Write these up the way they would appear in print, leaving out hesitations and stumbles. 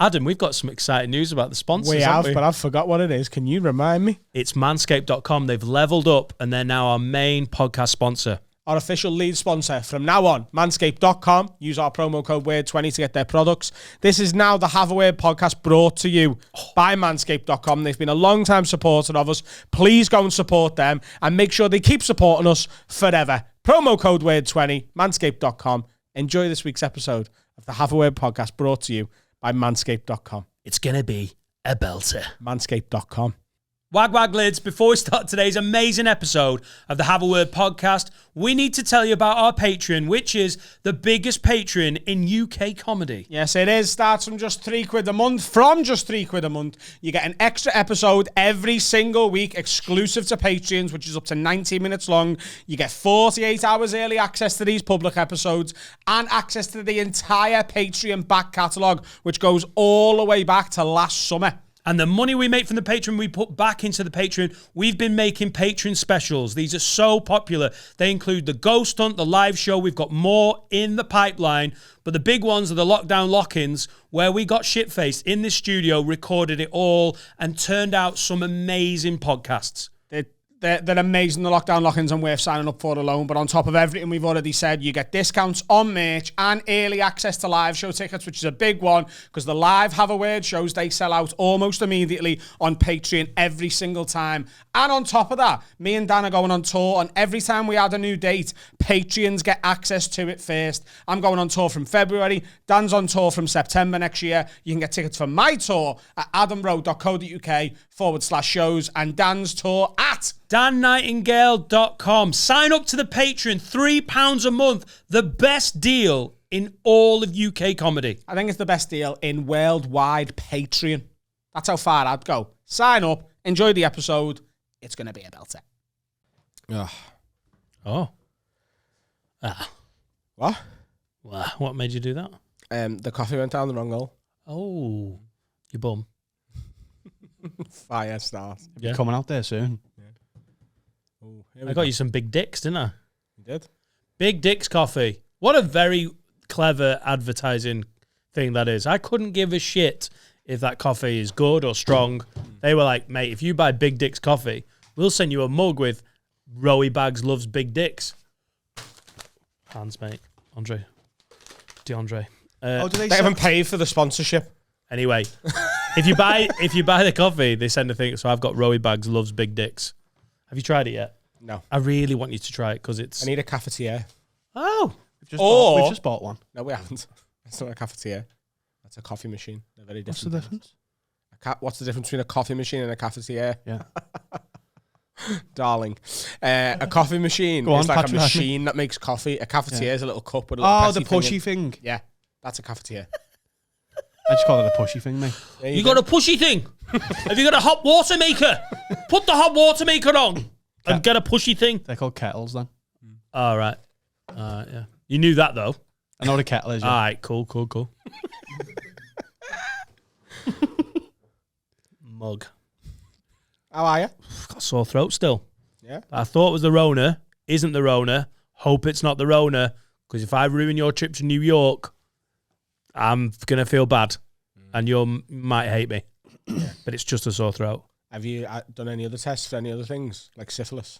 Adam, we've got some exciting news about the sponsors. We have, but I've forgot what it is. Can you remind me? It's manscaped.com. They've leveled up and they're now our main podcast sponsor. Our official lead sponsor from now on, manscaped.com. Use our promo code WORD20 to get their products. This is now the Have a Word podcast brought to you by manscaped.com. They've been a long-time supporter of us. Please go and support them and make sure they keep supporting us forever. Promo code WORD20, manscaped.com. Enjoy this week's episode of the Have a Word podcast brought to you by manscaped.com. It's going to be a belter. Manscaped.com. Wag lids, before we start today's amazing episode of the Have a Word podcast, we need to tell you about our Patreon, which is the biggest Patreon in UK comedy. Yes, it is. Starts from just £3 a month. From just £3 a month, you get an extra episode every single week, exclusive to Patreons, which is up to 90 minutes long. You get 48 hours early access to these public episodes and access to the entire Patreon back catalogue, which goes all the way back to last summer. And the money we make from the Patreon, we put back into the Patreon. We've been making Patreon specials. These are so popular. They include the Ghost Hunt, the live show. We've got more in the pipeline. But the big ones are the lockdown lock-ins, where we got shit-faced in the studio, recorded it all, and turned out some amazing podcasts. They're amazing, the lockdown lock-ins, and worth signing up for alone. But on top of everything we've already said, you get discounts on merch and early access to live show tickets, which is a big one because the live Have a Word shows, they sell out almost immediately on Patreon every single time. And on top of that, me and Dan are going on tour, and every time we add a new date, Patreons get access to it first. I'm going on tour from February. Dan's on tour from September next year. You can get tickets for my tour at adamrowe.co.uk/shows and Dan's tour at DanNightingale.com. Sign up to the Patreon, £3 a month. The best deal in all of UK comedy. I think it's the best deal in worldwide Patreon. That's how far I'd go. Sign up, enjoy the episode. It's going to be a belter. Oh. What? What made you do that? The coffee went down the wrong hole. Oh, you bum. Fire start. Yeah. Coming out there soon. Yeah. I got you some Big Dicks, didn't I? You did? Big Dicks coffee. What a very clever advertising thing that is. I couldn't give a shit if that coffee is good or strong. They were like, mate, if you buy Big Dicks coffee, we'll send you a mug with Rowie Bags loves Big Dicks. Hands, mate. DeAndre. Do they haven't paid for the sponsorship. Anyway, if you buy the coffee, they send a thing. So I've got Rowie Bags loves Big Dicks. Have you tried it yet? No. I really want you to try it because it's... I need a cafetiere. Oh. We've just bought one. No, we haven't. That's not a cafetiere. That's a coffee machine. They're very different. What's the difference? What's the difference between a coffee machine and a cafetiere? Yeah. Darling. A coffee machine is like a machine that makes coffee. A cafetiere is a little cup with a little the pushy thing. Yeah, that's a cafetiere. I just call it a pushy thing, mate. You got a pushy thing? Have you got a hot water maker? Put the hot water maker on and get a pushy thing. They're called kettles then. All right. Yeah. You knew that though. I know what a kettle is. Yeah. All right. Cool. Mug. How are you? Got a sore throat still. Yeah. I thought it was the Rona. Isn't the Rona. Hope it's not the Rona. Because if I ruin your trip to New York, I'm going to feel bad. And you might hate me. Yeah. But it's just a sore throat. Have you done any other tests for any other things? Like syphilis?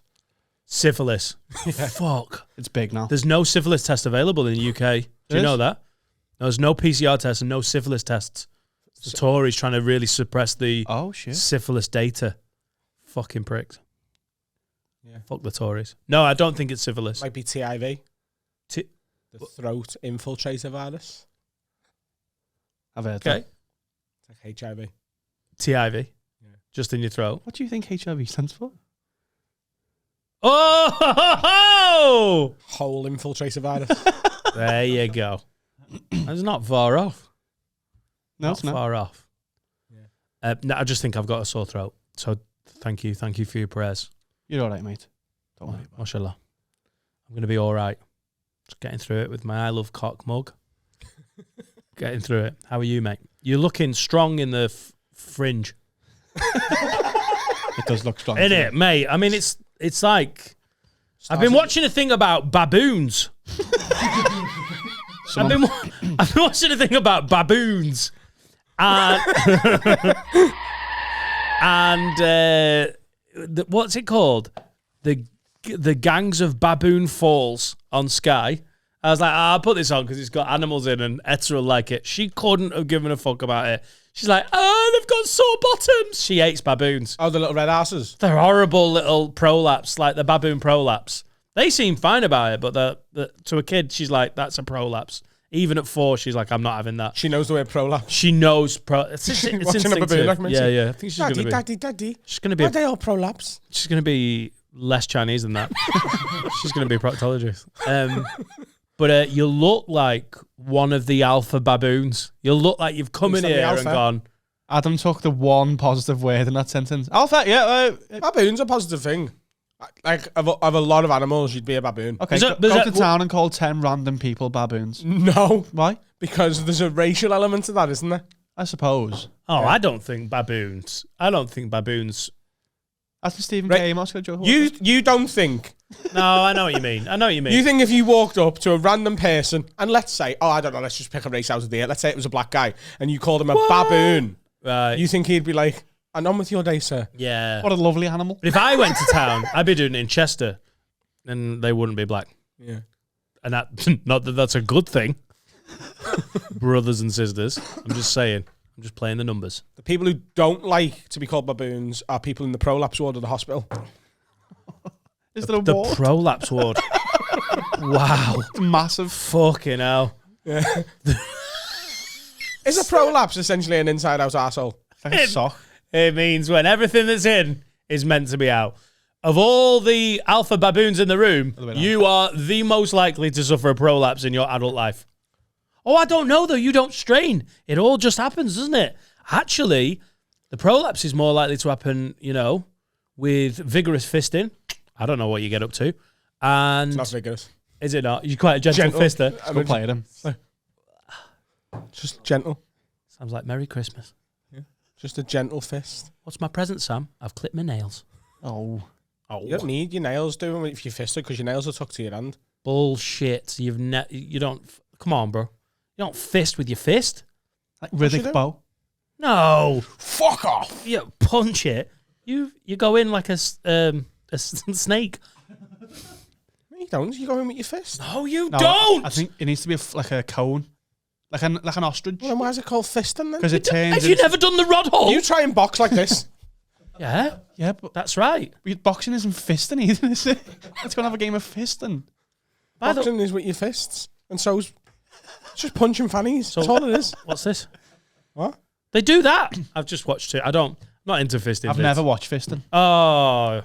Syphilis. Fuck. It's big now. There's no syphilis test available in the UK. Do you know that? There's no PCR tests and no syphilis tests. The Tories trying to really suppress the syphilis data. Fucking pricks. Yeah. Fuck the Tories. No, I don't think it's syphilis. Might be TIV. The throat infiltrator virus. I've heard that. It's like HIV. TIV. Yeah. Just in your throat. What do you think HIV stands for? Oh! Whole infiltrator virus. There you go. That's not far off. No, it's not far off. Yeah. No, I just think I've got a sore throat. So thank you for your prayers. You're all right, mate. Don't worry. Mashallah. I'm going to be all right. Just getting through it with my I Love Cock mug. Getting through it. How are you, mate? You're looking strong in the fringe. It does look strong. Isn't it, mate? I mean, it's like... I've been watching a thing about baboons. I've been watching a thing about baboons. And what's it called? The Gangs of Baboon Falls on Sky. I was like, I'll put this on because it's got animals in and Etta will like it. She couldn't have given a fuck about it. She's like, they've got sore bottoms. She hates baboons. Oh, the little red asses. They're horrible little prolapse, like the baboon prolapse. They seem fine about it, but to a kid, she's like, that's a prolapse. Even at 4, she's like, I'm not having that. She knows the word prolapse. She knows it's Watching instinctive. a baboon documentary. Yeah. I think she's gonna be. Daddy. She's gonna be. Are they all prolapse? She's gonna be less Chinese than that. She's gonna be a proctologist. But you look like one of the alpha baboons. You look like you've come in here and gone. Adam took the one positive word in that sentence. Alpha, yeah. Baboon's a positive thing. Like, of a lot of animals, you'd be a baboon. Okay, go to town and call 10 random people baboons. No. Why? Because there's a racial element to that, isn't there? I suppose. Oh, yeah. I don't think baboons. That's the Stephen K. Oscar joke. You don't think. No, I know what you mean. You think if you walked up to a random person and let's say, I don't know, let's just pick a race out of the air. Let's say it was a black guy and you called him a baboon. Right. You think he'd be like, and on with your day, sir. Yeah. What a lovely animal. But if I went to town, I'd be doing it in Chester and they wouldn't be black. Yeah. And not that that's a good thing. Brothers and sisters. I'm just saying. I'm just playing the numbers. The people who don't like to be called baboons are people in the prolapse ward of the hospital. Is there a the ward? prolapse ward. Wow. Massive. Fucking hell. Yeah. Is a prolapse essentially an inside-out arsehole? Like a sock. It means when everything that's in is meant to be out. Of all the alpha baboons in the room, you are the most likely to suffer a prolapse in your adult life. Oh, I don't know, though. You don't strain. It all just happens, doesn't it? Actually, the prolapse is more likely to happen, with vigorous fisting. I don't know what you get up to. And It's not vigorous. Is it not? You're quite a gentle fister. Go play at him. Just gentle. Sounds like Merry Christmas. Yeah. Just a gentle fist. What's my present, Sam? I've clipped my nails. Oh. You don't need your nails doing if you fist it because your nails are tucked to your hand. Bullshit. You don't. Come on, bro. You don't fist with your fist. Like Riddick Bowe. No. Fuck off. You punch it. You go in like a snake. No, you don't. You go in with your fist. No, you don't. I think it needs to be like a cone. Like an ostrich. Well, then why is it called fisting then? Because it turns. Have you never done the rod hole? You try and box like this. Yeah. Yeah, but That's right. boxing isn't fisting either, is it? Let's go and have a game of fisting. Boxing is with your fists. And so's it's just punching fannies. That's all it is. What's this? What? They do that. I've just watched it. I'm not into fisting. I've never watched fisting. Oh,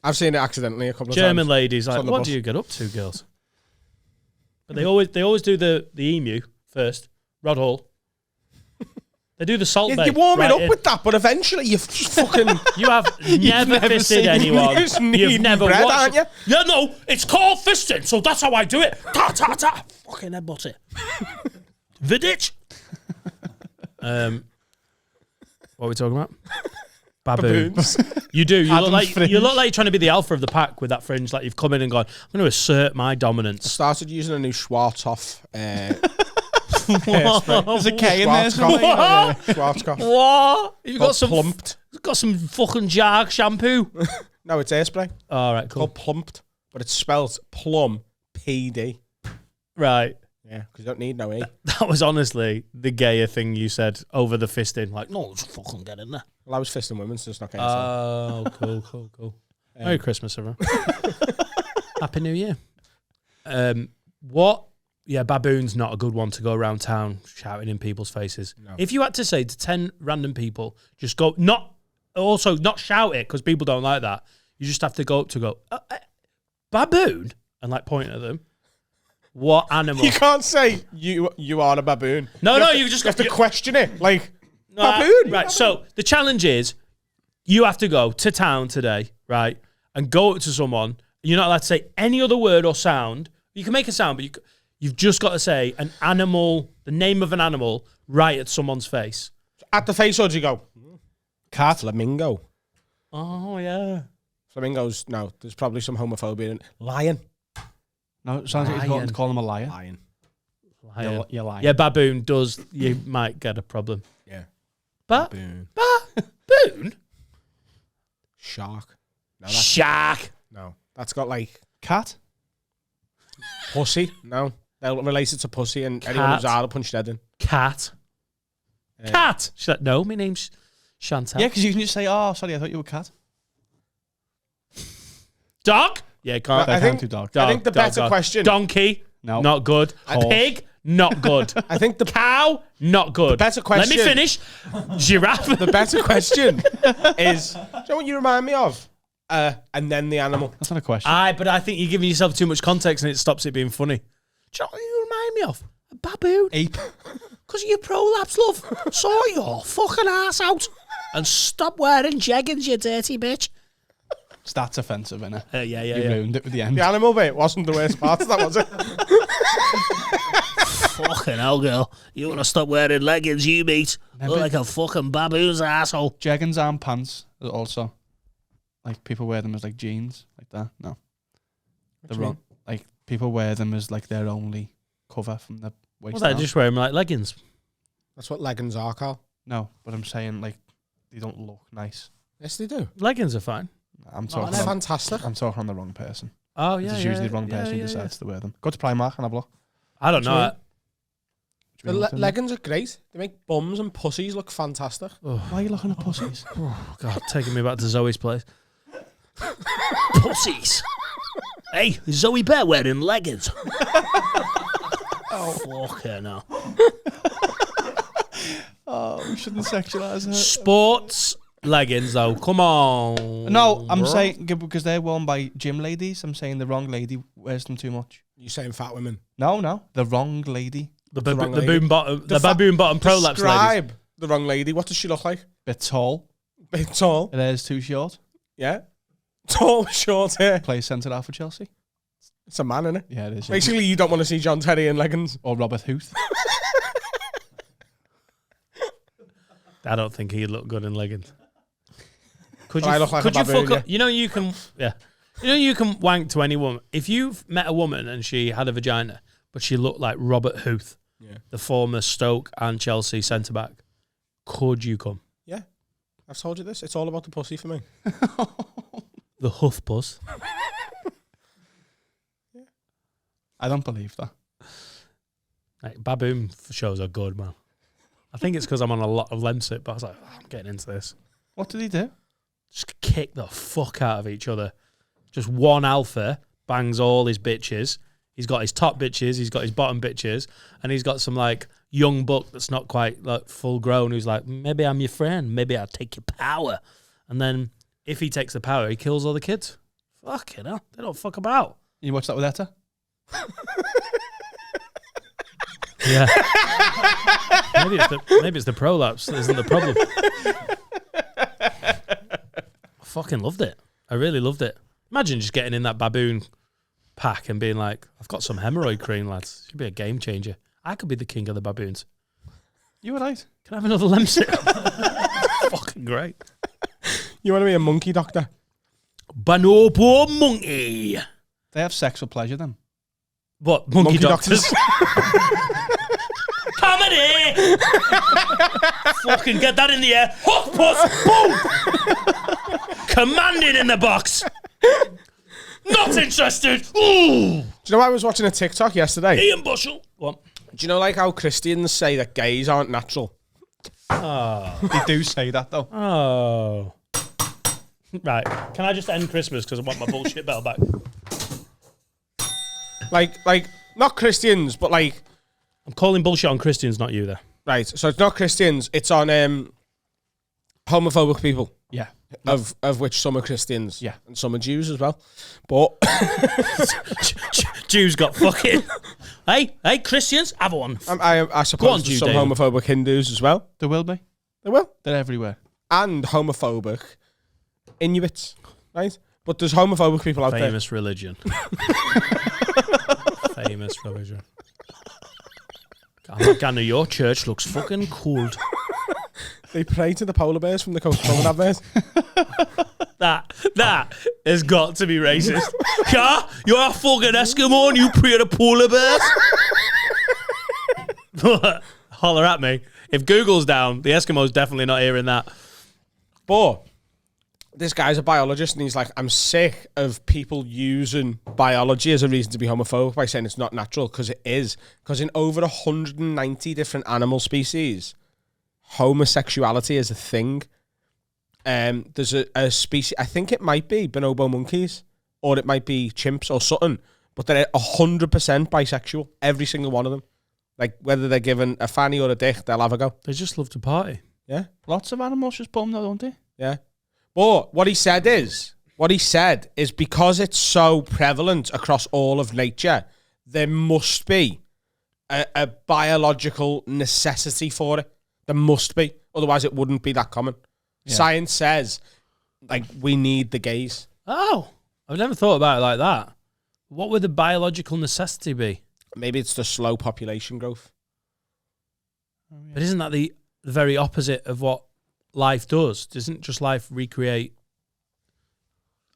I've seen it accidentally a couple of German times. ladies like, on the what bus. do you get up to, girls? But they always do the emu first, rod hole. They do the salt bay. You warm right it up in. with that, but eventually you just fucking... You have never fisted seen- anyone. You just need You've never bread, watched. aren't you? Yeah, no, it's called fisting, so that's how I do it. Ta ta ta. Fucking headbutt it. Viditch. What are we talking about? Baboons. You do. You look like you're trying to be the alpha of the pack with that fringe. Like you've come in and gone, I'm going to assert my dominance. Started using a new Schwarzkopf. There's a K in there somewhere. Schwarzkopf. What? You've got some plumped. Got some fucking Jag shampoo. No, it's hairspray. All right, cool. Called plumped, but it's spelled plum PD. Right. Yeah, because you don't need no E. That was honestly the gayer thing you said over the fisting. Like, no, just fucking get in there. Well, I was fisting women, so it's not gay. Oh, cool. Merry Christmas, everyone. Happy New Year. What? Yeah, baboon's not a good one to go around town shouting in people's faces. No. If you had to say to 10 random people, just go, not shout it, because people don't like that. You just have to go up to go, baboon? And like point at them. What animal? You can't say you are a baboon. No, you have to question it. Like, no, baboon. Right, so the challenge is you have to go to town today, right, and go up to someone. You're not allowed to say any other word or sound. You can make a sound, but you've just got to say an animal, the name of an animal, right at someone's face. At the face, or do you go, cat, flamingo? Oh, yeah. Flamingos, no, there's probably some homophobia in lion. No, it sounds like he's going to call him a liar. Lion. You're lying. Yeah, baboon does, you might get a problem. Yeah. Baboon. Baboon? Shark. No, Shark. no. That's got like Cat? pussy. No. They'll relate it to pussy and anyone who's out will punch dead in. Cat. Cat. She's like, no, my name's Chantal. Yeah, because you can just say, oh, sorry, I thought you were cat. Dog? Yeah, can't. I think- dog. I think the better question. Donkey? No. Not good. Horse. Pig? Not good. I think the Cow? Not good. better question- Let me finish. Giraffe? the better question is, do you know what you remind me of? And then the animal. That's not a question. But I think you're giving yourself too much context and it stops it being funny. Do you know what you remind me of? A baboon. Ape. Because of your prolapse, love. Saw your fucking ass out. And stop wearing jeggings, you dirty bitch. That's offensive, innit? Yeah. You ruined it with the end. The animal bit wasn't the worst part of that, was it? Fucking hell, girl. You want to stop wearing leggings, you mate? Look like a fucking baboon's asshole. Jeggings and pants are also. Like, people wear them as, like, jeans. Like that. No. They're wrong. Like, people wear them as, like, their only cover from the waist What's that? down. Just wear them like leggings. That's what leggings are, Carl. No, but I'm saying, like, they don't look nice. Yes, they do. Leggings are fine. I'm Oh, talking they're on, fantastic. I'm talking on the wrong person. Oh, yeah. It's usually the wrong person who decides to wear them. Go to Primark and have a look. I don't know. The leggings are great. They make bums and pussies look fantastic. Why are you looking at pussies? Oh, God, taking me back to Zoe's place. Pussies. Hey, Zoe Bear wearing leggings. Oh, fucking hell. Oh, we shouldn't sexualise her. Sports leggings, though. Come on. No, I'm bro. saying, because they're worn by gym ladies, I'm saying the wrong lady wears them too much. You saying fat women? No, the wrong lady. The wrong baboon lady. bottom, the baboon bottom prolapse ladies. Describe the wrong lady. What does she look like? Bit tall. Bit tall. Her hair's too short. Yeah. Tall, short hair. Plays centre half for Chelsea. It's a man, innit? Yeah, it is. Yeah. Basically, you don't want to see John Terry in leggings. Or Robert Huth. I don't think he'd look good in leggings. Could I look like a baboon, fuck up? You know you can, yeah. You know you can wank to any woman. If you've met a woman and she had a vagina, but she looked like Robert Huth, the former Stoke and Chelsea centre back, could you come? Yeah. I've told you this. It's all about the pussy for me. The Huth buzz. I don't believe that. Like, baboon shows are good, man. I think it's because I'm on a lot of Lemsip, but I was like, I'm getting into this. What did he do? Just kick the fuck out of each other. Just one alpha bangs all his bitches. He's got his top bitches, he's got his bottom bitches, and he's got some like young buck that's not quite like full grown who's like, maybe I'm your friend, maybe I'll take your power. And then if he takes the power, he kills all the kids. Fucking hell, they don't fuck about. You watch that with Etta? Yeah. maybe it's the prolapse that isn't the problem. I fucking loved it. I really loved it. Imagine just getting in that baboon pack and being like, I've got some hemorrhoid cream, lads. It should be a game changer. I could be the king of the baboons. You were right. Can I have another Lemsip? Fucking great. You want to be a monkey doctor? Bonobo monkey. They have sex for pleasure then. What? Monkey doctors? Comedy! Fucking get that in the air. Hook puss! Boom! Commanding in the box. Not interested. Ooh. Do you know I was watching a TikTok yesterday? Ian Bushell. What? Do you know like how Christians say that gays aren't natural? They do say that though. Oh. Right. Can I just end Christmas because I want my bullshit bell back? Like not Christians, but like I'm calling bullshit on Christians, not you there. right. So it's not Christians. It's on homophobic people. Yeah. Of which some are Christians. Yeah. And some are Jews as well. But Jews got fucking. Hey, Christians, have one. I suppose there's some David. homophobic Hindus as well. There will be. They will. They're everywhere. And homophobic Inuits. Right? But there's homophobic people out there. Famous religion. Famous religion. Ghana, your church looks fucking cool. They pray to the polar bears from the Coca-Cola advert. That has got to be racist. Yeah, you're a fucking Eskimo and you pray to polar bears. Holler at me. If Google's down, the Eskimos definitely not hearing that. But this guy's a biologist, and he's like, I'm sick of people using biology as a reason to be homophobic by saying it's not natural, because it is. Because in over 190 different animal species, homosexuality is a thing. There's a species, I think it might be bonobo monkeys, or it might be chimps or something, but they're 100% bisexual, every single one of them. Like, whether they're given a fanny or a dick, they'll have a go. They just love to party. Yeah. Lots of animals just bum though, don't they? Yeah. But what he said is because it's so prevalent across all of nature, there must be a biological necessity for it. There must be. Otherwise, it wouldn't be that common. Yeah. Science says, like, we need the gays. Oh, I've never thought about it like that. What would the biological necessity be? Maybe it's the slow population growth. But isn't that the very opposite of what life does? Doesn't just life recreate?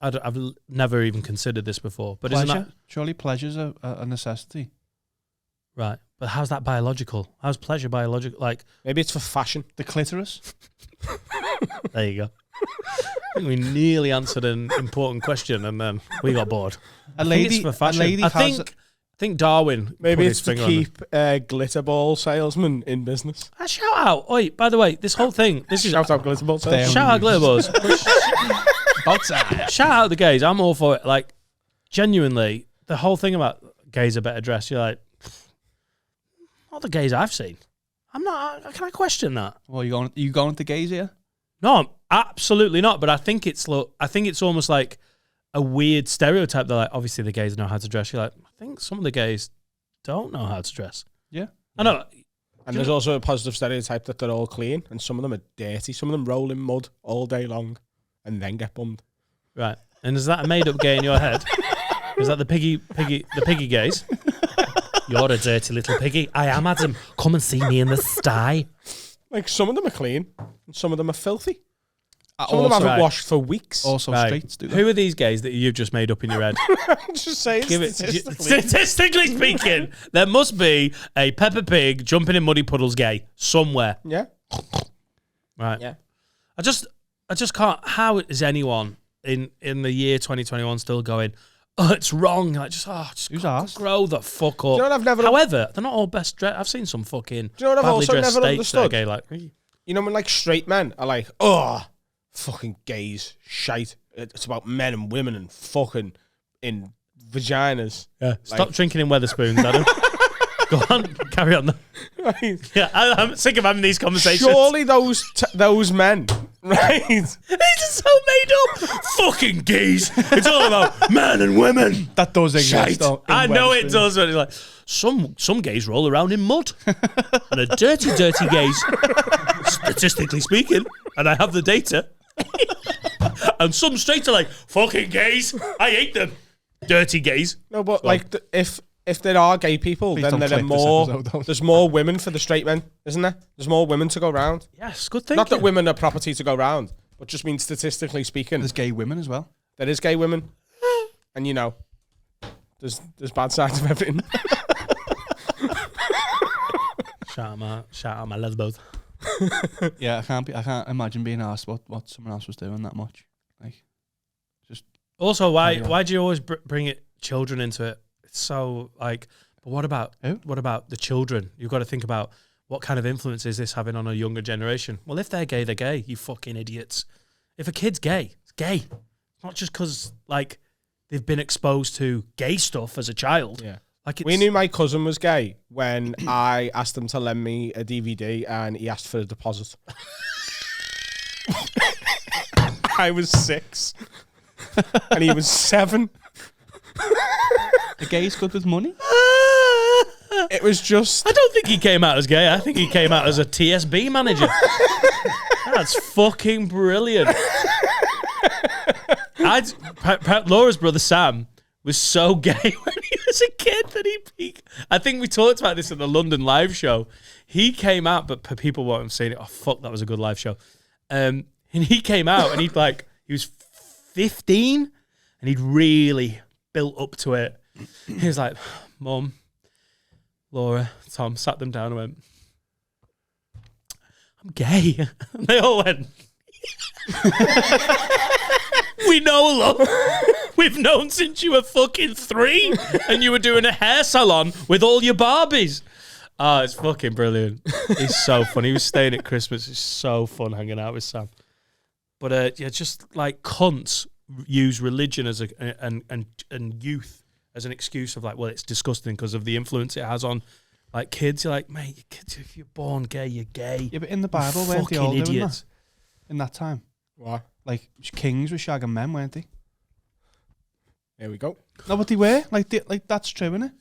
I've never even considered this before. But pleasure? isn't that... Surely pleasure's a necessity. Right. But how's that biological? How's pleasure biological? Like, maybe it's for fashion. The clitoris? There you go. I think we nearly answered an important question and then we got bored. A lady for fashion. I think Darwin. Maybe it's to keep glitter ball salesmen in business. Shout out. Oi, by the way, this whole thing. This is shout out glitter ball salesmen. Shout out glitter balls. Shout out the gays. I'm all for it. Like, genuinely, the whole thing about gays are better dressed. You're like, not the gays I've seen. I'm not. Can I question that? Well, you going to gays here? No, I'm absolutely not. But I think it's almost like a weird stereotype. They're like, obviously the gays know how to dress. You're like, I think some of the gays don't know how to dress. Yeah, I know. And there's also a positive stereotype that they're all clean, and some of them are dirty. Some of them roll in mud all day long, and then get bummed. Right. And is that a made up gay in your head? Is that the piggy gays? You're a dirty little piggy. I am, Adam. Come and see me in the sty. Like, some of them are clean, and some of them are filthy. Some of them haven't washed for weeks. Also streets do that. Who are these gays that you've just made up in your head? I'm just saying, statistically speaking, there must be a Peppa Pig jumping in muddy puddles gay somewhere. Yeah. Right. Yeah. I just can't. How is anyone in the year 2021 still going, oh, it's wrong? Like, just grow the fuck up. Do you know what I've never... However, they're not all best dressed. I've seen some fucking... Do you know what I've badly also dressed never states that are understood? gay, like... You know when, like, straight men are like, oh, fucking gays, shite. It's about men and women and fucking in vaginas. Yeah. Stop drinking in Weatherspoons, Adam. Go on, carry on. Right. Yeah, I'm sick of having these conversations. Surely those men, right? These are so made up. Fucking gays. It's all about men and women. That does exist. I know it does, but it's like some gays roll around in mud. And a dirty gays, statistically speaking, and I have the data. And some straights are like, fucking gays. I hate them. Dirty gays. No, but like if there are gay people, then there are more. There's more women for the straight men, isn't there? There's more women to go round. Yes, good thing. Not that women are property to go round, but just means statistically speaking, there's gay women as well. There is gay women, and you know, there's bad sides of everything. Shout out my lesbos. Yeah, I can't imagine being asked what someone else was doing that much. Like, just also, why do you always bring children into it? It's so like, but what about the children? You've got to think about what kind of influence is this having on a younger generation. Well, if they're gay, they're gay. You fucking idiots. If a kid's gay, it's gay. It's not just because like they've been exposed to gay stuff as a child. Yeah. Like we knew my cousin was gay when I asked him to lend me a DVD and he asked for a deposit. I was 6 and he was 7. The gay's good with money? It was just... I don't think he came out as gay. I think he came out as a TSB manager. That's fucking brilliant. Laura's brother Sam was so gay when he was a kid that he peaked. I think we talked about this at the London live show. He came out, but people won't have seen it. Oh, fuck, that was a good live show. And he came out and he was 15 and he'd really built up to it. He was like, Mum, Laura, Tom, sat them down and went, I'm gay. And they all went, we know, love. We've known since you were fucking 3 and you were doing a hair salon with all your Barbies. Oh, it's fucking brilliant. He's so funny. He was staying at Christmas. It's so fun hanging out with Sam. But yeah, just like cunts use religion as and youth as an excuse of like, well, it's disgusting because of the influence it has on like kids. You're like, mate, kids, if you're born gay, you're gay. Yeah, but in the Bible, weren't they all doing that? In that time. What? Like, kings were shagging men, weren't they? Here we go. No, but they were. Like, that's true, isn't it?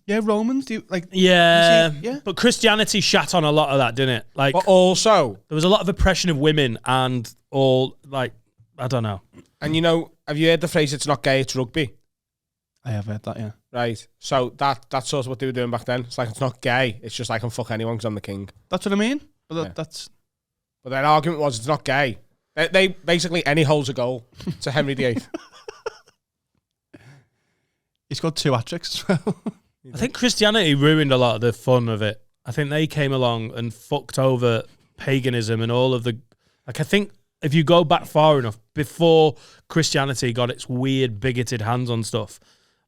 Yeah, Romans, Yeah, yeah. But Christianity shat on a lot of that, didn't it? Like, But also, there was a lot of oppression of women and all, like, I don't know. and you know, have you heard the phrase, it's not gay, it's rugby? I have heard that, yeah. Right. So that's sort of what they were doing back then. It's like, it's not gay, it's just I can fuck anyone because I'm the king. That's what I mean. But Yeah. that's... But their argument was, it's not gay. They basically, any hole's a goal to Henry VIII. He's got 2 hat-tricks as well. I think Christianity ruined a lot of the fun of it. I think they came along and fucked over paganism and all of the... Like, I think if you go back far enough, before Christianity got its weird, bigoted hands on stuff,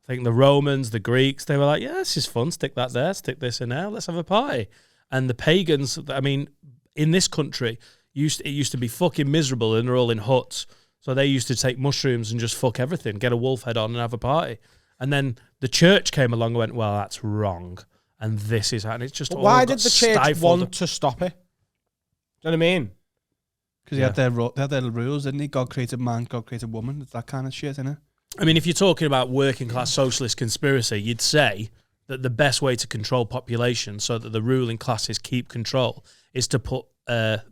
I think the Romans, the Greeks, they were like, yeah, this is fun. Stick that there, stick this in there, let's have a party. And the pagans, I mean, in this country, it used to be fucking miserable and they're all in huts. So they used to take mushrooms and just fuck everything, get a wolf head on and have a party. And then the church came along and went, well, that's wrong. And this is how, and it's just all Why got did the church stifled. want to stop it? Do you know what I mean? Because they had their rules, didn't they? God created man, God created woman. It's that kind of shit, isn't it? I mean, if you're talking about working class socialist conspiracy, you'd say that the best way to control population so that the ruling classes keep control is to put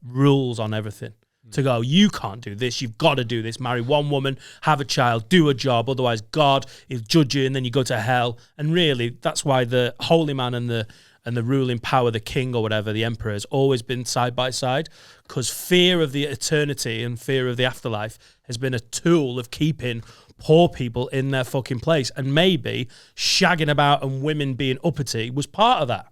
rules on everything. To go, you can't do this, you've got to do this, marry one woman, have a child, do a job, otherwise God is judging and then you go to hell. And really, that's why the holy man and the ruling power, the king or whatever, the emperor, has always been side by side, because fear of the eternity and fear of the afterlife has been a tool of keeping poor people in their fucking place. And maybe shagging about and women being uppity was part of that.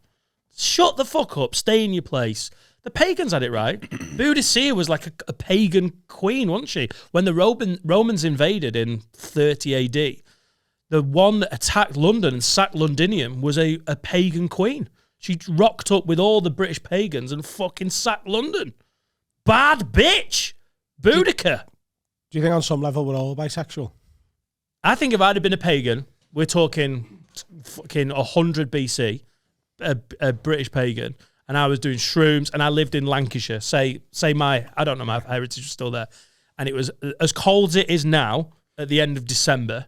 Shut the fuck up, stay in your place. The pagans had it right. Boudicca was like a pagan queen, wasn't she? When the Romans invaded in 30 AD, the one that attacked London and sacked Londinium was a pagan queen. She rocked up with all the British pagans and fucking sacked London. Bad bitch. Boudicca. Do you think on some level we're all bisexual? I think if I'd have been a pagan, we're talking fucking 100 BC, a British pagan, and I was doing shrooms, and I lived in Lancashire. Say my heritage was still there, and it was as cold as it is now at the end of December.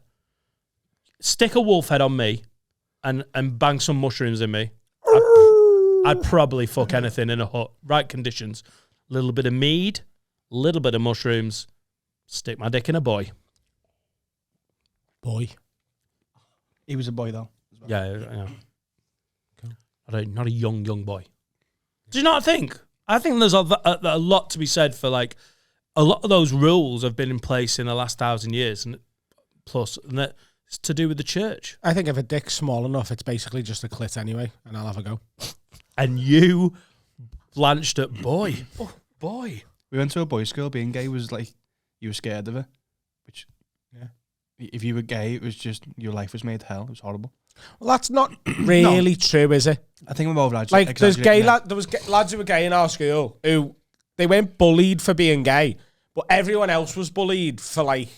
Stick a wolf head on me, and bang some mushrooms in me. I'd probably fuck anything in a hut. Right conditions, a little bit of mead, a little bit of mushrooms. Stick my dick in a boy. Boy. He was a boy, though. Yeah. Not a young boy. Do you not think? I think there's a lot to be said for, like, a lot of those rules have been in place in the last 1,000 years, and plus, and that's to do with the church. I think if a dick's small enough, it's basically just a clit anyway, and I'll have a go. And you blanched at boy. Oh, boy. We went to a boys' school. Being gay was like, you were scared of it. Which, yeah. If you were gay, it was just, your life was made hell. It was horrible. Well, that's not really true, is it? I think we're over. Like, there was lads who were gay in our school who, they weren't bullied for being gay, but everyone else was bullied for, like,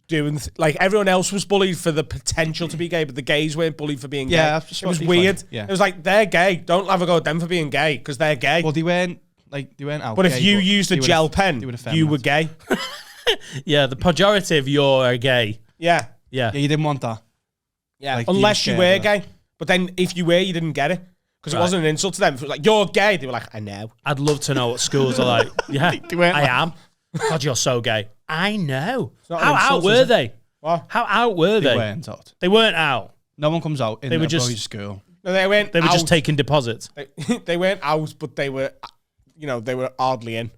everyone else was bullied for the potential to be gay, but the gays weren't bullied for being gay. It was weird. Funny. Yeah. It was like, they're gay. Don't have a go at them for being gay, because they're gay. Well, they weren't out. But if you used a gel pen, you were gay. Yeah, the pejorative, you're gay. Yeah. Yeah, you didn't want that. Yeah, like, unless you were gay. But then if you were, you didn't get it. Because it wasn't an insult to them. If it was like, you're gay, they were like, I know. I'd love to know what schools are like. Yeah, I am. God, you're so gay. I know. How out were they? What? How out were they? They weren't out. They weren't out. No one comes out in a boys' school. No, they weren't They were just taking deposits. They weren't out, but they were, they were hardly in.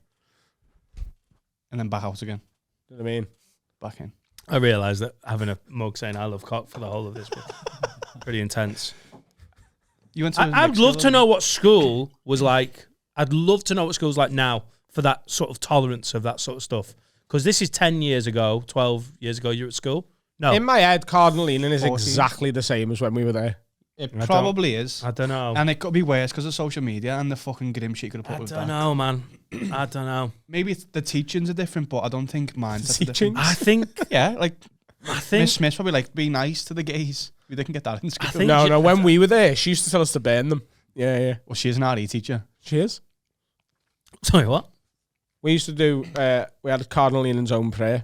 And then back out again. You know what I mean? Back in. I realised that having a mug saying I love cock for the whole of this was pretty intense. You went to I'd love to know what school was like I'd love to know what school's like now for that sort of tolerance of that sort of stuff. Because this is 10 years ago, 12 years ago, you were at school? No. In my head, Cardinal Leaning is 14. exactly the same as when we were there. It probably is. I don't know. And it could be worse because of social media and the fucking grim shit you could have put with that. I don't know, man. I don't know. Maybe it's, the teachings are different, but I don't think mine's Teachings? I think... Yeah, like, I think... Miss Smith's probably like, be nice to the gays. We didn't get that in school. I think No, when we were there, she used to tell us to burn them. Yeah. Well, she's an RE teacher. She is. Sorry, what? We used to do, we had Cardinal Leaning's own prayer,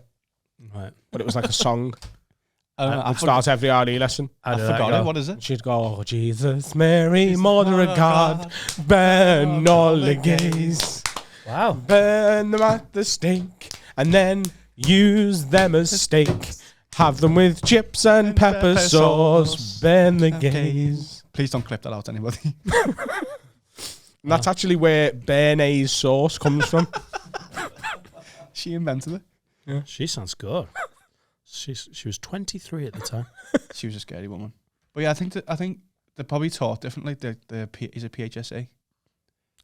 Right. but it was like a song. I We'd start every RE lesson. I forgot it. What is it? She'd go, oh, Jesus, Mary, Mother of God, burn all the gays. Wow. Burn them at the stake, and then use them as steak. Have them with chips and pepper sauce. Burn the gays. Please don't clip that out, anybody. And that's actually where béarnaise sauce comes from. She invented it. Yeah. She sounds good. She was 23 at the time. She was a scary woman. But yeah, I think they're probably taught differently. Is it PHSA?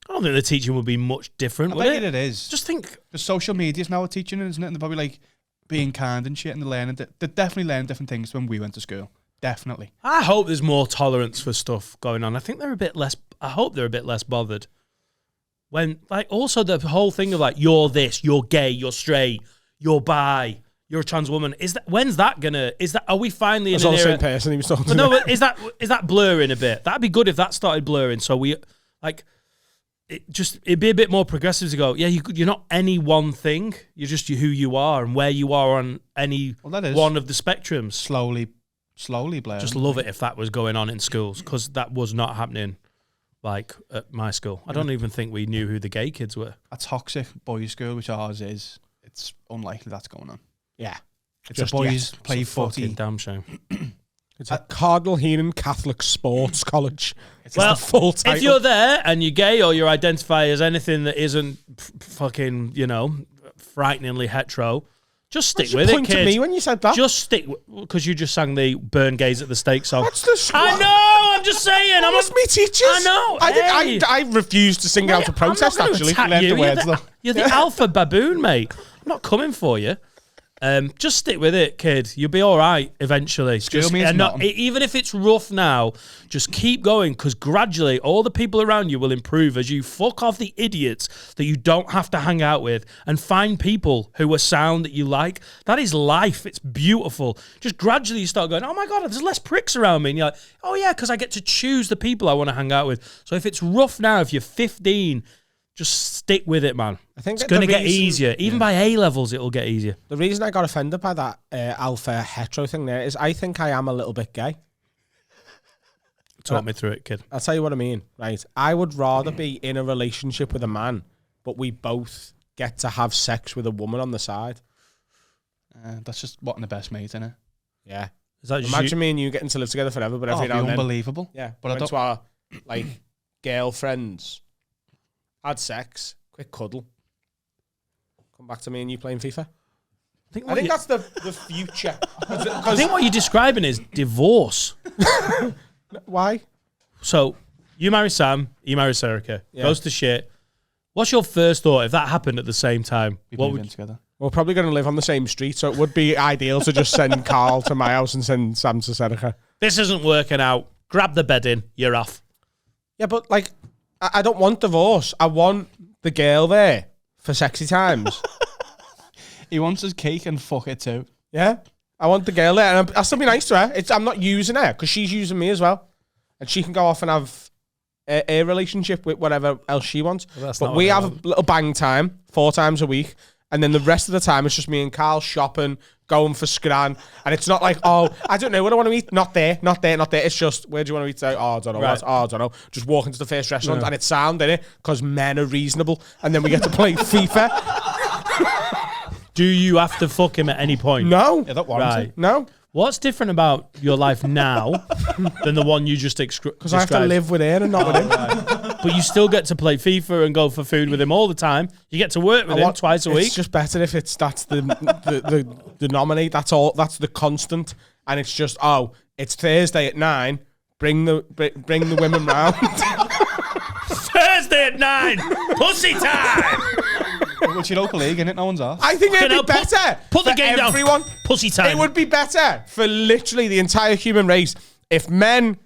I don't think the teaching would be much different, I would bet it? it is. Just think... Because social media's now a teaching, isn't it? And they're probably like being kind and shit, and they're learning. They're definitely learning different things when we went to school. Definitely. I hope there's more tolerance for stuff going on. I think they're a bit less... I hope they're a bit less bothered. When, like, also the whole thing of like, you're this, you're gay, you're straight, you're bi, you're a trans woman. When's that gonna? Are we finally in It's an all the era? same person he was talking But to. no, but is that blurring a bit? That'd be good if that started blurring. So we like it'd be a bit more progressive to go. Yeah, you're not any one thing. You're just who you are and where you are on any one of the spectrums. Slowly, Blair. Just love it if that was going on in schools, because that was not happening. Like at my school, I don't even think we knew who the gay kids were. A toxic boys' school, which ours is. It's unlikely that's going on. Yeah. It's a boys play It's a fucking footy. damn shame. It's a Cardinal Leaning Catholic Sports College. It's Well, the full title. if you're there and you're gay or you identify as anything that isn't fucking, frighteningly hetero, just stick with it, point to kid. me when you said that? Just stick, because you just sang the "Burn Gays at the Stake" song. That's the I know. I'm just saying. I must be teachers. I know. Hey. I refused to sing out to protest. I'm not gonna Actually, attack Learned you. the words, though. You're the alpha baboon, mate. I'm not coming for you. Just stick with it, kid. You'll be all right eventually. School means nothing. Even if it's rough now, just keep going, because gradually all the people around you will improve as you fuck off the idiots that you don't have to hang out with and find people who are sound that you like. That is life. It's beautiful. Just gradually you start going, oh my God, there's less pricks around me. And you're like, oh yeah, because I get to choose the people I want to hang out with. So if it's rough now, if you're 15, just stick with it, man. I think it's going to get easier. Even by A-levels, it'll get easier. The reason I got offended by that alpha hetero thing there is I think I am a little bit gay. Talk me through it, kid. I'll tell you what I mean, right? I would rather be in a relationship with a man, but we both get to have sex with a woman on the side. That's just wanting the best mate, innit? Yeah. Is that just Imagine me and you getting to live together forever, but every now and then... unbelievable. Yeah, But I went don't- to our, girlfriends, had sex, quick cuddle, come back to me and you playing FIFA. I think that's the future. I think what you're describing is divorce. Why? So you marry Sam, you marry Serica, Yeah. goes to shit. What's your first thought if that happened at the same time? We What move in would together. We're probably going to live on the same street, so it would be ideal to just send Carl to my house and send Sam to Serica. this isn't working out. Grab the bed in. You're off. Yeah, but I don't want divorce. I want the girl there for sexy times. He wants his cake and fuck it too. Yeah, I want the girl there, and I'll still be nice to her. I'm not using her because she's using me as well, and she can go off and have a relationship with whatever else she wants. Well, that's but not we what I have want. a little bang time 4 times a week, and then the rest of the time it's just me and Carl shopping, going for scran, and it's not like, oh, I don't know what I want to eat. Not there. It's just, where do you want to eat today? Oh, I don't know. Right. What? Oh, I don't know. Just walk into the first restaurant, and it's sound, innit? Because men are reasonable, and then we get to play FIFA. Do you have to fuck him at any point? No. Yeah, that warrants Right. it. No. What's different about your life now than the one you just described? Because I have to live with her and not with him. But you still get to play FIFA and go for food with him all the time. You get to work with him twice a week. It's just better if that's the denominator. That's all. That's the constant. And it's just, oh, it's Thursday at 9. Bring the women round. Thursday at 9. Pussy time. What's your local league, innit? No one's off. I think it'd be better Put the for game everyone. down. Pussy time. It would be better for literally the entire human race if men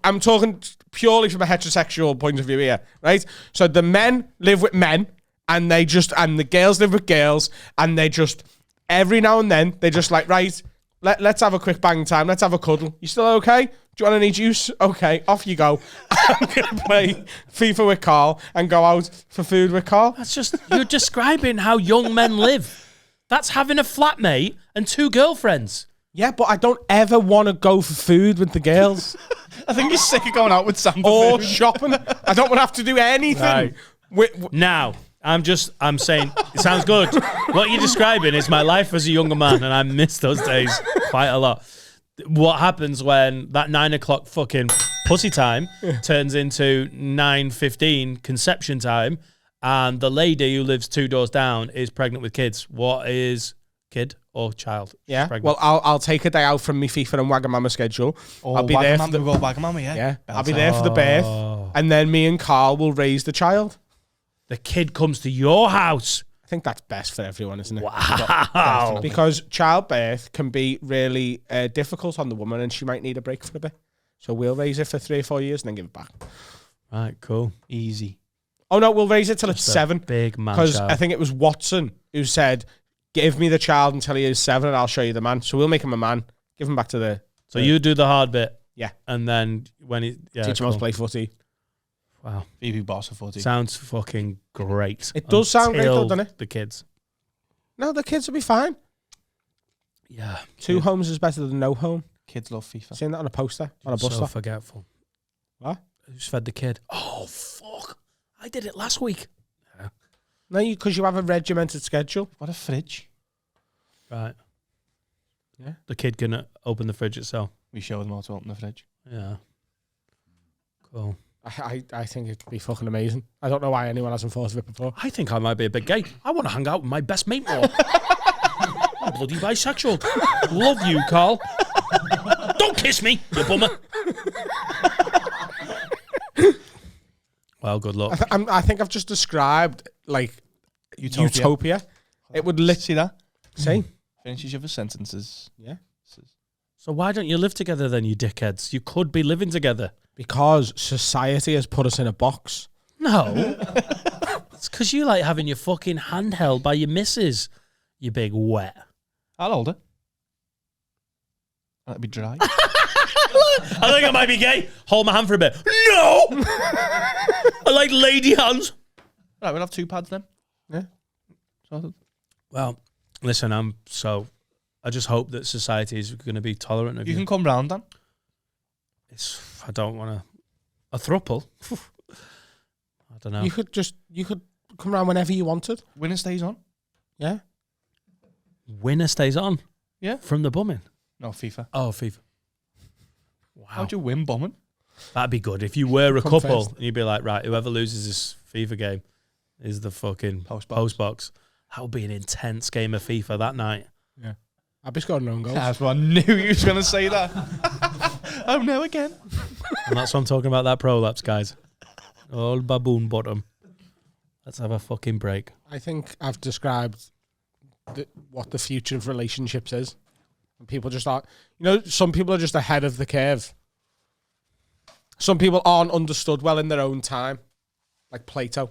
I'm talking purely from a heterosexual point of view here, right? So the men live with men and the girls live with girls and they just, every now and then, they just like, right, let's have a quick bang time. Let's have a cuddle. You still okay? Do you want any juice? Okay, off you go. I'm going to play FIFA with Carl and go out for food with Carl. That's just, you're describing how young men live. That's having a flatmate and 2 girlfriends. Yeah, but I don't ever want to go for food with the girls. I think you're sick of going out with Sam or shopping. I don't want to have to do anything. Right. Now, I'm saying, it sounds good. What you're describing is my life as a younger man, and I miss those days quite a lot. What happens when that 9 o'clock fucking pussy time turns into 9:15 conception time, and the lady who lives 2 doors down is pregnant with kids? What is kid or child? Yeah. Well, I'll take a day out from me FIFA and Wagamama schedule. Oh, I'll be there for Wagamama, yeah. Yeah. I'll be there for the birth, and then me and Carl will raise the child. The kid comes to your house. I think that's best for everyone, isn't it? Wow. Because childbirth can be really difficult on the woman and she might need a break for a bit. So we'll raise it for 3 or 4 years and then give it back. Right, cool. Easy. Oh, no, we'll raise it till it's 7. Big man. Because I think it was Watson who said, give me the child until he is 7 and I'll show you the man. So we'll make him a man. Give him back to the... So you do the hard bit. Yeah. And then when he... Yeah, teach him how to play footy. Wow. Phoebe boss of footy. Sounds fucking great. It does sound great though, doesn't it? The kids. No, the kids will be fine. Yeah. 2 homes is better than no home. Kids love FIFA. Seen that on a poster on a bus So stop. forgetful. What? Who's fed the kid? Oh, fuck. I did it last week. Yeah. No, because you have a regimented schedule. What a fridge. Right. Yeah. The kid can open the fridge itself. We show them how to open the fridge. Yeah. Cool. I think it'd be fucking amazing. I don't know why anyone hasn't thought of it before. I think I might be a bit gay. I want to hang out with my best mate more. I'm bloody bisexual. Love you, Carl. Don't kiss me, you bummer. Well, good luck. I think I've just described like utopia. It would see that. See? Finish each other's sentences. Yeah. So why don't you live together then, you dickheads? You could be living together. Because society has put us in a box. No. It's because you like having your fucking hand held by your missus, you big wet. I'll hold it. That'd be dry. I think I might be gay. Hold my hand for a bit. No! I like lady hands. Right, we'll have 2 pads then. Yeah. Sorted. Well, listen, I just hope that society is going to be tolerant of you. You can come round then. I don't want a throuple. I don't know. You could come around whenever you wanted. Winner stays on. Yeah. Winner stays on. Yeah. From the bumming. No, FIFA. Oh, FIFA. Wow. How'd you win bombing? That'd be good. If you were a Come couple, first. and you'd be like, right, whoever loses this FIFA game is the fucking post box. That would be an intense game of FIFA that night. Yeah. I'd be scoring own goals. That's what I knew you was going to say that. Oh, no, again. And that's what I'm talking about, that prolapse, guys. Old baboon bottom. Let's have a fucking break. I think I've described what the future of relationships is. And people just aren't... some people are just ahead of the curve. Some people aren't understood well in their own time. Like Plato.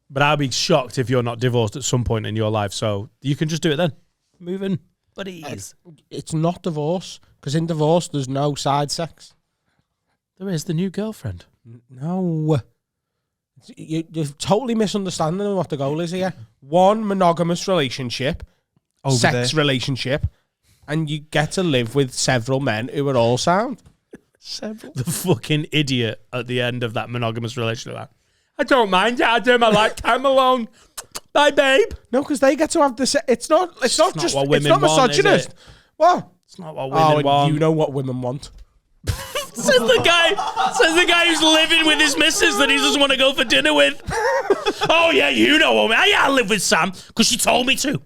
But I'd be shocked if you're not divorced at some point in your life. So you can just do it then. Move in. Buddies. It's not divorce. Because in divorce, there's no side sex. There is the new girlfriend. No. You're totally misunderstanding what the goal is here. One monogamous relationship, relationship, and you get to live with several men who are all sound. Several. The fucking idiot at the end of that monogamous relationship. I don't mind. I do my lifetime alone. Bye, babe. No, because they get to have the. It's not just. What women it's not want, misogynist. is it? What? It's not what women want. You know what women want. Says the guy who's living with his missus that he doesn't want to go for dinner with. Oh yeah, you know what? Yeah, I live with Sam because she told me to.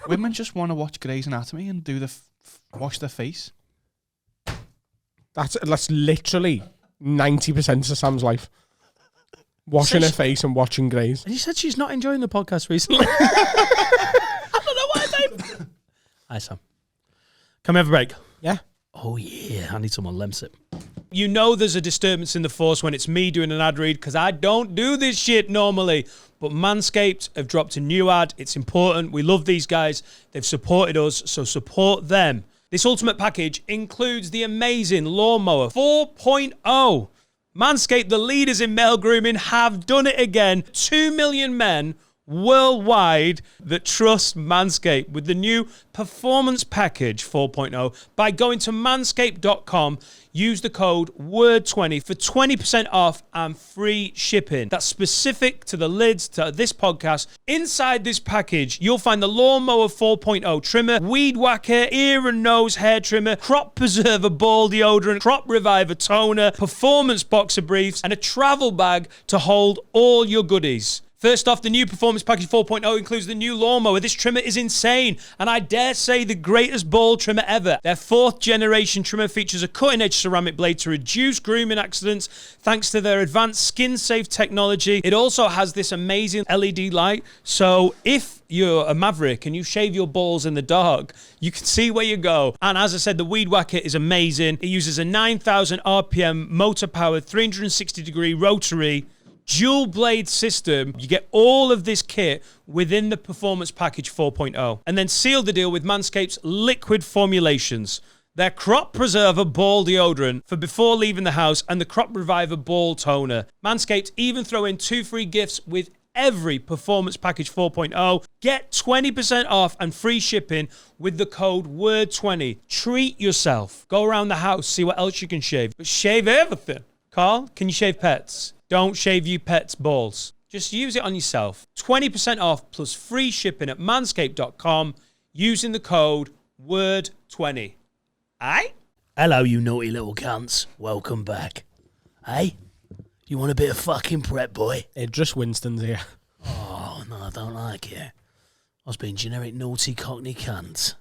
Women just want to watch Grey's Anatomy and do wash their face. That's literally 90% of Sam's life. Washing her face and watching Greys. And you said she's not enjoying the podcast recently. I don't know why I did. Hi, Sam. Can we have a break? Yeah. Oh, yeah. I need someone lemps it. You know there's a disturbance in the force when it's me doing an ad read because I don't do this shit normally. But Manscaped have dropped a new ad. It's important. We love these guys. They've supported us, so support them. This ultimate package includes the amazing Lawnmower 4.0. Manscaped, the leaders in male grooming, have done it again. 2 million men worldwide that trust Manscaped with the new Performance Package 4.0 by going to manscaped.com. Use the code WORD20 for 20% off and free shipping. That's specific to the lids to this podcast. Inside this package, you'll find the Lawnmower 4.0 trimmer, Weed Whacker, ear and nose hair trimmer, Crop Preserver ball deodorant, Crop Reviver toner, performance boxer briefs, and a travel bag to hold all your goodies. First off, the new Performance Package 4.0 includes the new lawnmower. This trimmer is insane, and I dare say the greatest ball trimmer ever. Their 4th generation trimmer features a cutting-edge ceramic blade to reduce grooming accidents thanks to their advanced skin-safe technology. It also has this amazing LED light, so if you're a maverick and you shave your balls in the dark, you can see where you go. And as I said, the Weed Whacker is amazing. It uses a 9,000 RPM motor-powered 360-degree rotary dual blade system. You get all of this kit within the Performance Package 4.0 and then seal the deal with Manscaped's liquid formulations. Their Crop Preserver ball deodorant for before leaving the house and the Crop Reviver ball toner. Manscaped even throw in 2 free gifts with every Performance Package 4.0. Get 20% off and free shipping with the code WORD20. Treat yourself. Go around the house, see what else you can shave. But shave everything. Carl, can you shave pets? Don't shave you pets' balls. Just use it on yourself. 20% off plus free shipping at manscaped.com using the code WORD20. Aye? Hello, you naughty little cunts. Welcome back. Hey? You want a bit of fucking prep, boy? Idris Winston's here. Oh, no, I don't like it. I was being generic naughty cockney cunt.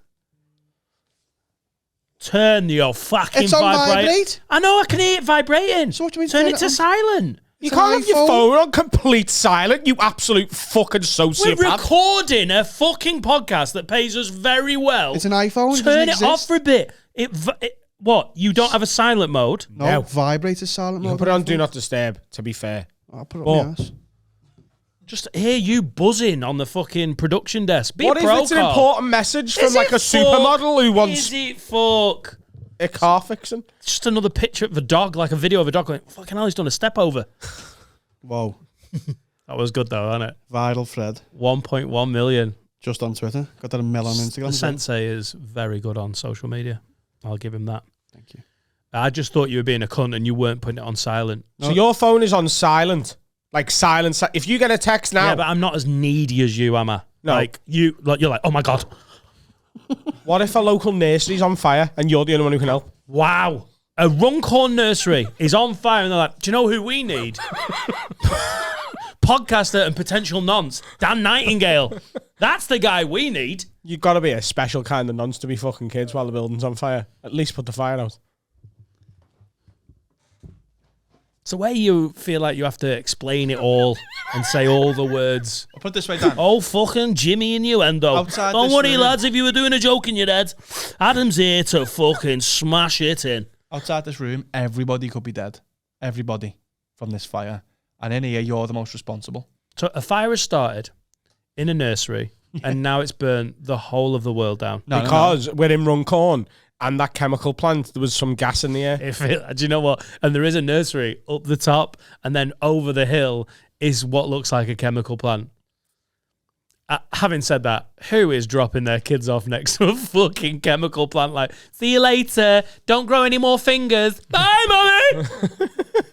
Turn your fucking It's on vibrate. vibrate. I know, I can hear it vibrating. So what do you mean Turn turn it it to on? silent. You It's can't an have your iPhone. phone on complete silent, you absolute fucking We're sociopath. recording a fucking podcast that pays us very well. It's an iPhone. It Turn doesn't it off exist. for a bit. What? You don't have a silent mode? No, No. vibrate is silent You mode. can put it on Do Not Disturb, to be fair. I'll put it But- on my ass. Just hear you buzzing on the fucking production desk. Be What a if pro, it's an Carl. important message from Is like it a supermodel who wants Is it fuck? a car fixing? Just another picture of a dog, like a video of a dog going, fucking hell, he's done a step over. Whoa. That was good though, wasn't it? Viral thread. 1.1 million. Just on Twitter. Got that a mill on Instagram. The as well. sensei is very good on social media. I'll give him that. Thank you. I just thought you were being a cunt and you weren't putting it on silent. So your phone is on silent. Like silent. If you get a text now, Yeah, but I'm not as needy as you, am I? No. Like you're like, oh my God. what if a local nursery's on fire and you're the only one who can help? Wow. A Runcorn nursery is on fire and they're like, do you know who we need? Podcaster and potential nonce, Dan Nightingale. That's the guy we need. You've got to be a special kind of nonce to be fucking kids while the building's on fire. At least put the fire out. It's the way you feel like you have to explain it all and say all the words. I'll put it this way, Dan. Oh, fucking Jimmy innuendo. Outside Don't this worry, room. lads, if you were doing a joke in your head, Adam's here to fucking smash it in. Outside this room, everybody could be dead. Everybody from this fire. And in here, you're the most responsible. So a fire has started in a nursery and now it's burnt the whole of the world down. No, Because we're in Runcorn and that chemical plant, there was some gas in the air. Do you know what? And there is a nursery up the top and then over the hill is what looks like a chemical plant. Having said that, who is dropping their kids off next to a fucking chemical plant like, see you later, don't grow any more fingers, bye mommy?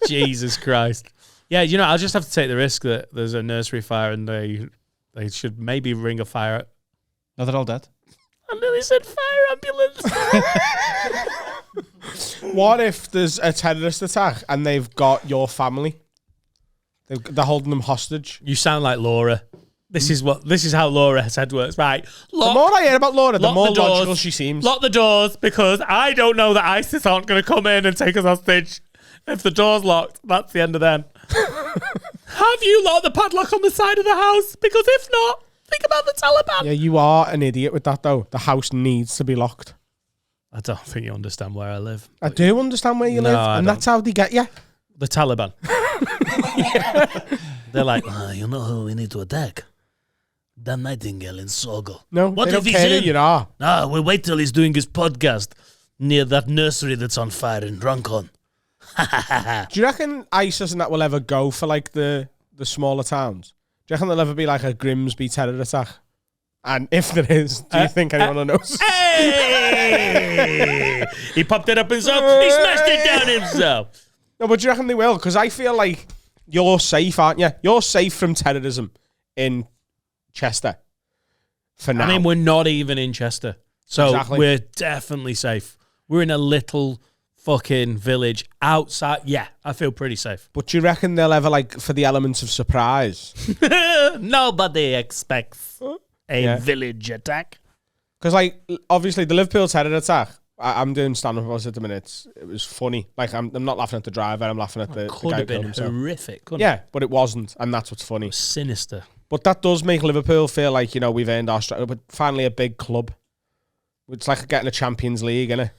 Jesus Christ. Yeah, you know, I'll just have to take the risk that there's a nursery fire and they should maybe ring a fire. No, they're all dead. I nearly said fire ambulance. What if there's a terrorist attack and they've got your family? They're holding them hostage. You sound like Laura. This is how Laura said works, right? The more I hear about Laura, the lock more the doors. logical she seems. Lock the doors, because I don't know that ISIS aren't going to come in and take us hostage. If the door's locked, that's the end of them. Have you locked the padlock on the side of the house? Because if not, think about the Taliban. Yeah, you are an idiot with that, though. The house needs to be locked. I don't think you understand where I live. I do understand where you live, and that's how they get you. The Taliban. They're like, you know who we need to attack? Dan Nightingale in Sogo. No, what they don't if care he's who you are. No, we'll wait till he's doing his podcast near that nursery that's on fire in Drunkon. Do you reckon ISIS and that will ever go for like the smaller towns? Do you reckon there'll ever be like a Grimsby terror attack? And if there is, do you think anyone knows? Hey! He popped it up himself. He smashed it down himself. No, but do you reckon they will? Because I feel like you're safe, aren't you? You're safe from terrorism in Chester for now. I mean, we're not even in Chester. So Exactly. we're definitely safe. We're in a little fucking village outside. Yeah, I feel pretty safe. But do you reckon they'll ever, like, for the elements of surprise? Nobody expects a village attack. Because, like, obviously the Liverpool terror attack, I'm doing stand-up about it at the minute. It was funny. Like, I'm not laughing at the driver. I'm laughing at the Could guy have who killed been himself. horrific, couldn't Yeah, but it wasn't, and that's what's funny. it? Sinister. But that does make Liverpool feel like, you know, we've earned our strength. But finally a big club. It's like getting a Champions League, isn't it?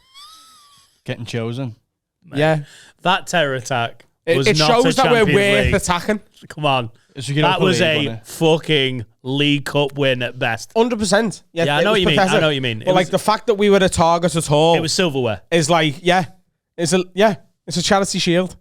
Getting chosen. Yeah. That terror attack was It not shows a that we're Champions worth League. attacking. Come on. It's a Europa That was League, a wasn't it? fucking League Cup win at best. 100%. Yeah, I know it what you was mean. I pathetic. know what you mean. But, like, the fact that we were a target at all It was silverware. is like, it's a charity shield.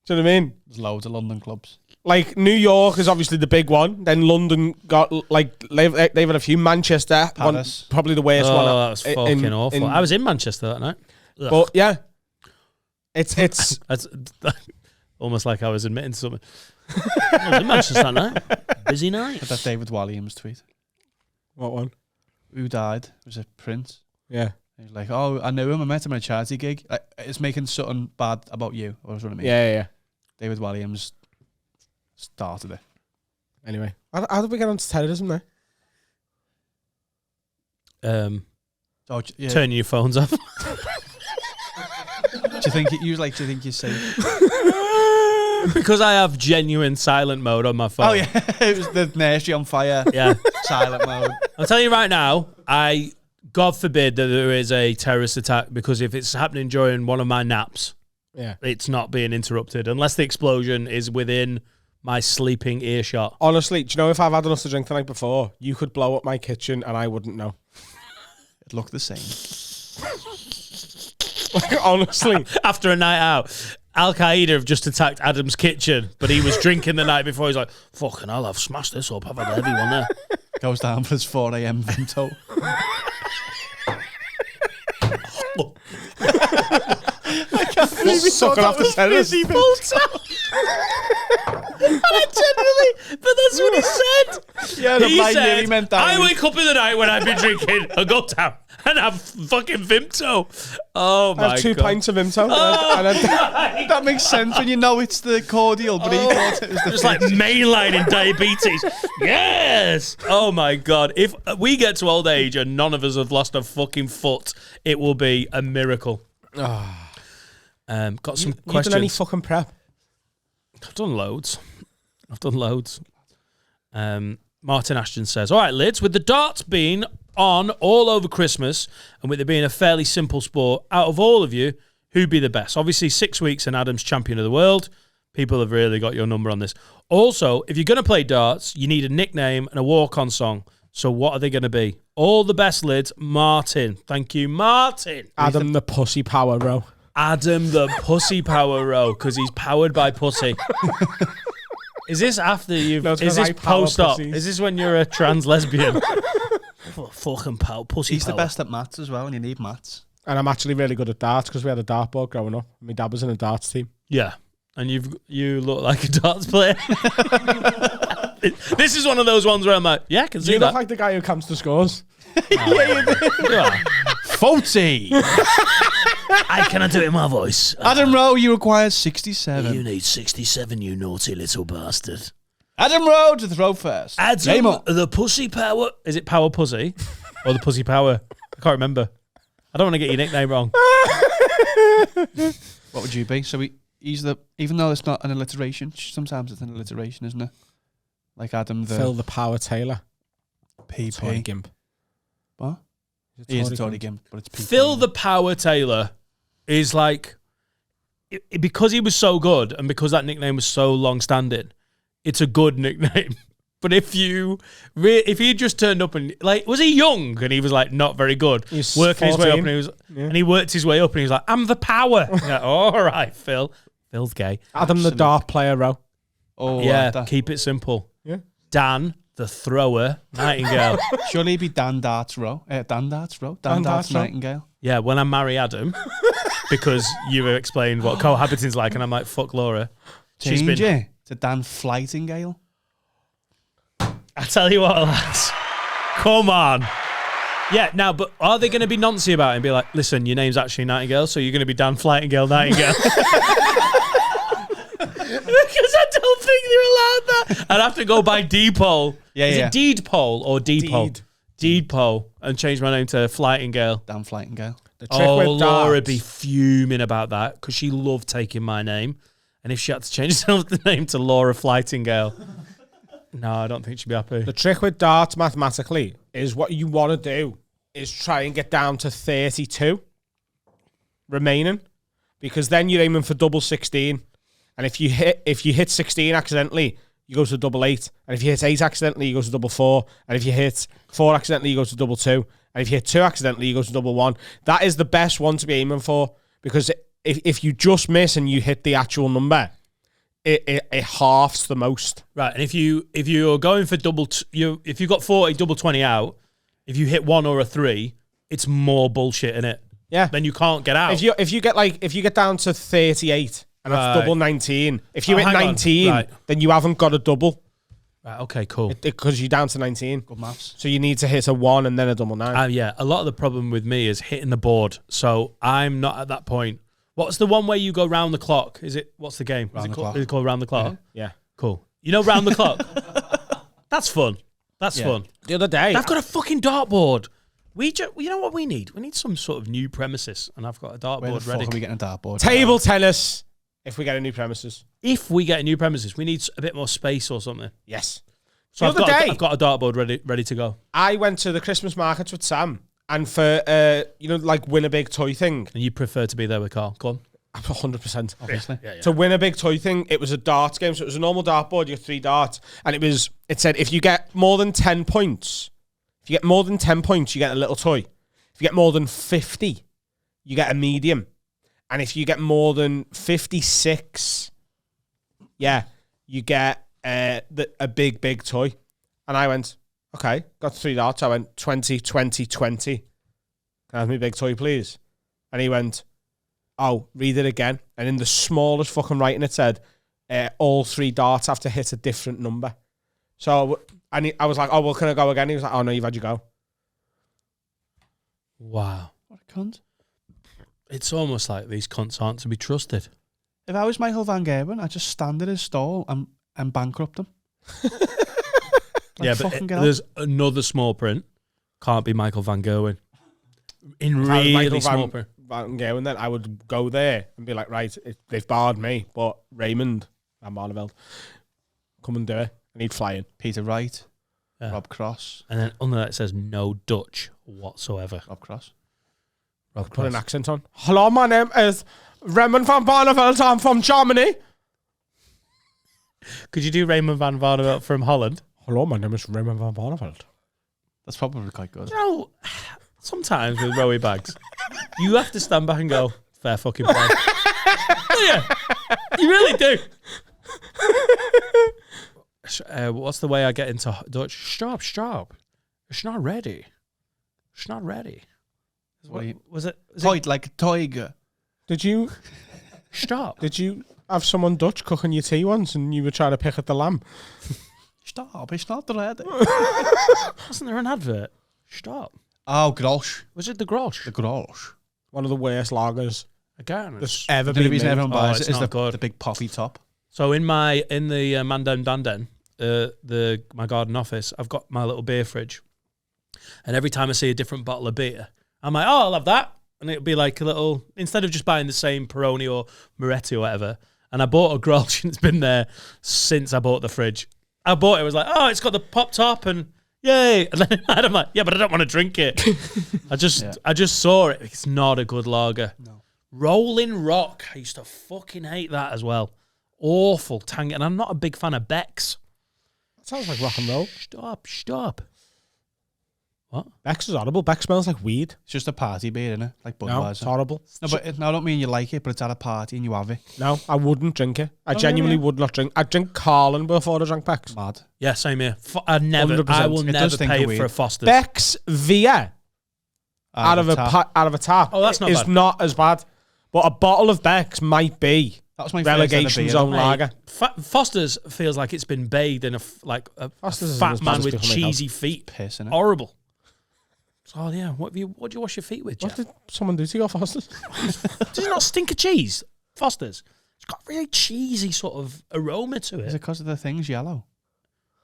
Do you know what I mean? There's loads of London clubs. Like, New York is obviously the big one. Then London got, like, they've had a few. Manchester, Paris. probably the worst one. Oh, that was fucking awful. I was in Manchester that night. Ugh. But, yeah. It's That's almost like I was admitting to something. I was in Manchester that night. Busy night. But that David Walliams tweet. What one? Who died? Was it Prince? Yeah. He was like, oh, I knew him. I met him at a charity gig. It's making something bad about you. Or what I mean. Yeah. David Walliams started it. Anyway, how did we get onto terrorism now? Oh, yeah. Turn your phones off. Do you think do you think you're safe? Because I have genuine silent mode on my phone. Oh yeah, it was the nursery on fire. Yeah. Silent mode. I'll tell you right now, God forbid that there is a terrorist attack, because if it's happening during one of my naps, it's not being interrupted unless the explosion is within my sleeping earshot. Honestly, do you know, if I've had enough to drink the night before, you could blow up my kitchen and I wouldn't know. It'd look the same. Like, honestly. After a night out, Al Qaeda have just attacked Adam's kitchen, but he was drinking the night before. He's like, fucking hell, I've smashed this up. I've had a heavy one there. Goes down for his 4 a.m. Vimto. Sucking off the terrorists. And I generally, but that's what he said. Yeah, the He blind said, nearly meant that. I wake up in the night when I've been drinking and go down and have fucking Vimto. Oh my I have 2 God. pints of Vimto. That makes sense when you know it's the cordial, but he thought it was the Just like mainlining diabetes. Yes. Oh my God. If we get to old age and none of us have lost a fucking foot, it will be a miracle. Got some You questions. done any fucking prep? I've done loads. Martin Ashton says, all right, Lids, with the darts being on all over Christmas and with it being a fairly simple sport, out of all of you, who'd be the best? Obviously, 6 weeks and Adam's champion of the world. People have really got your number on this. Also, if you're going to play darts, you need a nickname and a walk-on song. So what are they going to be? All the best, Lids. Martin. Thank you, Martin. Adam the Pussy Power Row. Adam the Pussy Power Row, because he's powered by pussy. Is this after you've... No, it's is 'cause this I power post-op? pussies. Is this when you're a trans lesbian? Fucking pussy He's power. the best at maths as well, and you need maths. And I'm actually really good at darts because we had a dartboard growing up. My dad was in a darts team. Yeah. And you look like a darts player. This is one of those ones where I'm like, yeah, I can see You that. look like the guy who counts the scores. You are. Faulty! I cannot do it in my voice. Adam Rowe, you require 67. You need 67, you naughty little bastard. Adam Rowe to throw first. Adam, the pussy power. Is it power pussy or the pussy power? I can't remember. I don't want to get your nickname wrong. What would you be? So he's the, even though it's not an alliteration, sometimes it's an alliteration, isn't it? Like Adam the... Phil the Power Taylor. PP. Tory Gimp. What? He is a Tory Gimp, but it's PP. Phil the Power Taylor is like... because he was so good and because that nickname was so long-standing, it's a good nickname. But if he just turned up and like, was he young and he was like not very good, He's working 14. his way up and he worked his way up and he was like, I'm the power. Like, all right, Phil. Phil's gay. Adam the Dart Player Row. Oh, Yeah, that. keep it simple. Yeah. Dan the Thrower Nightingale. Surely he'd be Dan Darts Rowe. Dan Darts Rowe. Dan Darts Nightingale. Yeah, when I marry Adam, because you explained what cohabiting's like, and I'm like, fuck Laura. She's Change been. it to Dan Flightingale. I tell you what, lads. Come on. Yeah, now, but are they going to be noncy about it and be like, listen, your name's actually Nightingale, so you're going to be Dan Flightingale Nightingale? Because I don't think they're allowed that. I'd have to go by Deedpole. Is it Deedpole or Deedpole? Deedpole. And change my name to Flightingale. Dan Flightingale. The trick with Laura darts. be fuming about that because she loved taking my name. And if she had to change the name to Laura Flightingale, no, I don't think she'd be happy. The trick with darts mathematically is what you want to do is try and get down to 32 remaining, because then you're aiming for double 16. And if you hit 16 accidentally, you go to double 8. And if you hit 8 accidentally, you go to double 4. And if you hit 4 accidentally, you go to double 2. And if you hit 2 accidentally, you go to double 1. That is the best one to be aiming for, because if you just miss and you hit the actual number, it halves the most. Right, and if you're going for if you got 40, double 20 out, if you hit 1 or a 3, it's more bullshit in it. Yeah. Then you can't get out. If you get down to 38 and that's double 19, if you hit 19, then you haven't got a double. Right, okay, cool. Because you're down to 19. Good maths. So you need to hit a 1 and then a double 9. Yeah, a lot of the problem with me is hitting the board. So I'm not at that point. What's the one where you go round the clock? What's the game? Round the clock. Is it called round the clock? Yeah. Cool. You know round the clock? That's fun. That's fun. The other day, I've got a fucking dartboard. You know what we need? We need some sort of new premises, and I've got a dartboard Where the ready. fuck are we getting a dartboard? table tennis, if we get a new premises. If we get a new premises, we need a bit more space or something. Yes. So I've got a dartboard ready to go. I went to the Christmas markets with Sam, and for, like win a big toy thing. And you prefer to be there with Carl. Go on. 100%. Obviously. Yeah. To win a big toy thing, it was a darts game. So it was a normal dartboard. You got 3 darts. And it said if you get more than 10 points, you get a little toy. If you get more than 50, you get a medium. And if you get more than 56, you get a big toy. And I went, okay, got 3 darts. I went 20, 20, 20. Can I have me big toy, please? And he went, oh, read it again. And in the smallest fucking writing, it said, all 3 darts have to hit a different number. So I was like, oh, well, can I go again? He was like, oh, no, you've had your go. Wow. What a cunt. It's almost like these cunts aren't to be trusted. If I was Michael Van Gerwen, I'd just stand at his stall and bankrupt him. Yeah, but there's another small print. Can't be Michael Van Gerwen. In really small print. Van Gerwen, then I would go there and be like, right, they've barred me, but Raymond Van Barneveld, come and do it. I need flying. Peter Wright, Rob Cross. And then under that it says no Dutch whatsoever. Rob Cross. Put an accent on. Hello, my name is Raymond Van Barneveld. I'm from Germany. Could you do Raymond Van Barneveld from Holland? Hello, my name is Raymond Van Barneveld. That's probably quite good. You know, sometimes with Rowie bags, you have to stand back and go, fair fucking play. Oh, yeah, you really do. What's the way I get into Dutch? Stop. It's not ready. Was it? Toy, like a tiger. Did you Stop. Did you have someone Dutch cooking your tea once and you were trying to pick at the lamb? Stop, it's not ready. Wasn't there an advert? Stop. Oh, Grosh. Was it the Grosh? The Grosh. One of the worst lagers Again, that's ever The only been reason made. everyone buys it's it is not good. the big poppy top. So in the Mind the Buzzcocks, my garden office, I've got my little beer fridge. And every time I see a different bottle of beer, I'm like, oh, I'll have that. And it'll be like a little, instead of just buying the same Peroni or Moretti or whatever. And I bought a Grolsch and it's been there since I bought the fridge. I bought it, was like, oh, it's got the pop top and yay. And then I'm like, yeah, but I don't want to drink it. I just saw it. It's not a good lager. No. Rolling Rock. I used to fucking hate that as well. Awful tangy. And I'm not a big fan of Beck's. That sounds like rock and roll. Stop. What? Beck's is horrible. Beck smells like weed. It's just a party beer, innit? Like Budweiser. No, it's horrible. No, but I don't mean you like it, but it's at a party and you have it. No, I wouldn't drink it. I genuinely would not drink. I'd drink Carlin before I drank Beck's. Mad. Yeah, same here. I will 100%. never pay for a Foster's. Beck's Via out of a tap. Oh, that's not is bad. not as bad. But a bottle of Beck's might be That was my relegation zone lager. Foster's feels like it's been bathed in a fat man with cheesy feet. Piss, innit? Horrible. Oh yeah, what do you wash your feet with, Jeff? What did someone do to your Foster's? Does it not stink of cheese? Foster's. It's got really cheesy sort of aroma to it. Is it because of the thing's yellow?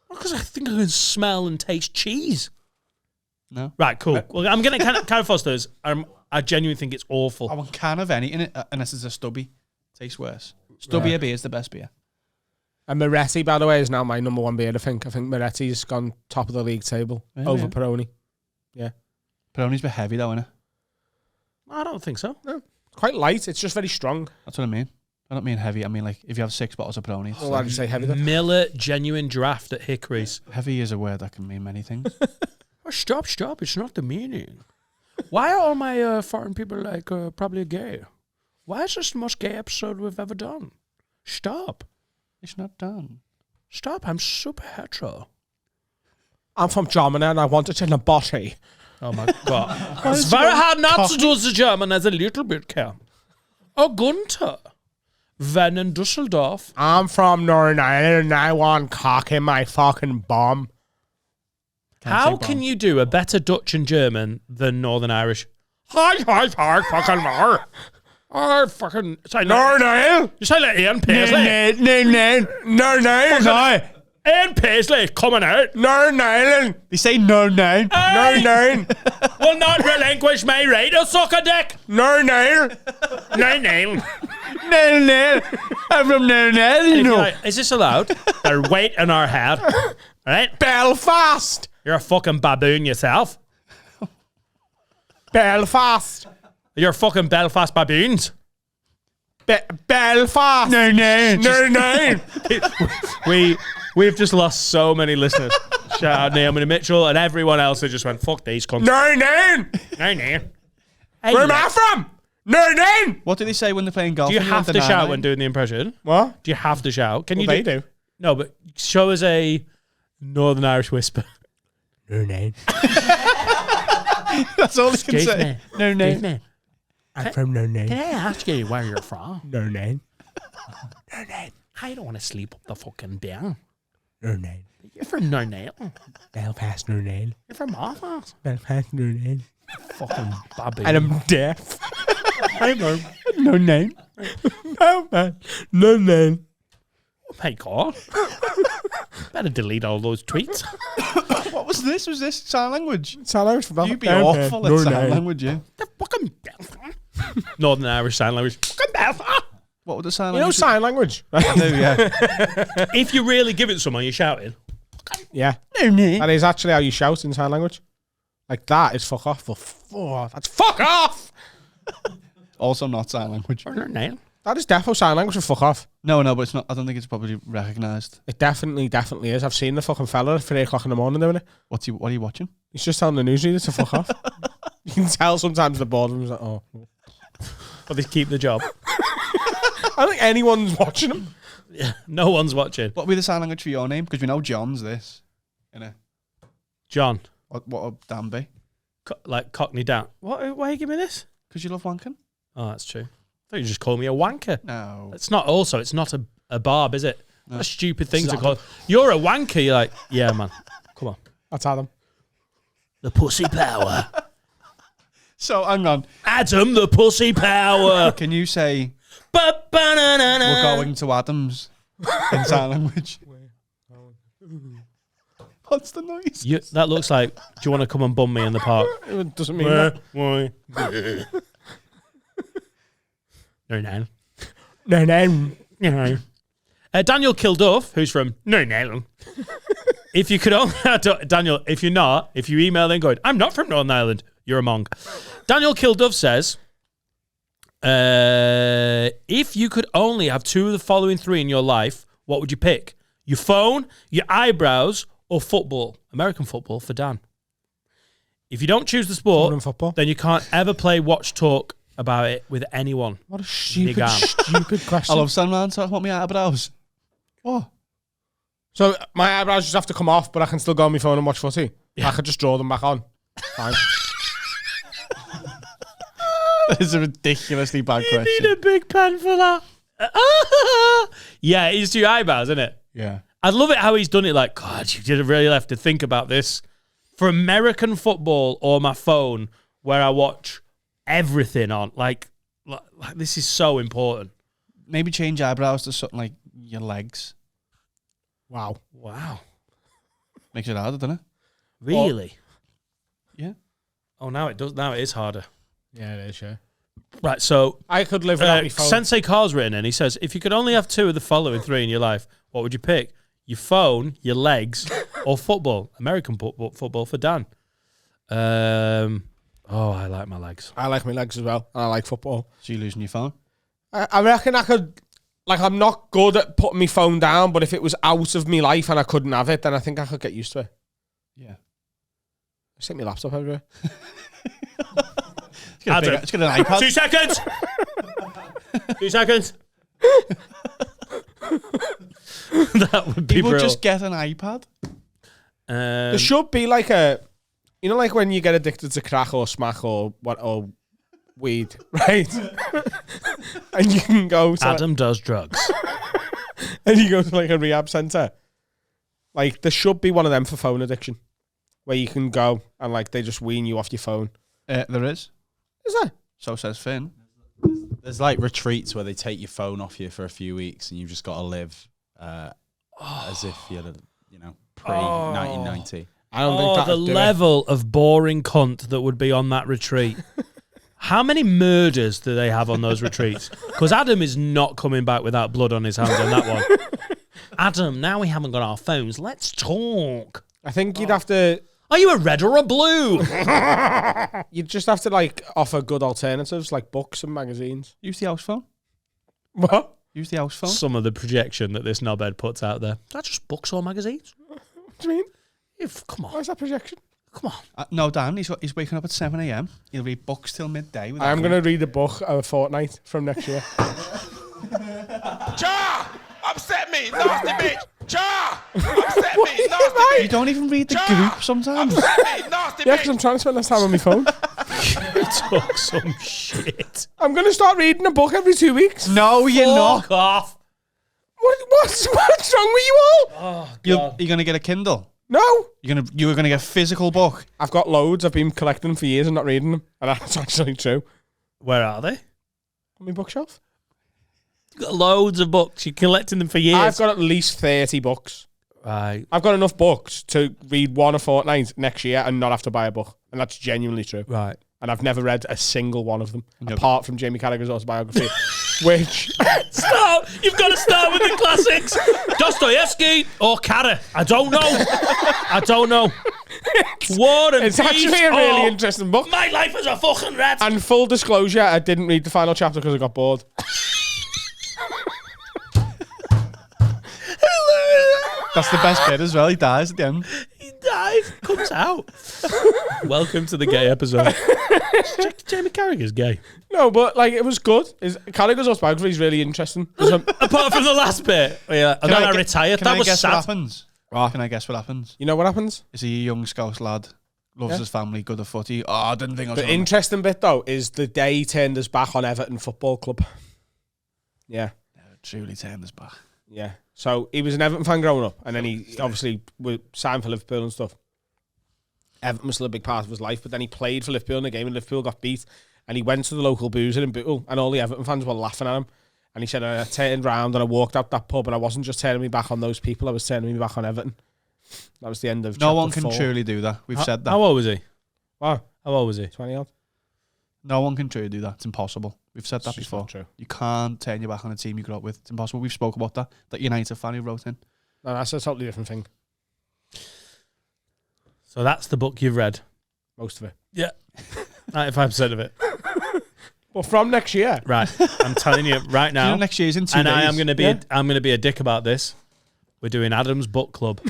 Because I think I can smell and taste cheese. No. Right, cool. Well, I'm getting kind of Foster's. I genuinely think it's awful. I want can of any in it, unless it's a stubby. Tastes worse. Stubby beer is the best beer. And Moretti, by the way, is now my number one beer. I think Moretti's gone top of the league table over Peroni. Yeah. Peroni's a bit heavy though, innit? I don't think so. No. Quite light. It's just very strong. That's what I mean. I don't mean heavy. I mean like if you have 6 bottles of Peroni. Why did you say heavy then? Miller Genuine Draft at Hickory's. Heavy is a word that can mean many things. Oh, stop. It's not the meaning. Why are all my foreign people like probably gay? Why is this the most gay episode we've ever done? Stop. It's not done. Stop. I'm super hetero. I'm from Germany and I want it in a body. Oh my God. It's very hard not to do the German as a little bit, Cam. Oh, Gunther. Wenn in Düsseldorf. I'm from Northern Ireland and I want cock in my fucking bum. How can you do a better Dutch and German than Northern Irish? Hi, fucking more. Oh, fucking. Northern You say like Ian Paisley. Northern Ireland. Ian Paisley coming out. Northern Ireland. They say no. Northern Ireland. Will not relinquish my right to suck a dick. Northern Ireland. No. I'm from Northern Ireland. Like, is this allowed? They're weight in our head. Right? Belfast. You're a fucking baboon yourself. Belfast. You're fucking Belfast baboons. Belfast. No. We've just lost so many listeners. Shout out Naomi and Mitchell and everyone else who just went, fuck these cunts. No. Where am I from? No. What do they say when they're playing golf? Do you have to shout when doing the impression? What? Do you have to shout? Can you They do. No, but show us a Northern Irish whisper. No. That's all they can say. No. I'm from No. Can I ask you where you're from? No. I don't want to sleep up the fucking down. No. You're from No. Belfast. No. You're from Belfast. Belfast. No. Fucking baboon. And I'm deaf. I'm No name. No. Oh my God. Better delete all those tweets. What was this? Was this sign language? Sign language for Belfast. You'd be awful at sign language, yeah. The fucking Belfast. Northern Irish sign language. Fucking Belfast. What would the sign You know language? sign language? I do, yeah. If you really give it someone, you're shouting. Yeah. No name. That is actually how you shout in sign language. Like that is fuck off. That's fuck off. Also not sign language. Or name. That is defo sign language for fuck off. No, but it's not. I don't think it's probably recognised. It definitely is. I've seen the fucking fella at 3 o'clock in the morning doing it. What are you watching? He's just telling the newsreader to fuck off. You can tell sometimes the boardroom's like, oh. But they keep the job. I don't think anyone's watching him. Yeah, no one's watching. What would be the sign language for your name? Because we know John's this. Innit? John. What would Dan be? Like Cockney Dan. What? Why are you giving me this? Because you love wanking? Oh, that's true. I thought you just called me a wanker. No. It's not also, it's not a barb, is it? No. A stupid thing to call. You're a wanker. You're like, yeah, man. Come on. That's Adam. The pussy power. So, hang on. Adam, the pussy power. Can you say, we're going to Adam's in sign language? What's the noise? That looks like, do you want to come and bum me in the park? It doesn't mean that. Why? No. No. Daniel Kilduff, who's from No. If you could only, Daniel, if you email them going, I'm not from Northern Ireland, you're a monk. Daniel Kilduff says, if you could only have 2 of the following 3 in your life, what would you pick? Your phone, your eyebrows, or football? American football for Dan. If you don't choose the sport, then you can't ever watch talk about it with anyone. What a stupid question. I love Sandman talking about my eyebrows. What? So my eyebrows just have to come off, but I can still go on my phone and watch footy. Yeah. I could just draw them back on. Fine. That's a ridiculously bad question. You need a big pen for that. Yeah, it's your eyebrows, isn't it? Yeah. I love it how he's done it. Like, God, you did really have to think about this. For American football or my phone, where I watch everything on, like this is so important. Maybe change eyebrows to something like your legs. Wow. Makes it harder, doesn't it? Really? Yeah. Oh, now it does. Now it is harder. Yeah, it is, yeah. Right, so I could live without my phone. Sensei Carl's written in. He says, if you could only have 2 of the following 3 in your life, what would you pick? Your phone, your legs, or football? American football for Dan. I like my legs. I like my legs as well, and I like football. So you're losing your phone? I reckon I could... Like, I'm not good at putting my phone down, but if it was out of my life and I couldn't have it, then I think I could get used to it. Yeah. I stick my laptop everywhere. Let's get an iPad. 2 seconds. 2 seconds. That would be People brilliant. just get an iPad. There should be like a... You know, like when you get addicted to crack or smack or weed, right? And you can go to... Adam does drugs. And you go to like a rehab centre. Like, there should be one of them for phone addiction. Where you can go and like they just wean you off your phone. There is. Is there? So says Finn. There's like retreats where they take your phone off you for a few weeks and you've just got to live as if you're, pre-1990. I don't think the level of boring cunt that would be on that retreat. How many murders do they have on those retreats? Because Adam is not coming back without blood on his hands on that one. Adam, now we haven't got our phones. Let's talk. I think you'd have to... Are you a red or a blue? You'd just have to like offer good alternatives like books and magazines. Use the house phone. What? Use the house phone. Some of the projection that this knobhead puts out there. Is that just books or magazines? What do you mean? Come on. Why is that projection? Come on. No, Dan, he's waking up at 7 a.m. He'll read books till midday. I'm going to read a book a fortnight from next year. Cha! Upset me, nasty bitch! Cha! Upset me, nasty bitch! You don't even read the group sometimes. Upset me, nasty Yeah, bitch! because I'm trying to spend less time on my phone. You talk some shit. I'm going to start reading a book every 2 weeks. No, you're not. Fuck off. What's wrong with you all? Oh, You're God. going to get a Kindle. No. You were going to get a physical book. I've got loads. I've been collecting them for years and not reading them. And that's actually true. Where are they? On my bookshelf. You've got loads of books. You're collecting them for years. I've got at least 30 books. Right. I've got enough books to read one a fortnight next year and not have to buy a book. And that's genuinely true. Right. And I've never read a single one of them, apart from Jamie Carragher's autobiography, which... Stop! You've got to start with the classics. Dostoevsky or Carragher. I don't know. What a It's actually a really interesting book. My life is a fucking rat. And full disclosure, I didn't read the final chapter because I got bored. That's the best bit as well. He dies at the end. He dies. Comes out. Welcome to the gay episode. Jamie Carragher's gay. No, but like it was good. Carragher's autobiography is really interesting. Apart from the last bit. Yeah, and then I retired. Can That I was guess sad. what happens? Can I guess what happens? You know what happens? Is he a young Scouse lad? Loves his family, good at footy. Oh, I didn't think I was The interesting bit though is the day he turned his back on Everton Football Club. Yeah. truly turned his back. Yeah. So he was an Everton fan growing up, and then he obviously was signed for Liverpool and stuff. Everton was still a big part of his life, but then he played for Liverpool in a game and Liverpool got beat, and he went to the local boozer in Bootle, and all the Everton fans were laughing at him. And he said, I turned round and I walked out that pub, and I wasn't just turning me back on those people, I was turning me back on Everton. That was the end of. No one chapter can 4. truly do that. We've said that. How old was he? Wow, How old was he? 20 odd. No one can truly do that. It's impossible. We've said that It's just before. not true. You can't turn your back on a team you grew up with. It's impossible. We've spoke about that. That United fan who wrote in. No, that's a totally different thing. So that's the book you've read. Most of it. Yeah. 95% of it. Well, from next year. Right. I'm telling you right You know, now. next year's in 2 And days. I am going to be I'm going to be a dick about this. We're doing Adam's book club.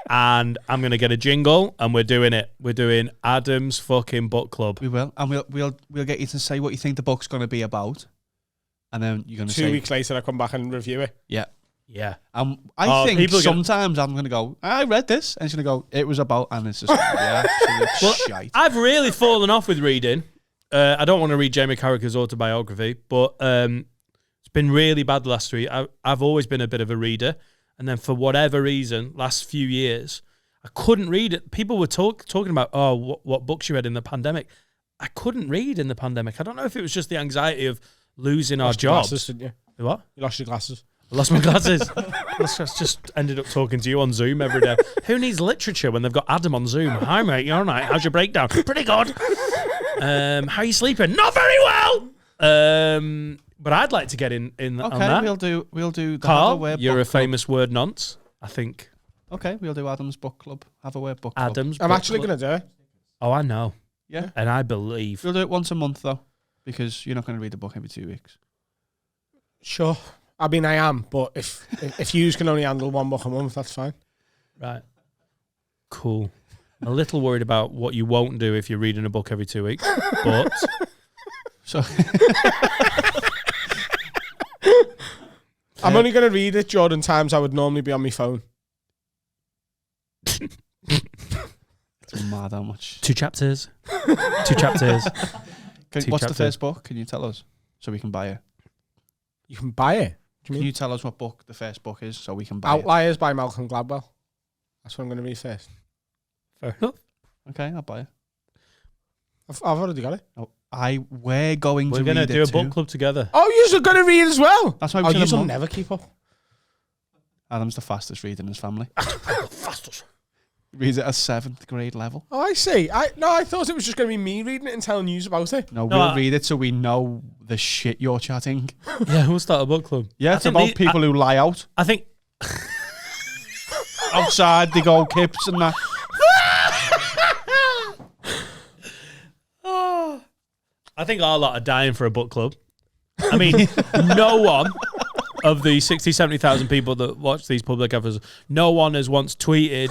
And I'm going to get a jingle and we're doing it. We're doing Adam's fucking book club. We will, and we'll get you to say what you think the book's going to be about, and then you're going to 2 say weeks later, I come back and review it. yeah. Yeah. I think people are gonna- sometimes I'm going to go, I read this, and it's going to go, it was about, and it's just yeah, absolute shite. I've really fallen off with reading. I don't want to read Jamie Carragher's autobiography, but it's been really bad the last 3 years. I've always been a bit of a reader. And then for whatever reason, last few years, I couldn't read it. People were talking about, what books you read in the pandemic. I couldn't read in the pandemic. I don't know if it was just the anxiety of losing our Lost your jobs. glasses, didn't you? What? You lost your glasses. I lost my glasses. I just ended up talking to you on Zoom every day. Who needs literature when they've got Adam on Zoom? Hi, mate. You all right? How's your breakdown? Pretty good. How are you sleeping? Not very well. But I'd like to get in on Okay, that. we'll do the Carl, Have a Word you're book a famous word nonce, I think. Club. Okay, we'll do Adam's book club. Have a Word book club. Adam's I'm book actually club. going to do it. Oh, I know. Yeah, And I believe. we'll do it once a month though, because you're not going to read the book every 2 weeks. Sure. I mean, I am, but if you can only handle one book a month, that's fine. Right. Cool. I'm a little worried about what you won't do if you're reading a book every 2 weeks, but So I'm only going to read it, Jordan, times I would normally be on my phone. it's mad how much. 2 chapters. 2 chapters. What's the chapters. first book? Can you tell us so we can buy it? You can buy it. Can you tell us what book the first book is so we can buy Outliers by Malcolm Gladwell. That's what I'm going to read first. Fair enough. it? Okay, I'll buy it. I've already got it. Oh, we're going We're to going to read do it a book too. club together. Oh, you're going to read as well. That's why Oh, we you'll will never keep up. Adam's the fastest reader in his family. Reads it at 7th grade level. Oh, I see. I thought it was just going to be me reading it and telling you about it. No, No, we'll I- read it so we know the shit you're chatting. Yeah, we'll start a book club. Yeah, I it's think about people who lie out. I think Outside, they go kips and that. I think our lot are dying for a book club. I mean, no one of the 60, 70,000 people that watch these public episodes, no one has once tweeted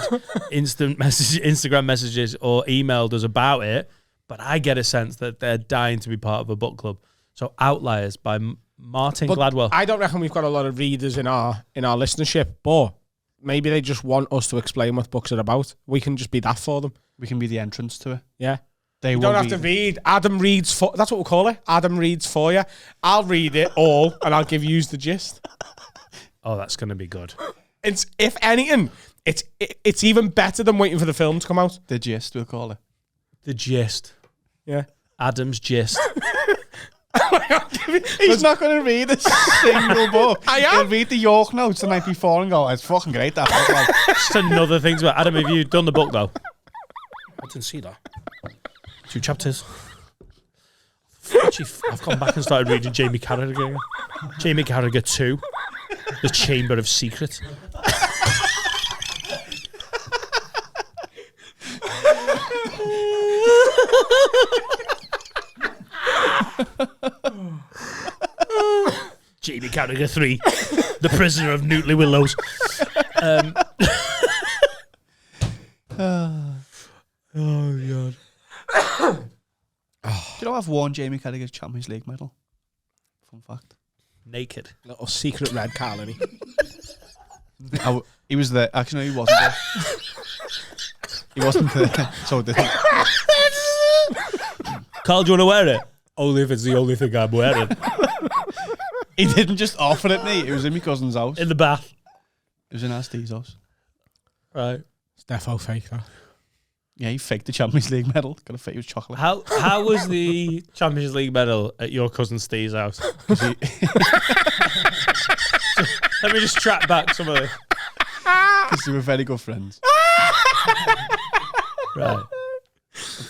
Instagram messages or emailed us about it, but I get a sense that they're dying to be part of a book club. So Outliers by Martin But Gladwell. I don't reckon we've got a lot of readers in our listenership, but maybe they just want us to explain what books are about. We can just be that for them. We can be the entrance to it. Yeah. They You will don't have to read. Adam reads for. That's what we'll call it. Adam reads for you. I'll read it all, and I'll give you the gist. Oh, that's going to be good. It's if anything, it's even better than waiting for the film to come out. The gist, we'll call it. The gist. Yeah. Adam's gist. He's not going to read a single book. I am. He'll read the York notes the night before and go, it's fucking great, that book. Like, Just another thing about Adam. Have you done the book though? I didn't see that. 2 chapters. Actually, I've gone back and started reading Jamie Carragher again. Jamie Carragher 2, The Chamber of Secrets. Jamie Carragher 3, The Prisoner of Newtley Willows. Oh, God. do you know I've won Jamie Carragher's Champions League medal? Fun fact. Naked. Little secret red calorie. He was there. Actually, no, he wasn't there. He wasn't there. So did he. Carl, do you want to wear it? Only if it's the only thing I'm wearing. He didn't just offer it me. It was in my cousin's house. In the bath. It was in Asti's house. Right. It's defo fake, though. Yeah, he faked the Champions League medal. Got a fake with chocolate. How was the Champions League medal at your cousin Steve's house? Let me just track back some of it. Because they were very good friends. Right.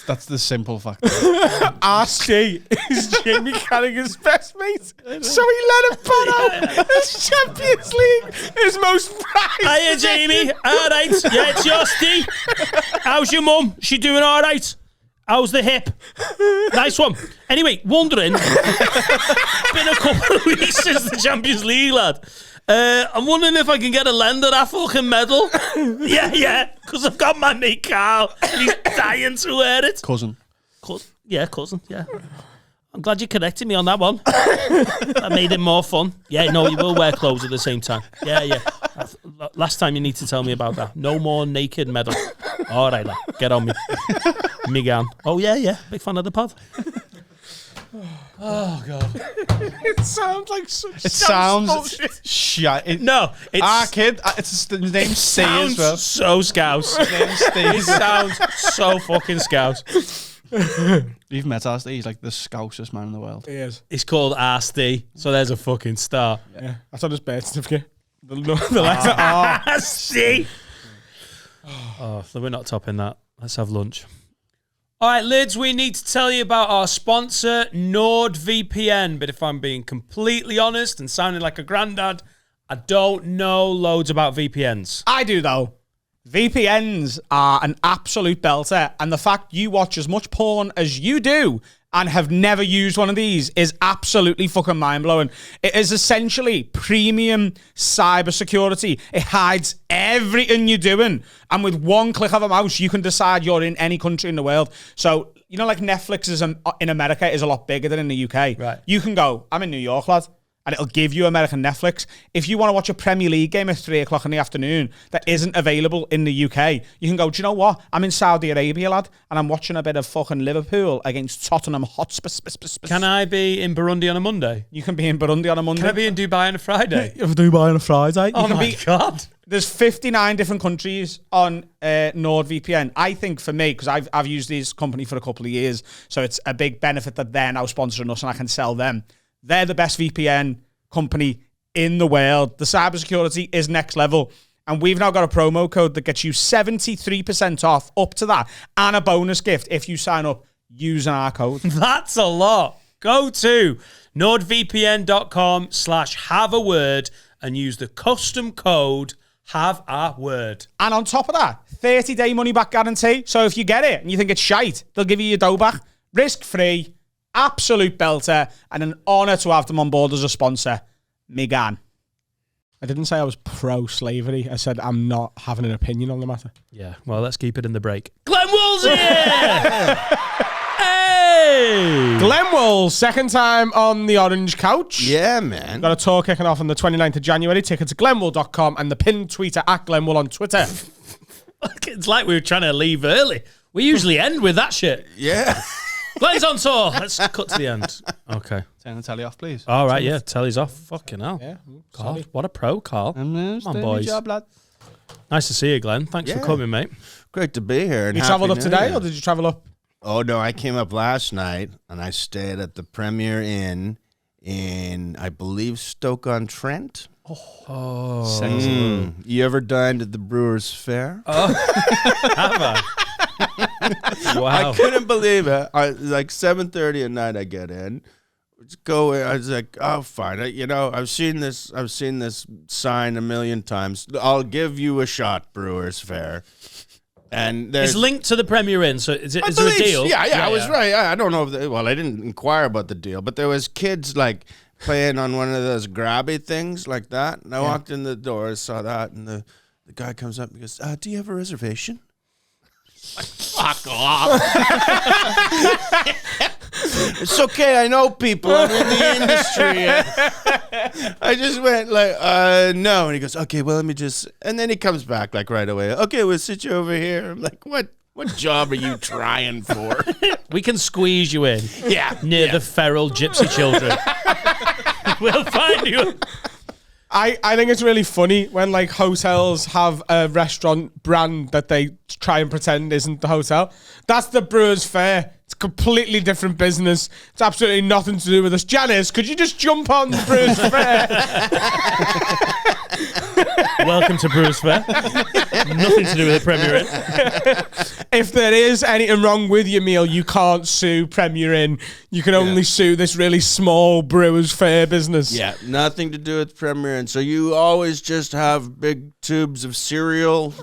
That's the simple fact. RC is Jamie Carragher's best mate. So he let him pan out his Champions League, his most prized. Hiya, Jamie. All right. Yeah, it's your Steve. How's your mum? She doing all right? How's the hip? Nice one. Anyway, wondering. Been a couple of weeks since the Champions League, lad. I'm wondering if I can get a lender that fucking medal. Yeah, because I've got my mate Carl. And he's dying to wear it. Cousin. Cousin, yeah. I'm glad you corrected me on that one. That made it more fun. Yeah, no, you will wear clothes at the same time. Yeah. Last time you need to tell me about that. No more naked medal. All right, lad. Get on me. Migan. Oh, yeah. Big fan of the pod. Oh, God. It sounds like such. It sounds shit. No, it's... Our kid, the name's Steve as well. So scouse. His name's Steve. It sounds so fucking scouse. You've met our Steve. He's like the scousest man in the world. He is. It's called RSD, so there's a fucking star. Yeah, that's on his birth certificate. The letter R. RSD. Oh, so we're not topping that. Let's have lunch. All right, lids, we need to tell you about our sponsor, NordVPN. But if I'm being completely honest and sounding like a granddad, I don't know loads about VPNs. I do, though. VPNs are an absolute belter, and the fact you watch as much porn as you do and have never used one of these is absolutely fucking mind-blowing. It is essentially premium cybersecurity. It hides everything you're doing, and with one click of a mouse, you can decide you're in any country in the world. So, you know, like Netflix is in America is a lot bigger than in the UK. Right. You can go, I'm in New York, lad, and it'll give you American Netflix. If you want to watch a Premier League game at 3 o'clock in the afternoon that isn't available in the UK, you can go, do you know what? I'm in Saudi Arabia, lad, and I'm watching a bit of fucking Liverpool against Tottenham Hotspur. Can I be in Burundi on a Monday? You can be in Burundi on a Monday. Can I be in Dubai on a Friday? Dubai on a Friday. Oh, my God. There's 59 different countries on NordVPN. I think for me, because I've used this company for a couple of years, so it's a big benefit that they're now sponsoring us and I can sell them. They're the best VPN company in the world. The cybersecurity is next level. And we've now got a promo code that gets you 73% off up to that and a bonus gift if you sign up using our code. That's a lot. Go to nordvpn.com/haveaword and use the custom code have a word. And on top of that, 30-day money-back guarantee. So if you get it and you think it's shite, they'll give you your dough back. Risk-free, absolute belter, and an honour to have them on board as a sponsor. Migan. I didn't say I was pro-slavery. I said I'm not having an opinion on the matter. Yeah, well, let's keep it in the break. Glenn Wool's here! Hey! Glenn Wool, second time on the orange couch. Yeah, man. Got a tour kicking off on the 29th of January. Tickets at glenwool.com and the pinned tweeter at Glenwool on Twitter. It's like we were trying to leave early. We usually end with that shit. Yeah. Glenn's on tour. Let's cut to the end. Okay. Turn the telly off, please. All right, yeah. Telly's off. Fucking hell. Yeah. God, what a pro, Carl. Come on, boys. Job, lad. Nice to see you, Glenn. Thanks for coming, mate. Great to be here. And You travelled up Happy New today Year. or did you travel up? Oh, no, I came up last night and I stayed at the Premier Inn in, I believe, Stoke-on-Trent. Sexy. You ever dined at the Brewers Fair? Have I? Wow. I couldn't believe it. Like 7:30 at night, I get in. Just go in. I was like, oh, fine. I've seen this sign a million times. I'll give you a shot, Brewers Fair. And there's It's linked to the Premier Inn, so is there a deal? Yeah, I was right. I don't know if I didn't inquire about the deal, but there was kids like playing on one of those grabby things like that. And I walked in the door, saw that, and the guy comes up and goes, do you have a reservation? Like, fuck off. It's okay, I know people. I'm in the industry. I just went like, no. And he goes, okay, well, let me just... And then he comes back like right away. Okay, we'll sit you over here. I'm like, what job are you trying for? We can squeeze you in. Yeah. Near the feral gypsy children. We'll find you. I think it's really funny when like hotels have a restaurant brand that they try and pretend isn't the hotel. That's the Brewers Fayre. It's a completely different business. It's absolutely nothing to do with us. Janice, could you just jump on the Brewers Fayre? Welcome to Brewers Fayre. Nothing to do with the Premier Inn. If there is anything wrong with your meal, you can't sue Premier Inn. You can only sue this really small Brewers Fayre business. Yeah, nothing to do with Premier Inn. So you always just have big tubes of cereal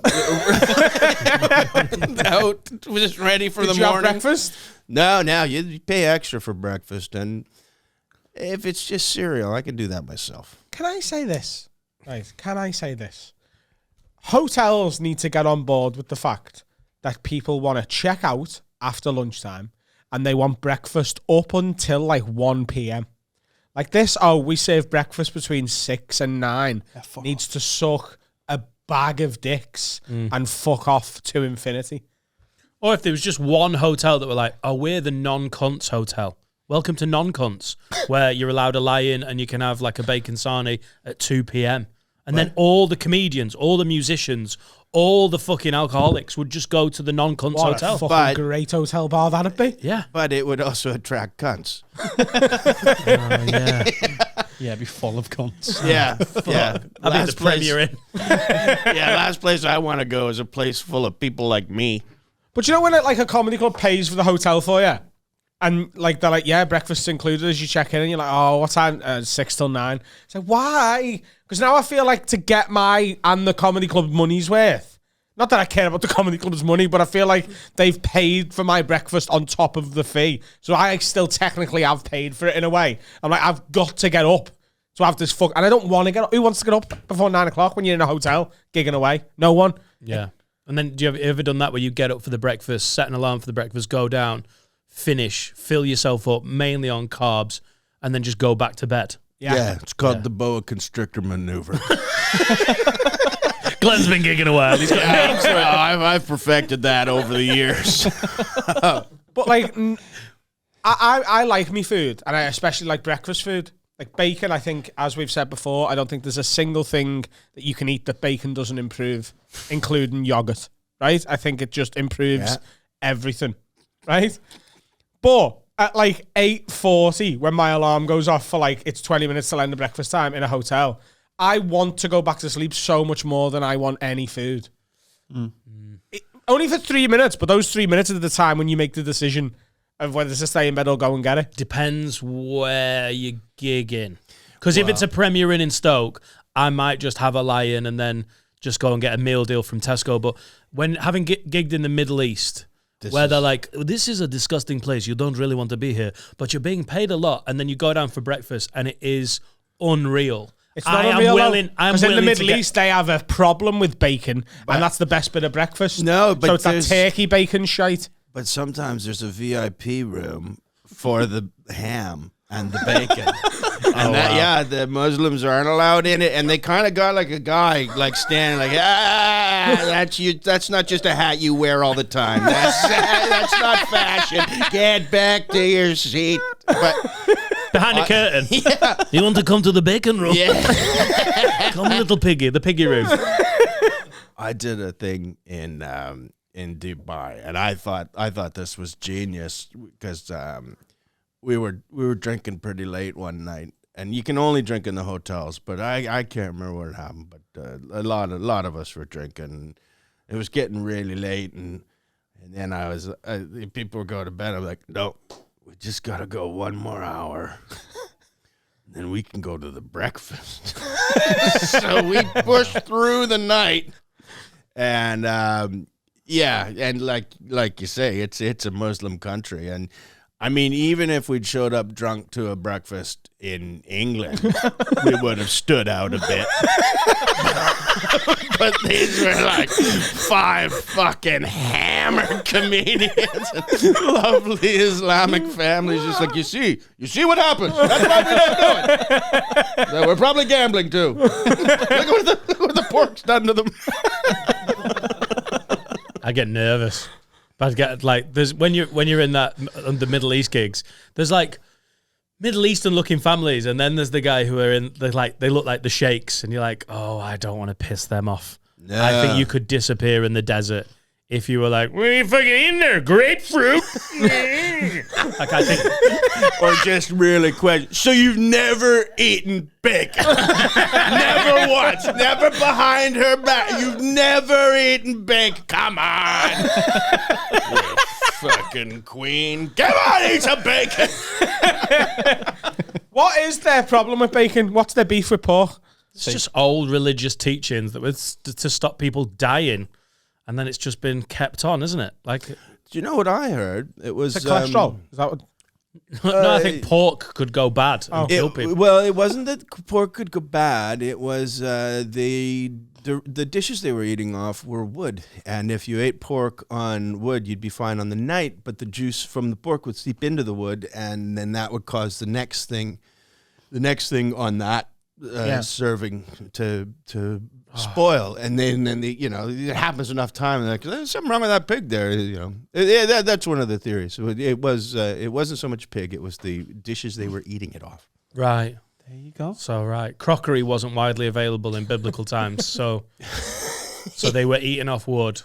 out, just ready for the Did you have morning. breakfast? No, you pay extra for breakfast, and if it's just cereal, I can do that myself. Can I say this? Right, can I say this? Hotels need to get on board with the fact that people want to check out after lunchtime and they want breakfast up until like 1 p.m. Like this, we serve breakfast between 6 and 9. Needs to suck a bag of dicks and fuck off to infinity. Or if there was just one hotel that were like, oh, we're the non-cunts hotel. Welcome to non-cunts, where you're allowed a lie-in and you can have like a bacon sarnie at 2 p.m. And then all the comedians, all the musicians, all the fucking alcoholics would just go to the non-cunts What hotel. a fucking But- great hotel bar that'd be. Yeah. But it would also attract cunts. Oh, yeah. Yeah, it'd be full of cunts. Yeah, yeah. I mean, the Premier Inn. Last place I want to go is a place full of people like me. But you know when like a comedy club pays for the hotel for you? And like they're like, yeah, breakfast's included as you check in, and you're like, oh, what time? 6 till 9. It's like, why? Because now I feel like to get my and the comedy club money's worth. Not that I care about the comedy club's money, but I feel like they've paid for my breakfast on top of the fee. So I still technically have paid for it in a way. I'm like, I've got to get up to have this and I don't want to get up. Who wants to get up before 9 o'clock when you're in a hotel gigging away? No one. Yeah. And then do you have ever done that where you get up for the breakfast, set an alarm for the breakfast, go down, finish, fill yourself up mainly on carbs, and then just go back to bed? Yeah, it's called the boa constrictor maneuver. Glenn's been gigging away. He's got names for it. I've perfected that over the years. But like, I like me food, and I especially like breakfast food. Like bacon, I think, as we've said before, I don't think there's a single thing that you can eat that bacon doesn't improve, including yogurt, right? I think it just improves everything, right? But at like 8:40, when my alarm goes off for like, it's 20 minutes till end of breakfast time in a hotel, I want to go back to sleep so much more than I want any food. Only for 3 minutes, but those 3 minutes are the time when you make the decision of whether to stay in bed or go and get it. Depends where you're gigging. Because if it's a Premier Inn in Stoke, I might just have a lie-in and then just go and get a meal deal from Tesco. But when having gigged in the Middle East, where they're like, this is a disgusting place, you don't really want to be here, but you're being paid a lot, and then you go down for breakfast and it is unreal. It's not unreal, because in the Middle to East they have a problem with bacon, and that's the best bit of breakfast. No, but so it's that there's- turkey bacon shite. But sometimes there's a VIP room for the ham and the bacon. And the Muslims aren't allowed in it, and they kind of got like a guy like standing like, that's you. That's not just a hat you wear all the time. That's not fashion. Get back to your seat. But behind the curtain. You want to come to the bacon room? yeah, Come, little piggy, the piggy room. I did a thing in Dubai, and I thought this was genius because we were drinking pretty late one night, and you can only drink in the hotels, but I can't remember what happened, but a lot of us were drinking. It was getting really late, and then people were going to bed. I'm like, no, we just gotta go one more hour. Then we can go to the breakfast. So we pushed through the night. And and like you say, it's a Muslim country, and I mean, even if we'd showed up drunk to a breakfast in England, we would have stood out a bit. But these were like 5 fucking hammered comedians, and lovely Islamic families. Just like, you see what happens. That's why we don't do it. So we're probably gambling too. Look what the pork's done to them. I get nervous. But I get like, there's when you're in the Middle East gigs, there's like Middle Eastern looking families, and then there's the guy who are in they look like the sheikhs, and you're like, oh, I don't want to piss them off. No. I think you could disappear in the desert if you were like, what are you fucking eating there? Grapefruit? Like, I think. Or just really question. So you've never eaten bacon? Never once. Never behind her back. You've never eaten bacon. Come on. You fucking queen. Come on, eat some bacon. What is their problem with bacon? What's their beef with pork? It's just old religious teachings that was to stop people dying. And then it's just been kept on, isn't it? Like, Do you know what I heard? It was Is it cholesterol? Is that what? no, I think pork could go bad and kill people. Well, it wasn't that pork could go bad. It was the dishes they were eating off were wood, and if you ate pork on wood, you'd be fine on the night. But the juice from the pork would seep into the wood, and then that would cause the next thing on that serving to spoil. And then it happens enough time. And like, there's something wrong with that pig there. That's one of the theories. It wasn't so much pig; it was the dishes they were eating it off. Right. There you go. So, right. Crockery wasn't widely available in biblical times. So they were eating off wood,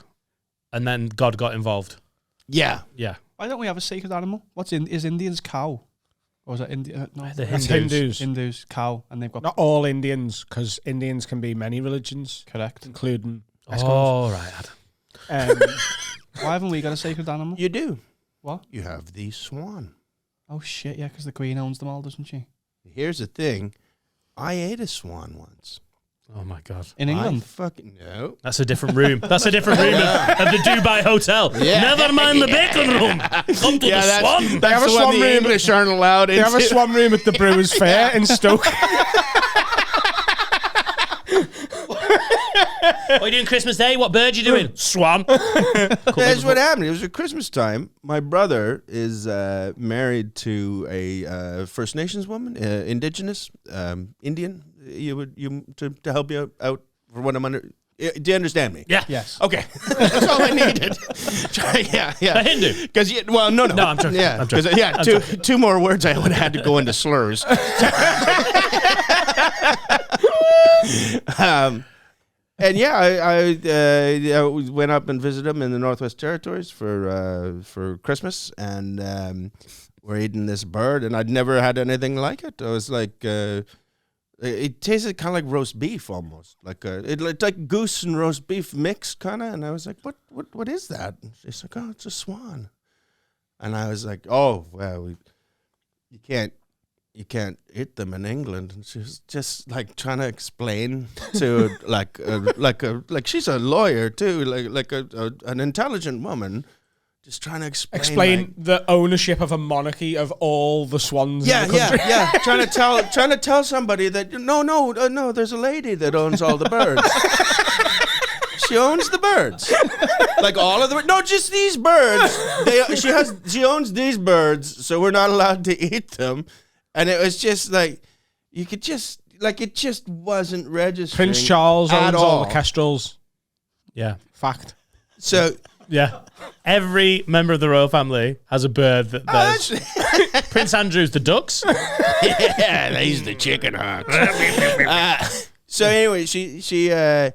and then God got involved. Yeah. Yeah. Why don't we have a sacred animal? Is Indians cow? Or is that India? No, The That's Hindus. Hindus cow, and they've got Not all Indians, because Indians can be many religions, correct. including Oh, right. Why haven't we got a sacred animal? You do. What? You have the swan. Oh shit! Yeah, because the Queen owns them all, doesn't she? Here's the thing. I ate a swan once. Oh, my God. In England. No. That's a different room. That's a different room of the Dubai hotel. Yeah. Never mind the bacon room. Come to the swan. That's the one the English aren't allowed they have a into. swan room at the Brewers Fair in Stoke. What are you doing Christmas Day? What bird you doing? Swan. That's what happened. It was at Christmas time. My brother is married to a First Nations woman, indigenous, Indian. To help you out for what I'm under. Do you understand me? Yeah. Yes. Okay, that's all I needed. Yeah. A Hindu. Because no. No, I'm joking. Yeah, I'm joking. because two more words I would have had to go into slurs. And I went up and visited him in the Northwest Territories for Christmas, and we're eating this bird, and I'd never had anything like it. I was like, it tasted kind of like roast beef almost, like it's like goose and roast beef mixed kind of. And I was like, what is that? And she's like, oh, it's a swan. And I was like, oh, well, you can't eat them in England. And she was just like trying to explain to like she's a lawyer too, like an intelligent woman, just trying to explain the ownership of a monarchy of all the swans in the country. Yeah. trying to tell somebody that no, there's a lady that owns all the birds. She owns the birds, like all of the. No, just these birds. She owns these birds, so we're not allowed to eat them. And it was just like, you could just, like, it just wasn't registering. Prince Charles owns all all the kestrels. Yeah. Fact. So, Yeah. Every member of the royal family has a bird that there's Prince Andrew's the ducks. yeah, he's the chicken hawks. So anyway, she like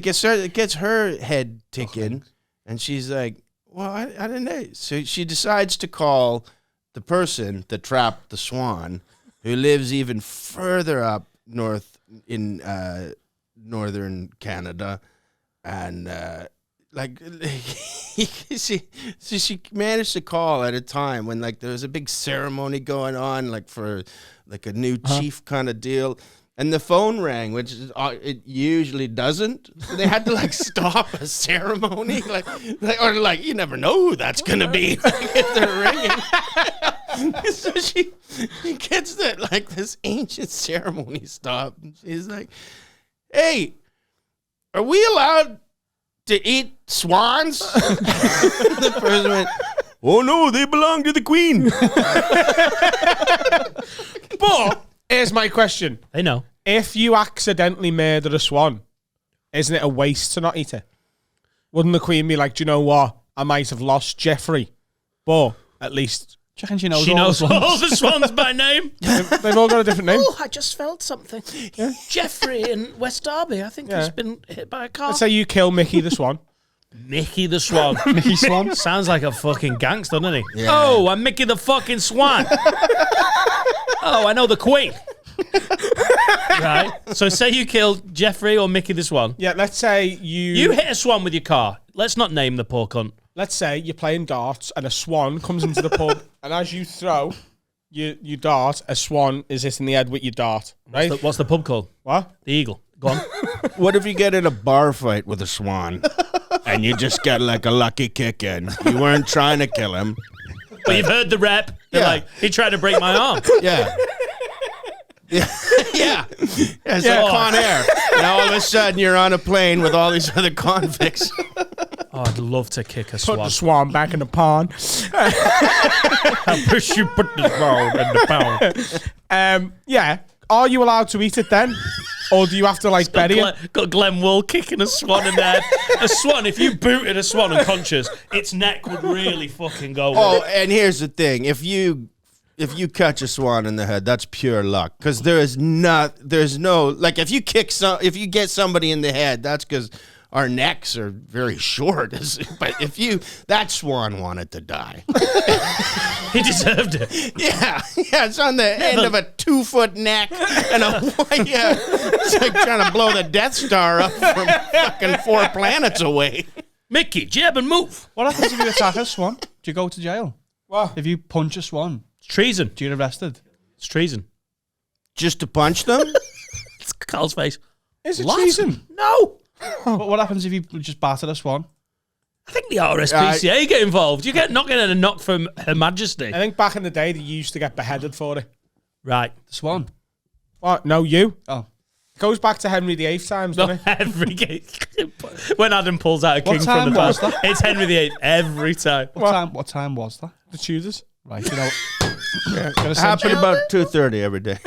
it gets her head ticking, and she's like, well, I don't know. So she decides to call the person that trapped the swan, who lives even further up north in northern Canada, and she managed to call at a time when like there was a big ceremony going on, like for like a new chief kind of deal. And the phone rang, which is, it usually doesn't. So they had to like stop a ceremony, like you never know who that's gonna be if they're ringing. So she gets that like this ancient ceremony stopped, and she's like, "Hey, are we allowed to eat swans?" The person went, "Oh no, they belong to the queen." But here's my question. They know. If you accidentally murder a swan, isn't it a waste to not eat it? Wouldn't the queen be like, do you know what? I might have lost Jeffrey, but at least... Do you reckon she knows She all knows the swans? all the swans by name. They've all got a different name. Oh, I just felt something. Jeffrey in West Derby. I think he's been hit by a car. Let's say you kill Mickey the swan. Mickey the Swan. Mickey Swan. Sounds like a fucking gangster, doesn't he? Yeah. Oh, I'm Mickey the fucking Swan. Oh, I know the Queen. Right. So say you killed Jeffrey or Mickey the Swan. Yeah, let's say you... You hit a swan with your car. Let's not name the poor cunt. Let's say you're playing darts and a swan comes into the pub, and as you throw your dart, a swan is hitting the head with your dart, right? What's the pub called? What? The Eagle. Go on. What if you get in a bar fight with a swan and you just get like a lucky kick in? You weren't trying to kill him. But you've heard the rep. They're like, he tried to break my arm. Yeah. Yeah. Yeah. It's like Con Air. And all of a sudden you're on a plane with all these other convicts. Oh, I'd love to kick a Put swan. the swan back in the pond. I wish you put the swan in the pound. Yeah. Are you allowed to eat it then? Or do you have to like bury it? Got Glenn Wool kicking a swan in there. A swan, if you booted a swan unconscious, its neck would really fucking go. Oh, and here's the thing. If you catch a swan in the head, that's pure luck. Because there's no, like if you get somebody in the head, that's because our necks are very short. But that swan wanted to die. He deserved it. Yeah, it's on the end of a 2-foot neck, and it's like trying to blow the Death Star up from fucking 4 planets away. Mickey, jab and move. What happens if you attack a swan? Do you go to jail? What? If you punch a swan, It's treason. do you get arrested? It's treason. Just to punch them? It's Carl's face. Is it What? treason? No. But what happens if you just battered a swan? I think the RSPCA get involved. You get not getting a knock from Her Majesty. I think back in the day they used to get beheaded for it. Right. The swan. What? No, you. Oh. It goes back to Henry VIII times, doesn't Not it? every game. When Adam pulls out a king from time the was past, it's Henry VIII every time. What time was that? The Tudors. Right, you know. Happened about 2:30 every day.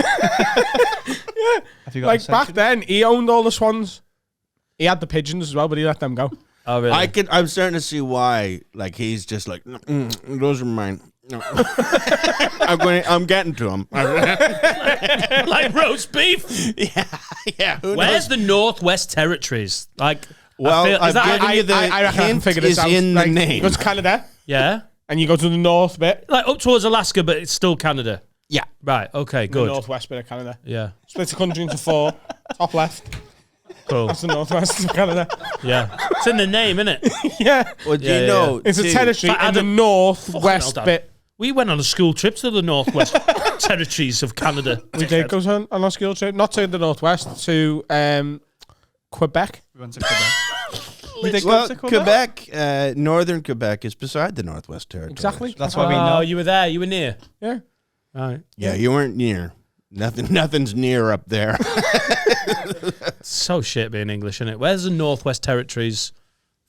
Have you got Like back then, he owned all the swans. He had the pigeons as well, but he let them go. Oh, really? I'm starting to see why. Like he's just like, those are mine. No. I'm getting to them. like roast beef. Yeah. Where's the Northwest Territories? Like, Well, is that given you the I reckon I can hint figure this is out. in the Like, name. You go to Canada, yeah, and you go to the north bit, like up towards Alaska, but it's still Canada. Yeah. Right. Okay. the Good. northwest bit of Canada. Yeah. Split the country into 4. Top left. Cool. That's the northwest of Canada. Yeah. It's in the name, isn't it? Yeah. Well, do Yeah, you yeah. know? It's a too- territory But in the Adam- northwest Fucking hell, Dad. bit. We went on a school trip to the Northwest Territories of Canada. We did go on a school trip, not to the northwest, to Quebec. We went to Quebec. We did Well, go to Quebec, northern Quebec is beside the Northwest Territories. Exactly. That's why we know. Oh, you were there. You were near. Yeah. Right. Yeah, you weren't near. Nothing's near up there. So shit being English, isn't it? Where's the Northwest Territories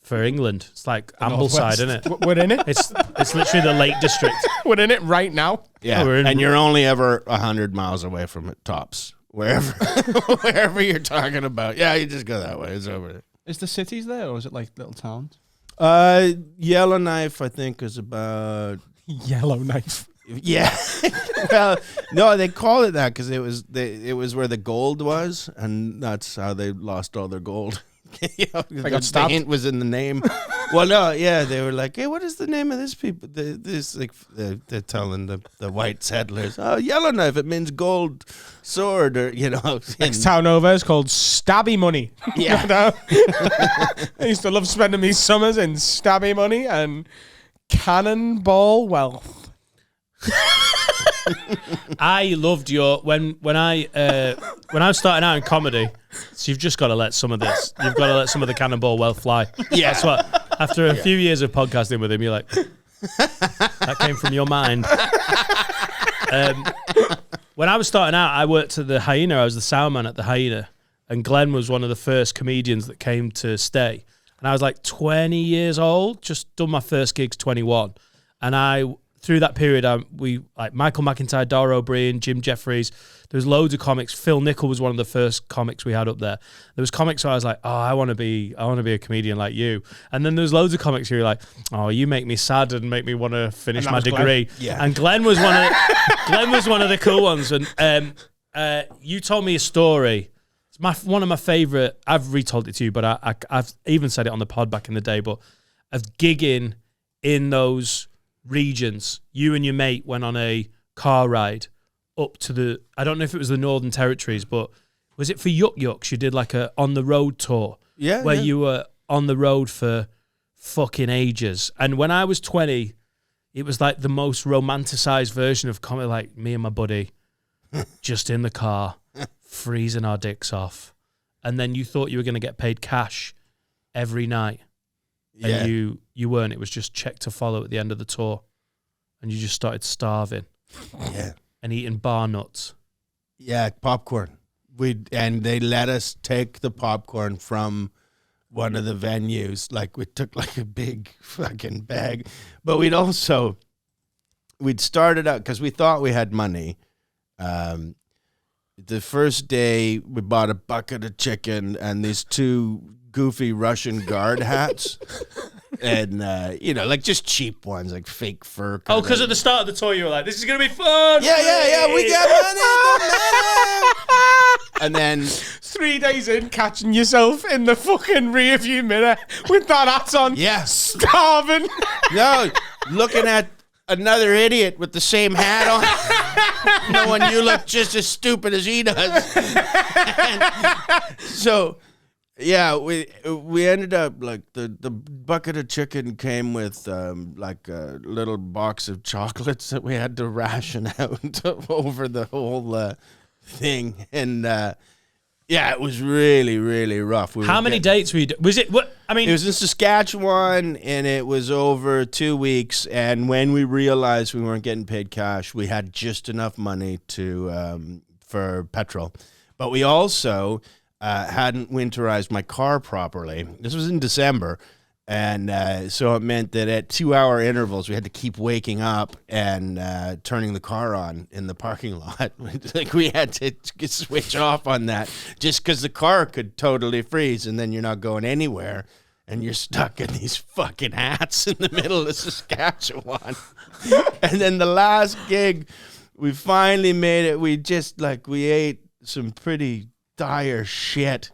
for England? It's like Ambleside, isn't it? We're in it. It's literally the Lake District. We're in it right now. Yeah, Oh, we're in- and you're only ever 100 miles away from it, tops. Wherever you're talking about. Yeah, you just go that way. It's over there. Is the cities there or is it like little towns? Yellowknife, I think, is about. Yellowknife. Yeah. Well, no, they call it that because it was where the gold was, and that's how they lost all their gold. You know, the stabbed. hint was in the name. Well, no, yeah, they were like, "Hey, what is the name of this people?" They're telling the white settlers, "Oh, Yellowknife, it means gold sword," or you know. Next town over is called Stabby Money. Yeah. I used to love spending these summers in Stabby Money and Cannonball Wealth. I loved your when I was starting out in comedy. So you've just got to let some of this. You've got to let some of the cannonball wealth fly. Yeah. That's what. After a few years of podcasting with him, you're like, that came from your mind. When I was starting out, I worked at the Hyena. I was the sound man at the Hyena, and Glenn was one of the first comedians that came to stay. And I was like 20 years old, just done my first gigs 21, and through that period, we like Michael McIntyre, Dara O'Brien, Jim Jeffries. There was loads of comics. Phil Nicol was one of the first comics we had up there. There was comics where I was like, oh, I want to be a comedian like you. And then there was loads of comics where you're like, oh, you make me sad and make me want to finish my degree. Yeah. And Glenn was one of the cool ones. And you told me a story It's one of my favorite. I've retold it to you, but I've even said it on the pod back in the day. But of gigging in those regions, you and your mate went on a car ride up to I don't know if it was the Northern Territories, but was it for Yuck Yucks? You did like a on the road tour, where you were on the road for fucking ages. And when I was 20, it was like the most romanticized version of comedy, like me and my buddy just in the car, freezing our dicks off. And then you thought you were going to get paid cash every night. And you weren't. It was just check to follow at the end of the tour. And you just started starving. Yeah. And eating bar nuts. Yeah, popcorn. And they let us take the popcorn from one of the venues. Like, we took like a big fucking bag. But we'd started out, because we thought we had money. The first day, we bought a bucket of chicken and these 2 goofy Russian guard hats. And, like just cheap ones, like fake fur. Oh, because at the start of the tour, you were like, this is going to be fun. Yeah, we got money. And then 3 days in, catching yourself in the fucking rearview mirror with that hat on. Yeah. Starving. No, looking at another idiot with the same hat on, knowing you look just as stupid as he does. So, yeah, we ended up, like, the bucket of chicken came with like a little box of chocolates that we had to ration out over the whole thing. And it was really, really rough. How many dates were you was it? What I mean, it was in Saskatchewan, and it was over 2 weeks. And when we realized we weren't getting paid cash, we had just enough money to for petrol. But we also hadn't winterized my car properly. This was in December. And so it meant that at 2-hour intervals, we had to keep waking up and turning the car on in the parking lot. Like, we had to switch off on that just because the car could totally freeze, and then you're not going anywhere, and you're stuck in these fucking hats in the middle of Saskatchewan. And then the last gig, we finally made it. We ate some pretty dire shit.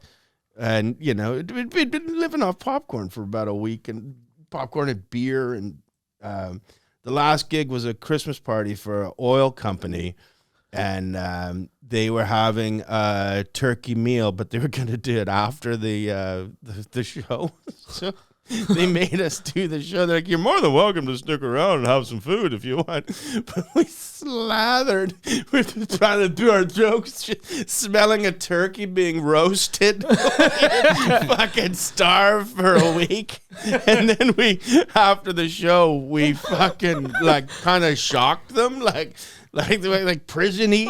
And, we'd been living off popcorn for about a week, and popcorn and beer. And the last gig was a Christmas party for an oil company, and they were having a turkey meal, but they were going to do it after the show. So they made us do the show. They're like, you're more than welcome to stick around and have some food if you want. But we slathered. We're trying to do our jokes, smelling a turkey being roasted. Fucking starve for a week. And then after the show, we fucking kind of shocked them, like prison eat.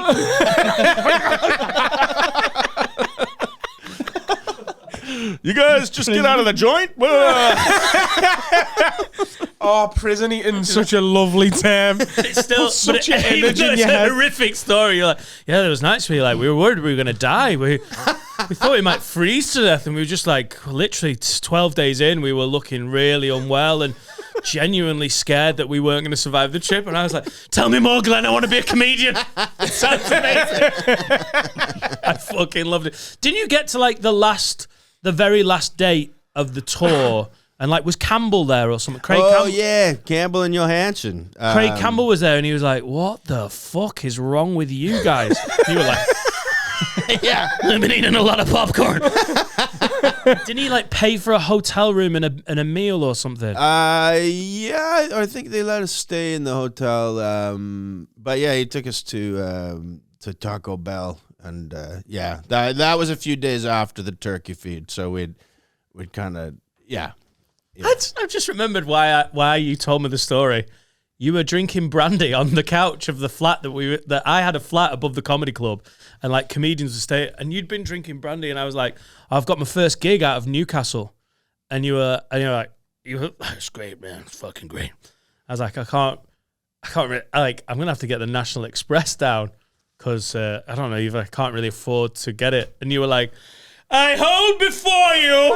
You guys just get out of the joint. Oh, prison eating, such a lovely term. It's still such an even image though in it's your a head. horrific story. You're like, yeah, there was nights where we were worried we were going to die. We thought we might freeze to death, and we were just like, literally 12 days in, we were looking really unwell and genuinely scared that we weren't going to survive the trip. And I was like, tell me more, Glenn, I want to be a comedian. It sounds amazing. I fucking loved it. Didn't you get to the very last date of the tour, and was Campbell there or something? Campbell? Yeah, Campbell and Johansson. Craig Campbell was there, and he was like, what the fuck is wrong with you guys? You were like, yeah, I've been eating a lot of popcorn. Didn't he pay for a hotel room and a meal or something? Yeah, I think they let us stay in the hotel. But yeah, he took us to Taco Bell. And that was a few days after the turkey feed, so we'd kind of I've just remembered why you told me the story. You were drinking brandy on the couch of the flat that I had a flat above the comedy club, and comedians would stay, and you'd been drinking brandy, and I was like, I've got my first gig out of Newcastle, and you were like, it's great, man, it's fucking great. I was like, I can't really, I'm gonna have to get the National Express down. Because, I don't know, I can't really afford to get it. And you were like, I hold before you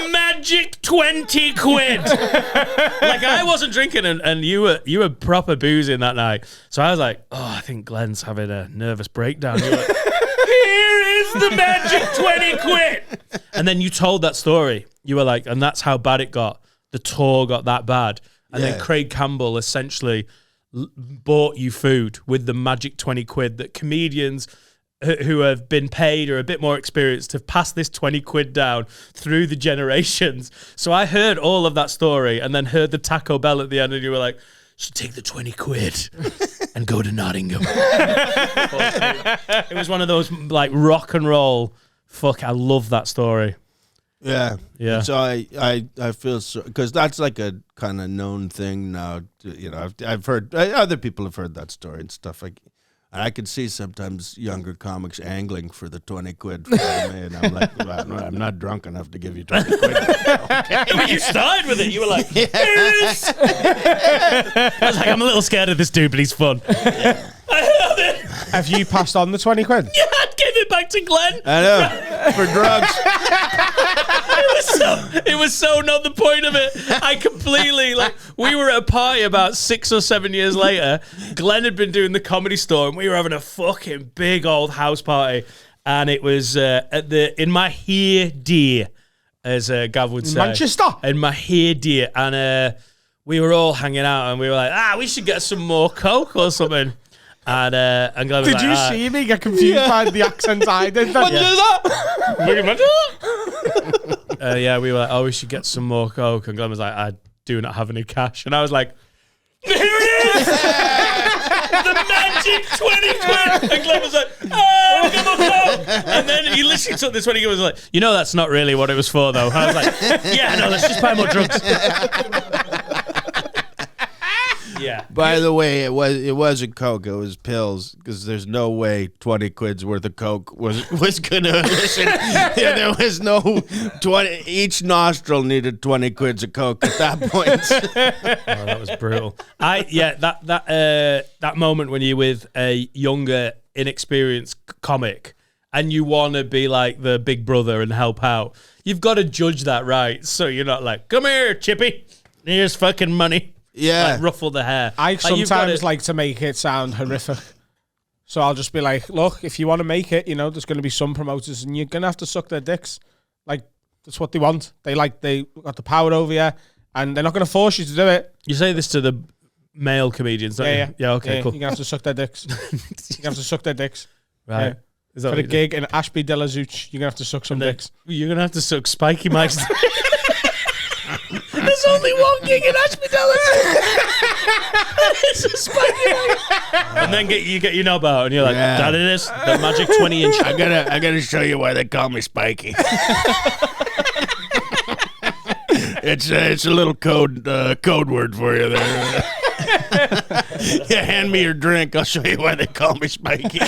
the magic 20 quid. I wasn't drinking, and you were proper boozing that night. So I was like, I think Glenn's having a nervous breakdown. You were like, here is the magic 20 quid. And then you told that story. You were like, and that's how bad it got. The tour got that bad. And then Craig Campbell essentially bought you food with the magic 20 quid that comedians who have been paid or a bit more experienced have passed this 20 quid down through the generations. So I heard all of that story and then heard the Taco Bell at the end, and you were like, so take the 20 quid and go to Nottingham. It was one of those like rock and roll. Fuck, I love that story. Yeah. Yeah. So I feel so, because that's like a kind of known thing now. You know, I've heard other people have heard that story and stuff. Like, and I could see sometimes younger comics angling for the 20 quid for me, and I'm like, well, no, I'm not drunk enough to give you 20 quid. Okay. When you started with it, you were like, yes. I was like, I'm a little scared of this dude, but he's fun. I love it. Have you passed on the 20 quid? Yeah, I'd give it back to Glenn. I know, for drugs. It was so not the point of it. I completely, like, we were at a party about 6 or 7 years later. Glenn had been doing the Comedy Store, and we were having a fucking big old house party. And it was in my here dear, as Gav would say. Manchester? In my here dear. And we were all hanging out, and we were like, we should get some more Coke or something. And Glenn was Did like, you see me get confused by the accent I did? Yeah, we were like, we should get some more Coke. And Glenn was like, I do not have any cash. And I was like, here it is! The magic 20 quid! And Glenn was like, come on, Coke! And then he literally took the 20 quid and was like, you know that's not really what it was for, though. And I was like, yeah, no, let's just buy more drugs. Yeah. By the way, it wasn't Coke, it was pills, because there's no way 20 quid's worth of Coke was gonna listen. Yeah, there was no 20. Each nostril needed 20 quids of Coke at that point. Oh, that was brutal. That moment when you're with a younger, inexperienced comic and you want to be like the big brother and help out, you've got to judge that right. So you're not like, come here, Chippy, here's fucking money. Yeah. Like, ruffle the hair. I sometimes like to make it sound horrific. So I'll just be like, look, if you want to make it, you know, there's going to be some promoters and you're going to have to suck their dicks. Like, that's what they want. They got the power over you and they're not going to force you to do it. You say this to the male comedians, don't you? Yeah, okay, cool. You're going to have to suck their dicks. You're going to have to suck their dicks. Right. Yeah. Is that For a gig in Ashby de la Zouch, you're going to have to suck some dicks. You're going to have to suck Spiky Mike's. There's only one gig in Ashby de la Zouch. It's a Spiky Mike. And then you get your knob out and you're like, that it is. The magic 20-inch. I gotta show you why they call me Spiky. It's a little code word for you there. Yeah, hand me your drink. I'll show you why they call me Spiky.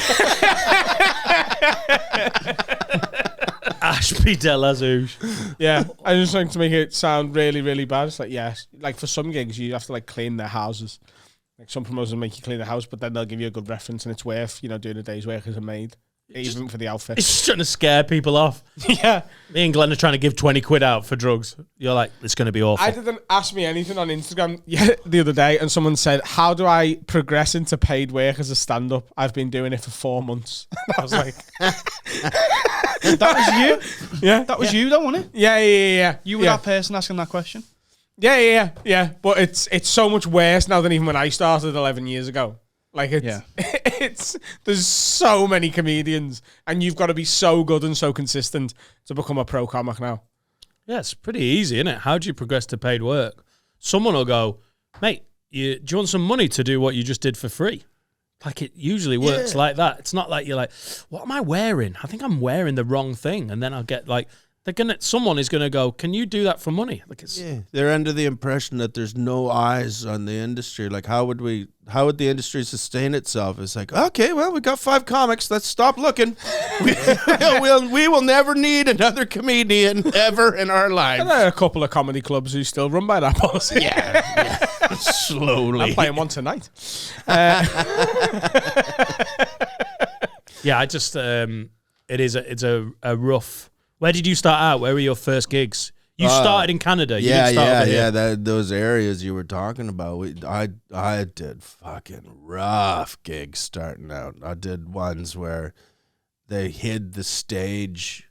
Ashby de la Zouch. Yeah, I just like to make it sound really, really bad. It's like, yes, like for some gigs, you have to like clean their houses. Like some promoters make you clean the house, but then they'll give you a good reference, and it's worth, you know, doing a day's work as a maid, even for the outfit. It's just trying to scare people off. Yeah, me and Glenn are trying to give 20 quid out for drugs. You're like, it's going to be awful. I didn't ask me anything on Instagram the other day, and someone said, how do I progress into paid work as a stand-up? I've been doing it for 4 months. I was like... That was you? Yeah. That was you, though, wasn't it? Yeah. You were that person asking that question? Yeah. But it's so much worse now than even when I started 11 years ago. Like, there's so many comedians, and you've got to be so good and so consistent to become a pro comic now. Yeah, it's pretty easy, isn't it? How do you progress to paid work? Someone will go, mate, do you want some money to do what you just did for free? Like, it usually works like that. It's not like you're like, what am I wearing? I think I'm wearing the wrong thing. And then I'll get like, someone is going to go, can you do that for money? Like, they're under the impression that there's no eyes on the industry. Like, how would the industry sustain itself? It's like, okay, well, we got 5 comics. Let's stop looking. We will never need another comedian ever in our lives. And there are a couple of comedy clubs who still run by that policy. Yeah. Slowly. I'm playing one tonight. Yeah, I just, it's a rough. Where did you start out? Where were your first gigs? You started in Canada. You didn't start over here. Those areas you were talking about. I did fucking rough gigs starting out. I did ones where they hid the stage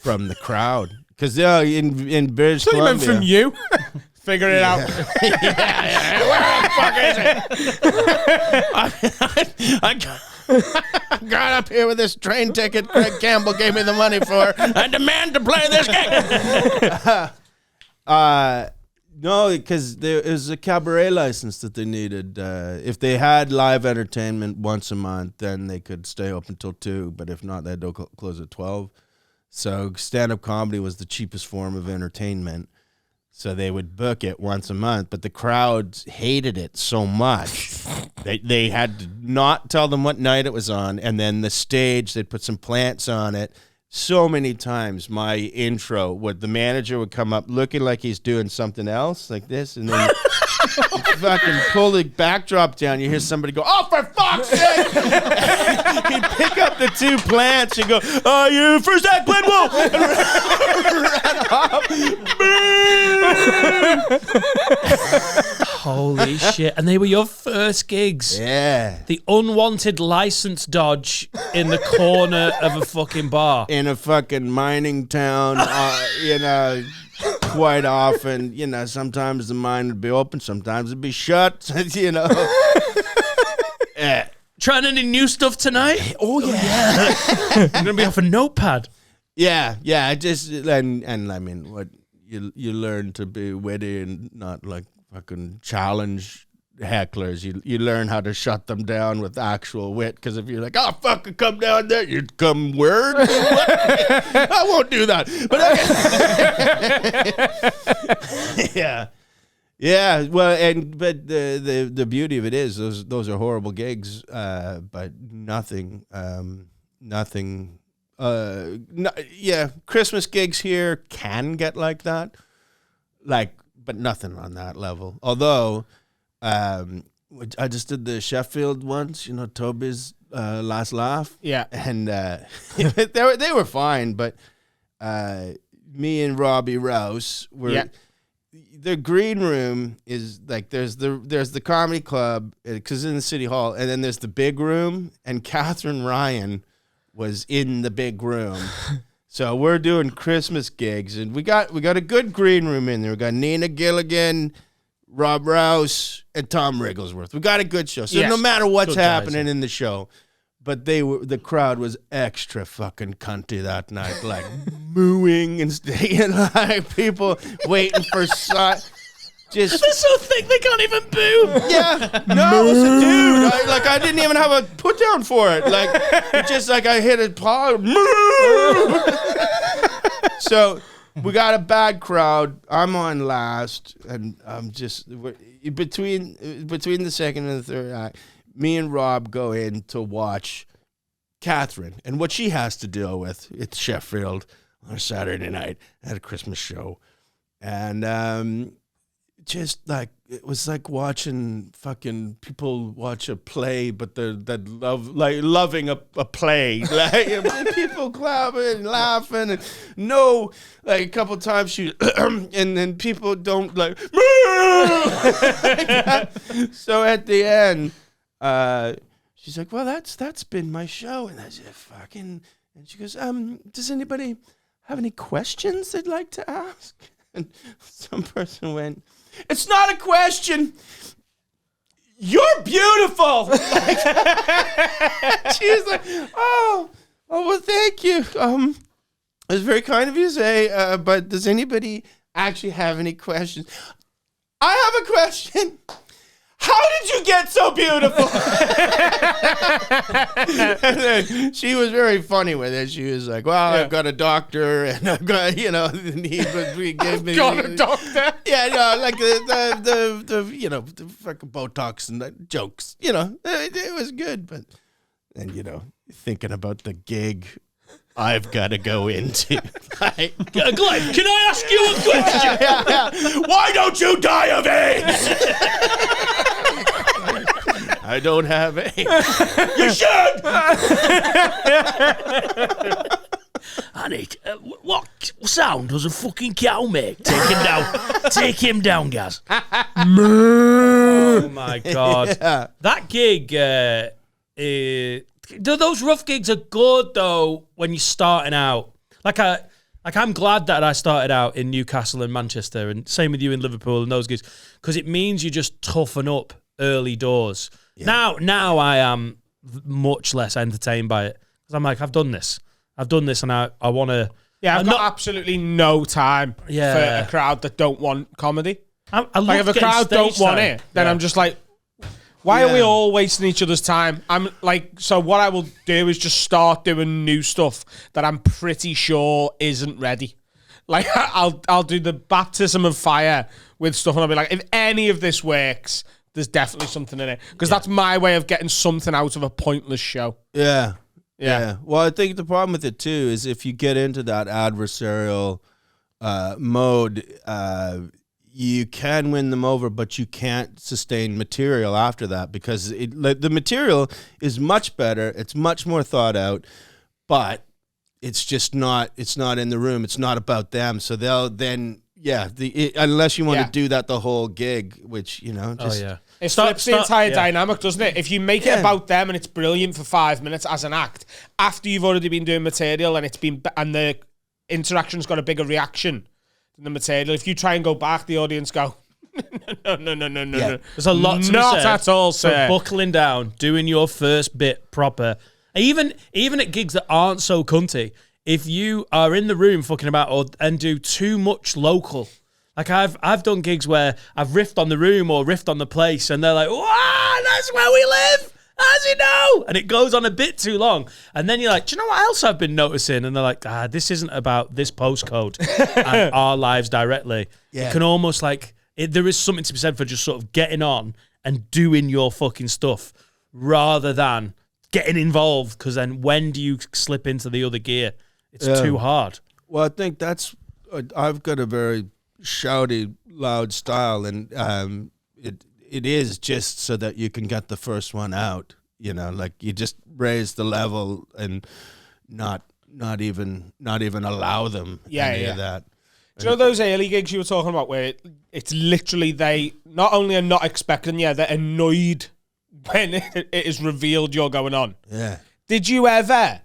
from the crowd. Because in British So you meant Columbia... from you? Figure it out. Where the fuck is it? I got up here with this train ticket Craig Campbell gave me the money for. I demand to play this game. No, because there is a cabaret license that they needed. If they had live entertainment once a month, then they could stay open until 2. But if not, they had to close at 12. So stand-up comedy was the cheapest form of entertainment. So they would book it once a month, but the crowds hated it so much. They had to not tell them what night it was on, and then the stage, they'd put some plants on it. So many times my intro, the manager would come up looking like he's doing something else, like this, and then fucking pull the backdrop down. You hear somebody go, "Oh, for fuck's sake!" He'd pick up the 2 plants and go, "Oh, you first act, Glenwell!" and run off. Holy shit. And they were your first gigs. Yeah. The unwanted license dodge in the corner of a fucking bar. In a fucking mining town, quite often, sometimes the mine would be open, sometimes it'd be shut, Trying any new stuff tonight? Oh, yeah. I'm going to be off a notepad. Yeah, and I mean, what you learn to be witty and not like fucking challenge hecklers. You learn how to shut them down with actual wit, because if you're like, "Oh, fucking come down there," you'd come word. I won't do that. But yeah. Well, but the beauty of it is those are horrible gigs, but nothing. Christmas gigs here can get like that, but nothing on that level. Although, I just did the Sheffield once, Toby's last laugh. Yeah. And they were fine, but me and Robbie Rouse were. Yeah. The green room is like there's the comedy club, because in the city hall, and then there's the big room, and Katherine Ryan was in the big room. So we're doing Christmas gigs, and we got a good green room in there. We got Nina Gilligan, Rob Rouse, and Tom Wrigglesworth. We got a good show. So no matter what's happening in the show, but the crowd was extra fucking cunty that night, like mooing and like people waiting for they're so thick they can't even boo. Yeah, no, it was a dude. I didn't even have a put down for it. It just I hit a paw. So we got a bad crowd. I'm on last, and I'm just between the second and the third act. Me and Rob go in to watch Katherine and what she has to deal with at Sheffield on a Saturday night at a Christmas show, and it was like watching fucking people watch a play, but that loving a play, people clapping and laughing, and a couple times she and then people don't like so at the end. She's like, "Well, that's been my show," and I said, "Fucking," and she goes, "Does anybody have any questions they'd like to ask?" And some person went, "It's not a question. You're beautiful." She was like, "Oh, well, thank you. It was very kind of you to say, but does anybody actually have any questions?" "I have a question. How did you get so beautiful?" And then she was very funny with it. She was like, "Well, I've got a doctor, and I've got, we gave me got a doctor." Yeah, like the fucking Botox and the jokes. It was good, but then thinking about the gig I've got to go into. Glenn, can I ask you a question? Yeah. Why don't you die of AIDS? I don't have AIDS. You should! Honey, what sound does a fucking cow make? Take him down. Take him down, Gaz. Oh, my God. Yeah. That gig, Those rough gigs are good though when you're starting out. I'm glad that I started out in Newcastle and Manchester, and same with you in Liverpool and those gigs, because it means you just toughen up early doors. Yeah. Now I am much less entertained by it because I'm like, I've done this, and I want to. Yeah, I've got absolutely no time for a crowd that don't want comedy. Like if a crowd don't want it, then I'm just like, why are we all wasting each other's time? I'm like, so what I will do is just start doing new stuff that I'm pretty sure isn't ready. Like I'll do the baptism of fire with stuff, and I'll be like, if any of this works, there's definitely something in it, because that's my way of getting something out of a pointless show. Yeah. Well, I think the problem with it too is if you get into that adversarial mode, you can win them over, but you can't sustain material after that, because the material is much better. It's much more thought out, but it's just not. It's not in the room. It's not about them. So they'll then, unless you want to do that the whole gig, which just. Oh, yeah. It flips the entire dynamic, doesn't it? If you make it about them and it's brilliant for 5 minutes as an act, after you've already been doing material and the interaction's got a bigger reaction than the material, if you try and go back, the audience go, no. There's a lot to be not said. at all, sir. So buckling down, doing your first bit proper, even at gigs that aren't so cunty, if you are in the room fucking about and do too much local. Like I've done gigs where I've riffed on the room or riffed on the place, and they're like, "Wow, that's where we live. How's you know?" And it goes on a bit too long, and then you're like, "Do you know what else I've been noticing?" And they're like, "This isn't about this postcode and our lives directly." Yeah. You can almost there is something to be said for just sort of getting on and doing your fucking stuff rather than getting involved, because then when do you slip into the other gear? It's too hard. Well, I think I've got a very shouty, loud style, and it is just so that you can get the first one out. Like you just raise the level and not even allow them any of that. Do you know those early gigs you were talking about where it's literally they not only are not expecting you, they're annoyed when it is revealed you're going on? Yeah. Did you ever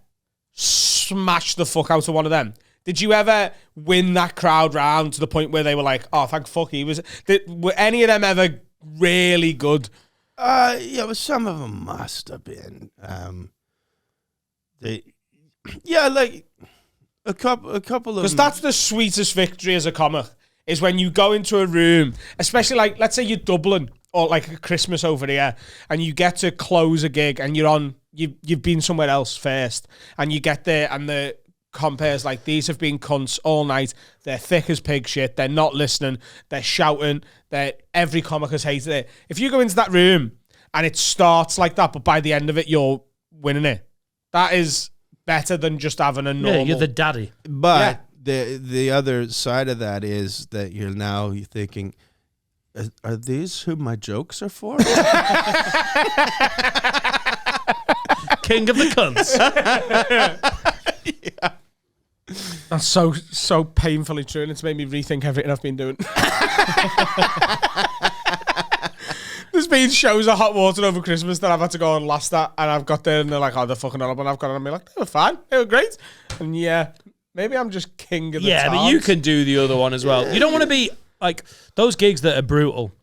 smash the fuck out of one of them? Did you ever win that crowd round to the point where they were like, "Oh, thank fuck he was"? Were any of them ever really good? But some of them must have been. Like a couple of them. Because that's the sweetest victory as a comic, is when you go into a room, especially like, let's say you're Dublin or like a Christmas over here, and you get to close a gig and you've been somewhere else first, and you get there and the compares like, these have been cunts all night, they're thick as pig shit, they're not listening, they're shouting, every comic has hated it. If you go into that room and it starts like that, but by the end of it you're winning it, that is better than just having a normal... Yeah, you're the daddy. But the other side of that is that you're thinking, are these who my jokes are for? King of the cunts. Yeah. That's so painfully true, and it's made me rethink everything I've been doing. There's been shows of Hot Water over Christmas that I've had to go and last at, and I've got there and they're like, "Oh, they're fucking horrible." And I've gone and I'm like, "They were fine, they were great." And maybe I'm just king of the Yeah, but you can do the other one as well. You don't want to be like those gigs that are brutal,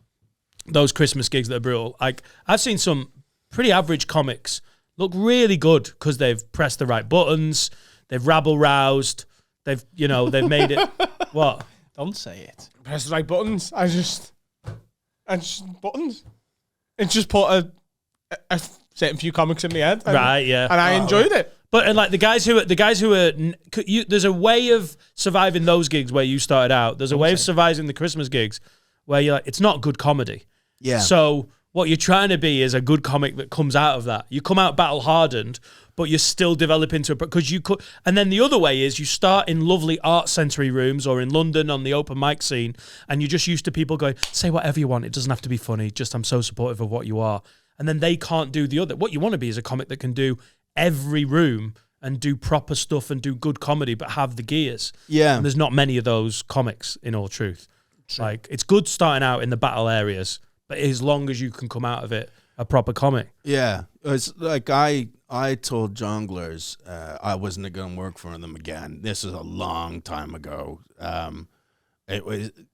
those Christmas gigs that are brutal. Like I've seen some pretty average comics look really good because they've pressed the right buttons. They've rabble-roused. They've made it... What? Don't say it. Press the right buttons. I just buttons. It just put a certain few comics in my head. Right, yeah. And I enjoyed it. But like the guys who are... there's a way of surviving those gigs where you started out. There's a way of surviving the Christmas gigs where you're like, it's not good comedy. Yeah. So what you're trying to be is a good comic that comes out of that. You come out battle-hardened, but you're still developing to it because you could. And then the other way is you start in lovely art century rooms or in London on the open mic scene, and you're just used to people going, say whatever you want. It doesn't have to be funny. Just I'm so supportive of what you are. And then they can't do the other. What you want to be is a comic that can do every room and do proper stuff and do good comedy, but have the gears. Yeah. And there's not many of those comics, in all truth. True. Like it's good starting out in the battle areas, but as long as you can come out of it a proper comic. Yeah. It's like I told Jongleurs I wasn't going to work for them again. This is a long time ago. I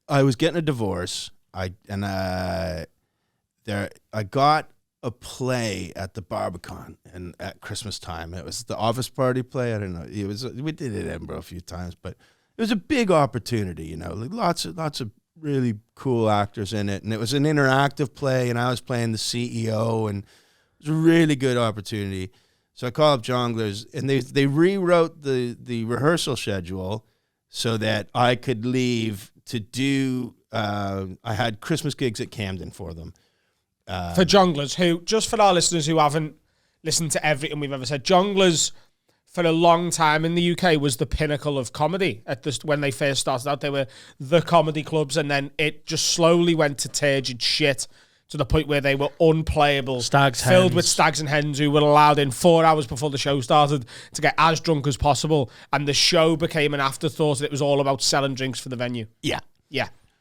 was getting a divorce. I got a play at the Barbican and at Christmas time. It was the Office Party play. I don't know. We did it in Edinburgh a few times, but it was a big opportunity. You know, like lots of really cool actors in it, and it was an interactive play. And I was playing the CEO, and it was a really good opportunity. So I called up Jongleurs, and they rewrote the rehearsal schedule so that I could leave to do. I had Christmas gigs at Camden for them. For Jongleurs, who, just for our listeners who haven't listened to everything we've ever said, Jongleurs for a long time in the UK was the pinnacle of comedy. When they first started out, they were the comedy clubs, and then it just slowly went to turgid shit to the point where they were unplayable. Filled with stags and hens who were allowed in 4 hours before the show started to get as drunk as possible, and the show became an afterthought, and it was all about selling drinks for the venue. Yeah.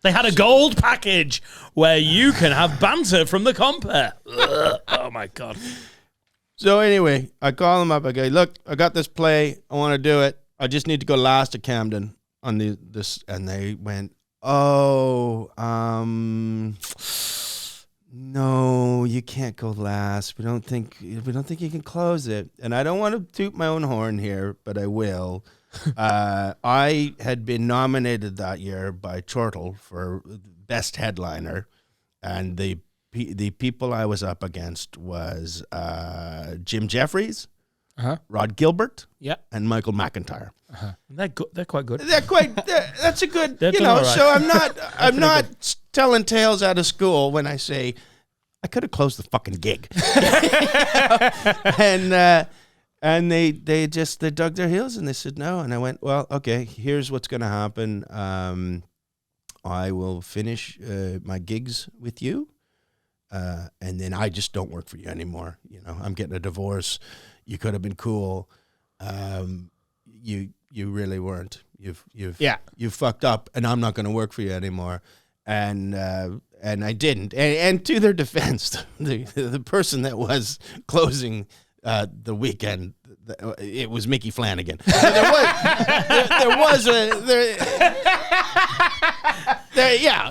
They had a gold package where you can have banter from the compere. Oh my God. So anyway, I call them up. I go, look, I got this play. I want to do it. I just need to go last at Camden on this. And they went, no, you can't go last. We don't think you can close it. And I don't want to toot my own horn here, but I will. I had been nominated that year by Chortle for best headliner, and the people I was up against was Jim Jeffries, Rod Gilbert, and Michael McIntyre. They're quite good. That's a good, They're right. So I'm not telling tales out of school when I say I could have closed the fucking gig. And they dug their heels and they said no. And I went, well, okay, here's what's going to happen. I will finish my gigs with you. And then I just don't work for you anymore. You know, I'm getting a divorce. You could have been cool. You really weren't. You've fucked up, and I'm not going to work for you anymore. And I didn't. And to their defense, the person that was closing the weekend, it was Mickey Flanagan.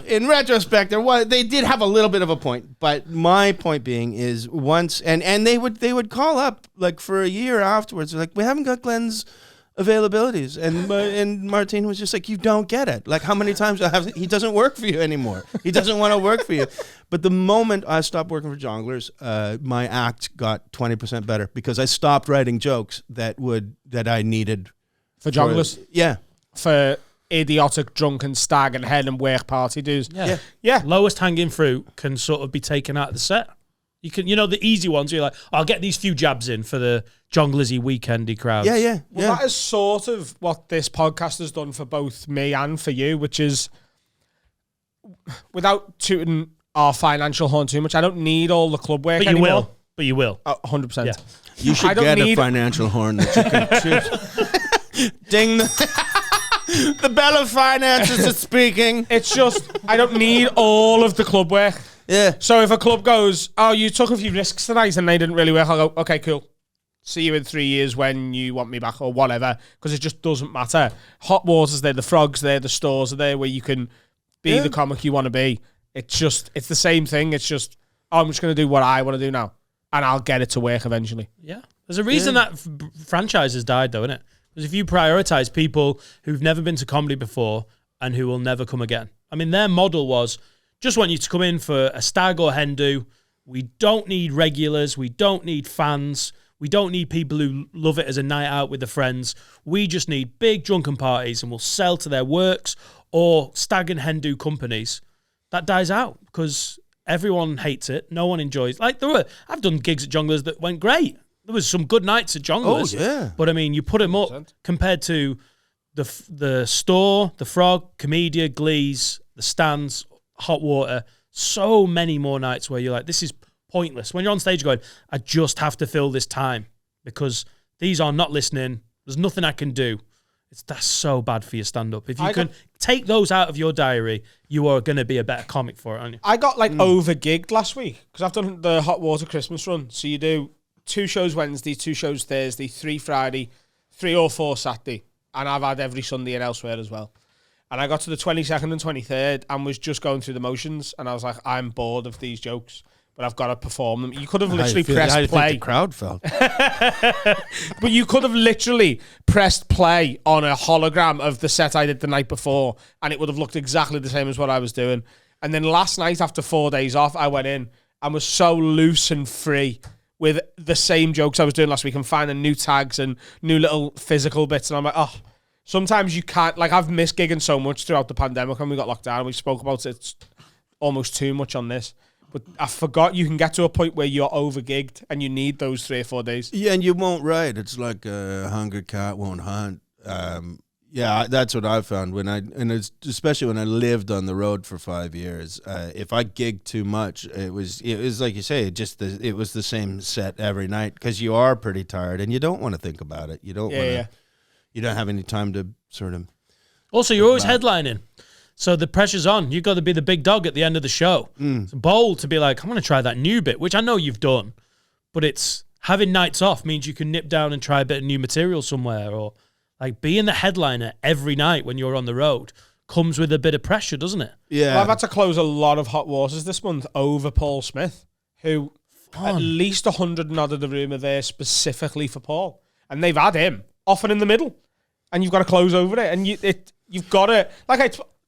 In retrospect, they did have a little bit of a point, but my point being is once, and they would call up like for a year afterwards, they're like, we haven't got Glenn's availabilities, and Martin was just like, you don't get it. Like, how many times he doesn't work for you anymore. He doesn't want to work for you. But the moment I stopped working for Jongleurs, my act got 20% better because I stopped writing jokes that I needed for Jongleurs. For idiotic drunken stag and hen and work party dudes. Yeah. Lowest hanging fruit can sort of be taken out of the set. You can, the easy ones. You're like, I'll get these few jabs in for the Jonglers-y weekendy crowds. Well, that is sort of what this podcast has done for both me and for you, which is, without tooting our financial horn too much, I don't need all the club work anymore. But you will. 100%. Yeah. You should get a financial horn that you can toot. Ding the bell of finances is speaking. It's just, I don't need all of the club work. Yeah. So if a club goes, oh, you took a few risks tonight and they didn't really work, I'll go, okay, cool. See you in 3 years when you want me back or whatever, because it just doesn't matter. Hot Water's there, the Frogs there, the stores are there where you can be the comic you want to be. It's the same thing. It's just, I'm just going to do what I want to do now, and I'll get it to work eventually. Yeah. There's a reason that franchises died, though, isn't it? Because if you prioritize people who've never been to comedy before and who will never come again. I mean, their model was, just want you to come in for a stag or hen do. We don't need regulars. We don't need fans. We don't need people who love it as a night out with their friends. We just need big drunken parties, and we'll sell to their works or stag and hen do companies. That dies out because everyone hates it. No one enjoys. Like I've done gigs at Jongleurs that went great. There was some good nights at Jongleurs. Oh yeah. But I mean, you put them up compared to the store, the Frog, Comedia, Glees, the Stands, Hot Water. So many more nights where you're like, this is pointless. When you're on stage going, I just have to fill this time because these are not listening. There's nothing I can do. That's so bad for your stand-up. If you can take those out of your diary, you are going to be a better comic for it, aren't you? I got over-gigged last week because I've done the Hot Water Christmas run. So you do 2 shows Wednesday, 2 shows Thursday, 3 Friday, 3 or 4 Saturday, and I've had every Sunday and elsewhere as well. And I got to the 22nd and 23rd and was just going through the motions, and I was like, I'm bored of these jokes, but I've got to perform them. You could have literally pressed play. How do you think the crowd felt? But you could have literally pressed play on a hologram of the set I did the night before, and it would have looked exactly the same as what I was doing. And then last night, after 4 days off, I went in and was so loose and free with the same jokes I was doing last week and finding new tags and new little physical bits. And I'm like, oh, sometimes you can't, like, I've missed gigging so much throughout the pandemic when we got locked down, and we spoke about it almost too much on this. But I forgot you can get to a point where you're over-gigged and you need those 3 or 4 days. Yeah, and you won't write. It's like a hungry cat won't hunt. Yeah, that's what I found it's especially when I lived on the road for 5 years. If I gigged too much, it was like you say, it was the same set every night because you are pretty tired and you don't want to think about it. You don't want to. You don't have any time to sort of. Also, you're always headlining, so the pressure's on. You've got to be the big dog at the end of the show. It's bold to be like, I'm going to try that new bit, which I know you've done, but it's having nights off means you can nip down and try a bit of new material somewhere, or like being the headliner every night when you're on the road comes with a bit of pressure, doesn't it? Yeah. Well, I've had to close a lot of hot waters this month over Paul Smith, who at least 100 and odd of the room are there specifically for Paul, and they've had him often in the middle, and you've got to close over it, and you've got to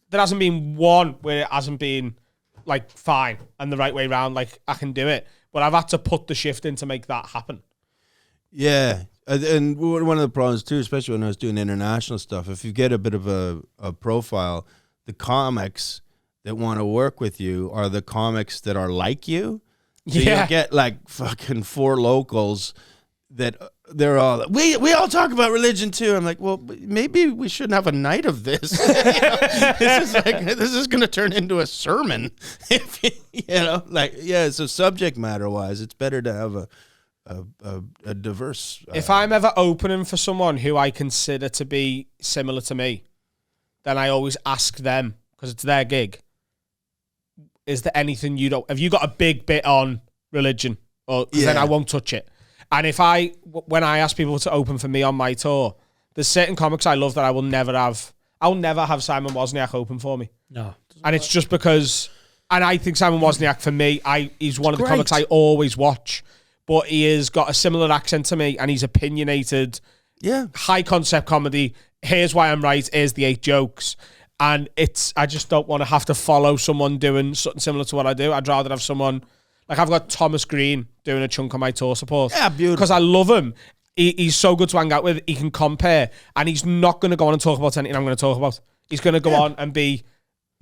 there hasn't been one where it hasn't been like fine and the right way around, like I can do it, but I've had to put the shift in to make that happen. Yeah. And one of the problems too, especially when I was doing international stuff, if you get a bit of a profile, the comics that want to work with you are the comics that are like you. So you get like fucking 4 locals that they're all, we all talk about religion too. I'm like, well, maybe we shouldn't have a night of this. This is going to turn into a sermon. So subject matter wise, it's better to have a diverse. If I'm ever opening for someone who I consider to be similar to me, then I always ask them, because it's their gig, is there anything have you got a big bit on religion? Or then I won't touch it. And when I ask people to open for me on my tour, there's certain comics I love that I will never have. I'll never have Simon Wozniak open for me. No. And it's just because, and I think Simon Wozniak for me, he's one of the comics I always watch. But he has got a similar accent to me, and he's opinionated. Yeah. High concept comedy. Here's why I'm right. Here's the 8 jokes. And I just don't want to have to follow someone doing something similar to what I do. I'd rather have someone, like I've got Thomas Green doing a chunk of my tour support. Yeah, beautiful. Because I love him. He's so good to hang out with. He can compare. And he's not going to go on and talk about anything I'm going to talk about. He's going to go on and be,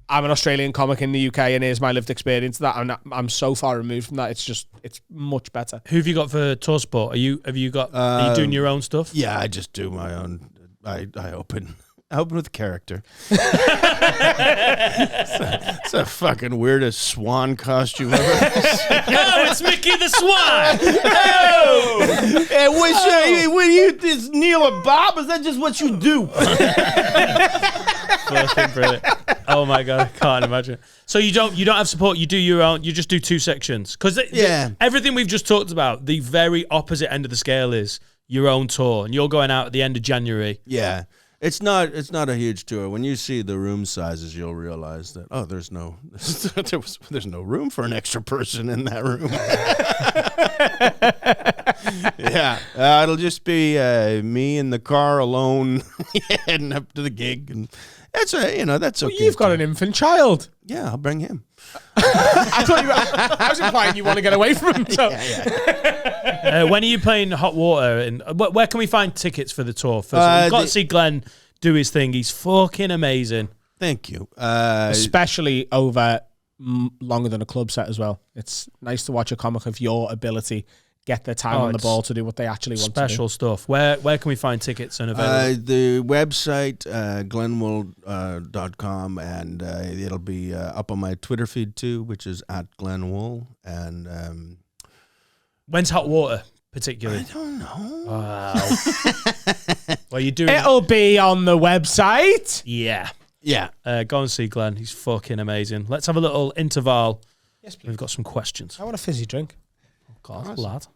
I'm an Australian comic in the UK, and here's my lived experience. That I'm so far removed from that. It's much better. Who have you got for tour support? Are you doing your own stuff? Yeah, I just do my own. I open with character. It's a fucking weirdest swan costume ever. Oh, it's Mickey the Swan. Oh, hey, when you this Neil or Bob? Is that just what you do? Fucking brilliant. Oh my god, I can't imagine. So you don't have support. You do your own. You just do 2 sections because everything we've just talked about, the very opposite end of the scale is your own tour, and you're going out at the end of January. Yeah. It's not a huge tour. When you see the room sizes, you'll realize that there's no room for an extra person in that room. Yeah, it'll just be me in the car alone heading up to the gig, and that's okay. Well, you've got an infant child. Yeah, I'll bring him. I was implying you want to get away from him. So. When are you playing Hot Water? And where can we find tickets for the tour? We've got to see Glenn do his thing. He's fucking amazing. Thank you. Especially over longer than a club set as well. It's nice to watch a comic of your ability get their time on the ball to do what they actually want to do. Special stuff. Where can we find tickets and available? The website, glenwool.com, and it'll be up on my Twitter feed too, which is @glenwool. And when's Hot Water particularly? I don't know. Wow. Well, you do. It'll be on the website. Yeah. Yeah. Go and see Glenn. He's fucking amazing. Let's have a little interval. Yes, please. We've got some questions. I want a fizzy drink. Oh, God, lad.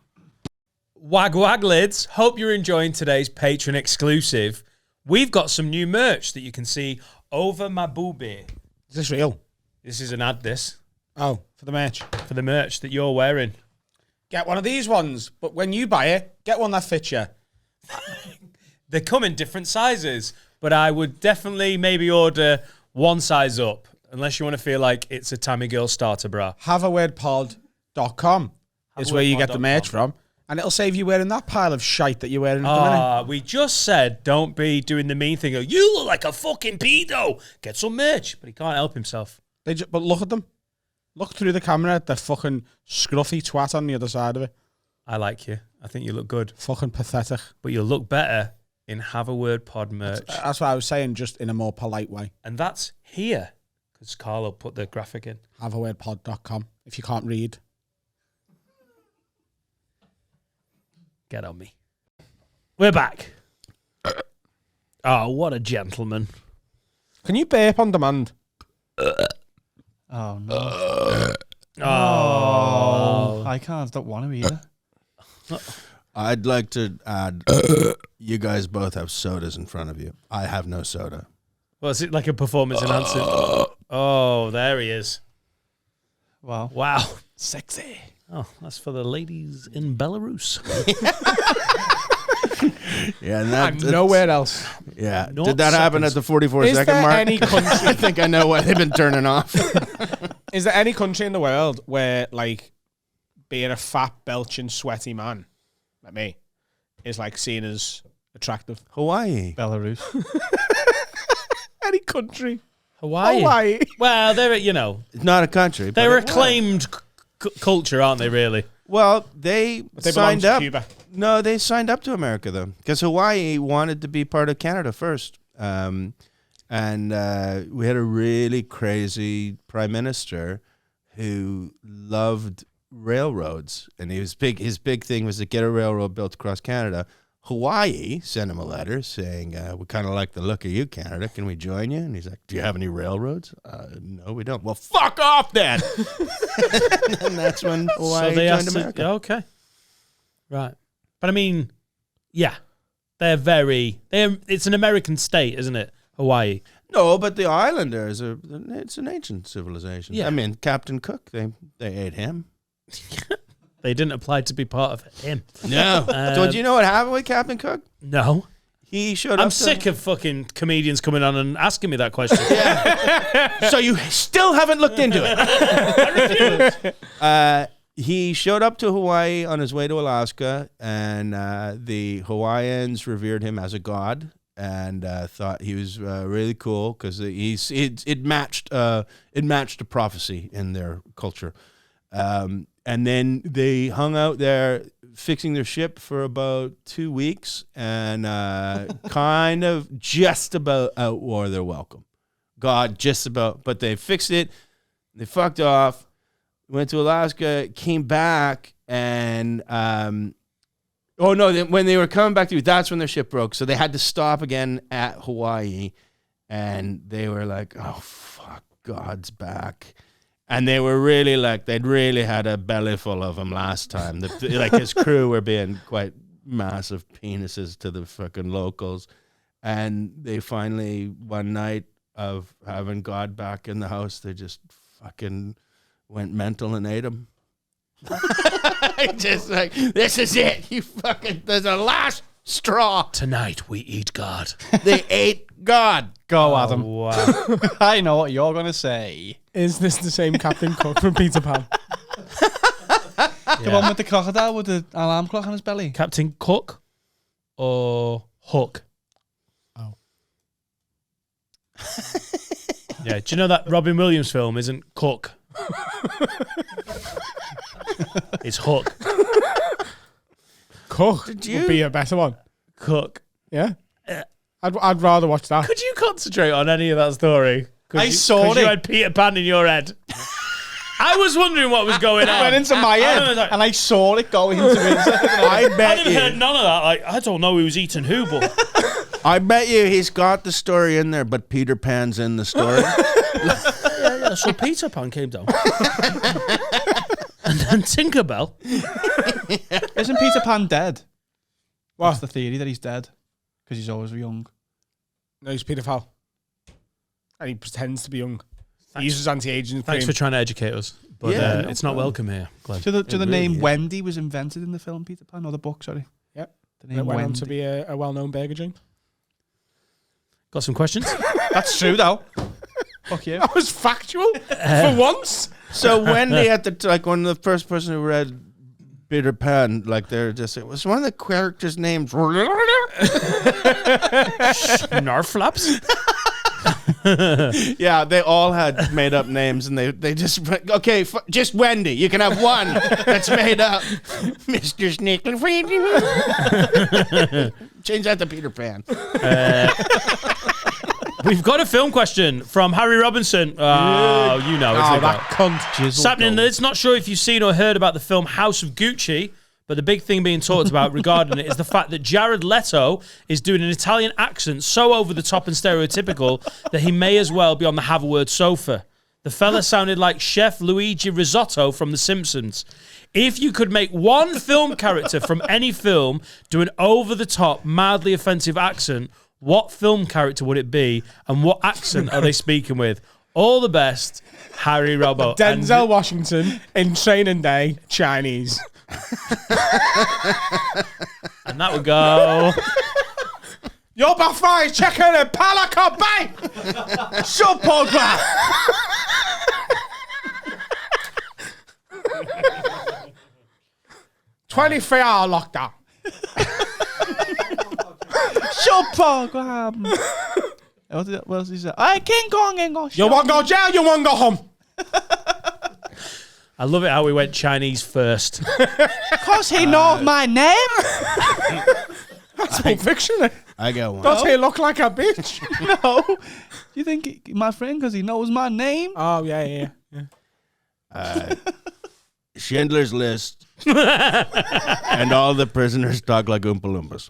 Wag wag lids. Hope you're enjoying today's patron exclusive. We've got some new merch that you can see over my boobie. Is this real? This is an ad, this. Oh, for the merch. For the merch that you're wearing. Get one of these ones, but when you buy it, get one that fits you. They come in different sizes, but I would definitely maybe order one size up, unless you want to feel like it's a Tammy Girl starter bra. haveawordpod.com is where you get the merch from, and it'll save you wearing that pile of shite that you're wearing at the minute. We just said don't be doing the mean thing. You look like a fucking pedo. Get some merch, but he can't help himself. But look at them. Look through the camera at the fucking scruffy twat on the other side of it. I like you. I think you look good. Fucking pathetic. But you'll look better in Have a Word Pod merch. That's what I was saying, just in a more polite way. And that's here, because Carlo put the graphic in. Haveawordpod.com, if you can't read. Get on me. We're back. Oh, what a gentleman. Can you burp on demand? Oh, no. I can't. Don't want to either. I'd like to add, you guys both have sodas in front of you. I have no soda. Was it like a performance enhancing? Oh, there he is. Wow. Wow. Sexy. Oh, that's for the ladies in Belarus. Yeah, And nowhere else. Yeah. Not Did that happen at the 44-second there mark? any country? I think I know why they've been turning off. Is there any country in the world where, like, being a fat, belching, sweaty man like me is, like, seen as attractive? Hawaii. Belarus. Any country? Hawaii. Well, they're, you know, It's not a country. they're but it acclaimed culture, aren't they, really? Well, they They belong signed to up. Cuba. No, they signed up to America, though, because Hawaii wanted to be part of Canada first. And we had a really crazy prime minister who loved railroads. And his big thing was to get a railroad built across Canada. Hawaii sent him a letter saying, we kind of like the look of you, Canada. Can we join you? And he's like, do you have any railroads? No, we don't. Well, fuck off then. And that's when Hawaii joined America. Okay. Right. But I mean, yeah. It's an American state, isn't it? Hawaii. No, but the islanders it's an ancient civilization. Yeah. I mean, Captain Cook, they ate him. They didn't apply to be part of him. No. So do you know what happened with Captain Cook? No. He showed up. I'm sick of fucking comedians coming on and asking me that question. So you still haven't looked into it. He showed up to Hawaii on his way to Alaska, and the Hawaiians revered him as a god and thought he was really cool because it matched a prophecy in their culture. And then they hung out there fixing their ship for about 2 weeks and kind of just about outwore their welcome. God, just about. But they fixed it. They fucked off. Went to Alaska, came back, and when they were coming back to, that's when their ship broke. So they had to stop again at Hawaii, and they were like, "Oh fuck, God's back." And they were really like, they'd really had a belly full of him last time. Like his crew were being quite massive penises to the fucking locals. And they finally, one night of having God back in the house, they just fucking went mental and ate him. Just like, this is it. You fucking, there's a last straw. Tonight we eat God. They ate God. Go, Adam. Wow. I know what you're going to say. Is this the same Captain Cook from Peter Pan? The one with the crocodile with the alarm clock on his belly. Captain Cook or Hook? Oh. Yeah. Do you know that Robin Williams film isn't Cook? It's Hook. Cook Did would you- be a better one. Cook. Yeah? I'd rather watch that. Could you concentrate on any of that story? I saw Because you it. had Peter Pan in your head. I was wondering what was going It on. went into my I head, was like- and I saw it going into his head. I bet I'd you. heard none of that. Like, I don't know who's eating who, but I bet you he's got the story in there, but Peter Pan's in the story. yeah. So Peter Pan came down, and And then Tinkerbell. Isn't Peter Pan dead? What? What's the theory that he's dead? Because he's always young. No, he's paedophile. And he pretends to be young. He uses anti-aging Thanks cream. for trying to educate us. But Yeah, it's not welcome here, Glenn. So the really name is. Wendy was invented in the film Peter Pan, or the book, sorry. Yep. The It name went on Wendy. to be a well-known burger joint. Got some questions? That's true, though. Fuck you. That was factual for once. So Wendy at the like when the first person who read Peter Pan, like they're just it was one of the characters' names. Narflaps? Yeah, they all had made up names, and they just okay, just Wendy. You can have one that's made up, Mr. Snicklefield. Change that to Peter Pan. We've got a film question from Harry Robinson. Oh, you know. It's that cunt. It's happening. It's not sure if you've seen or heard about the film House of Gucci, but the big thing being talked about regarding it is the fact that Jared Leto is doing an Italian accent so over the top and stereotypical that he may as well be on the Have a Word sofa. The fella sounded like Chef Luigi Risotto from The Simpsons. If you could make one film character from any film do an over-the-top, mildly offensive accent, what film character would it be, and what accent are they speaking with? All the best, Harry Robbo. Denzel Washington in Training Day, Chinese. And that would go... Your buffet chicken and Palaco Bay. Shut program. 23-hour lockdown. Shut program. What else he say? I King Kong ain't gonna You want to go jail, you want to go home. I love it how we went Chinese first. Cause he knows my name. That's Pulp Fiction. I got one. Does he look like a bitch? No. Do you think my friend, because he knows my name? Oh, yeah. Schindler's List, and all the prisoners talk like Oompa Loompas.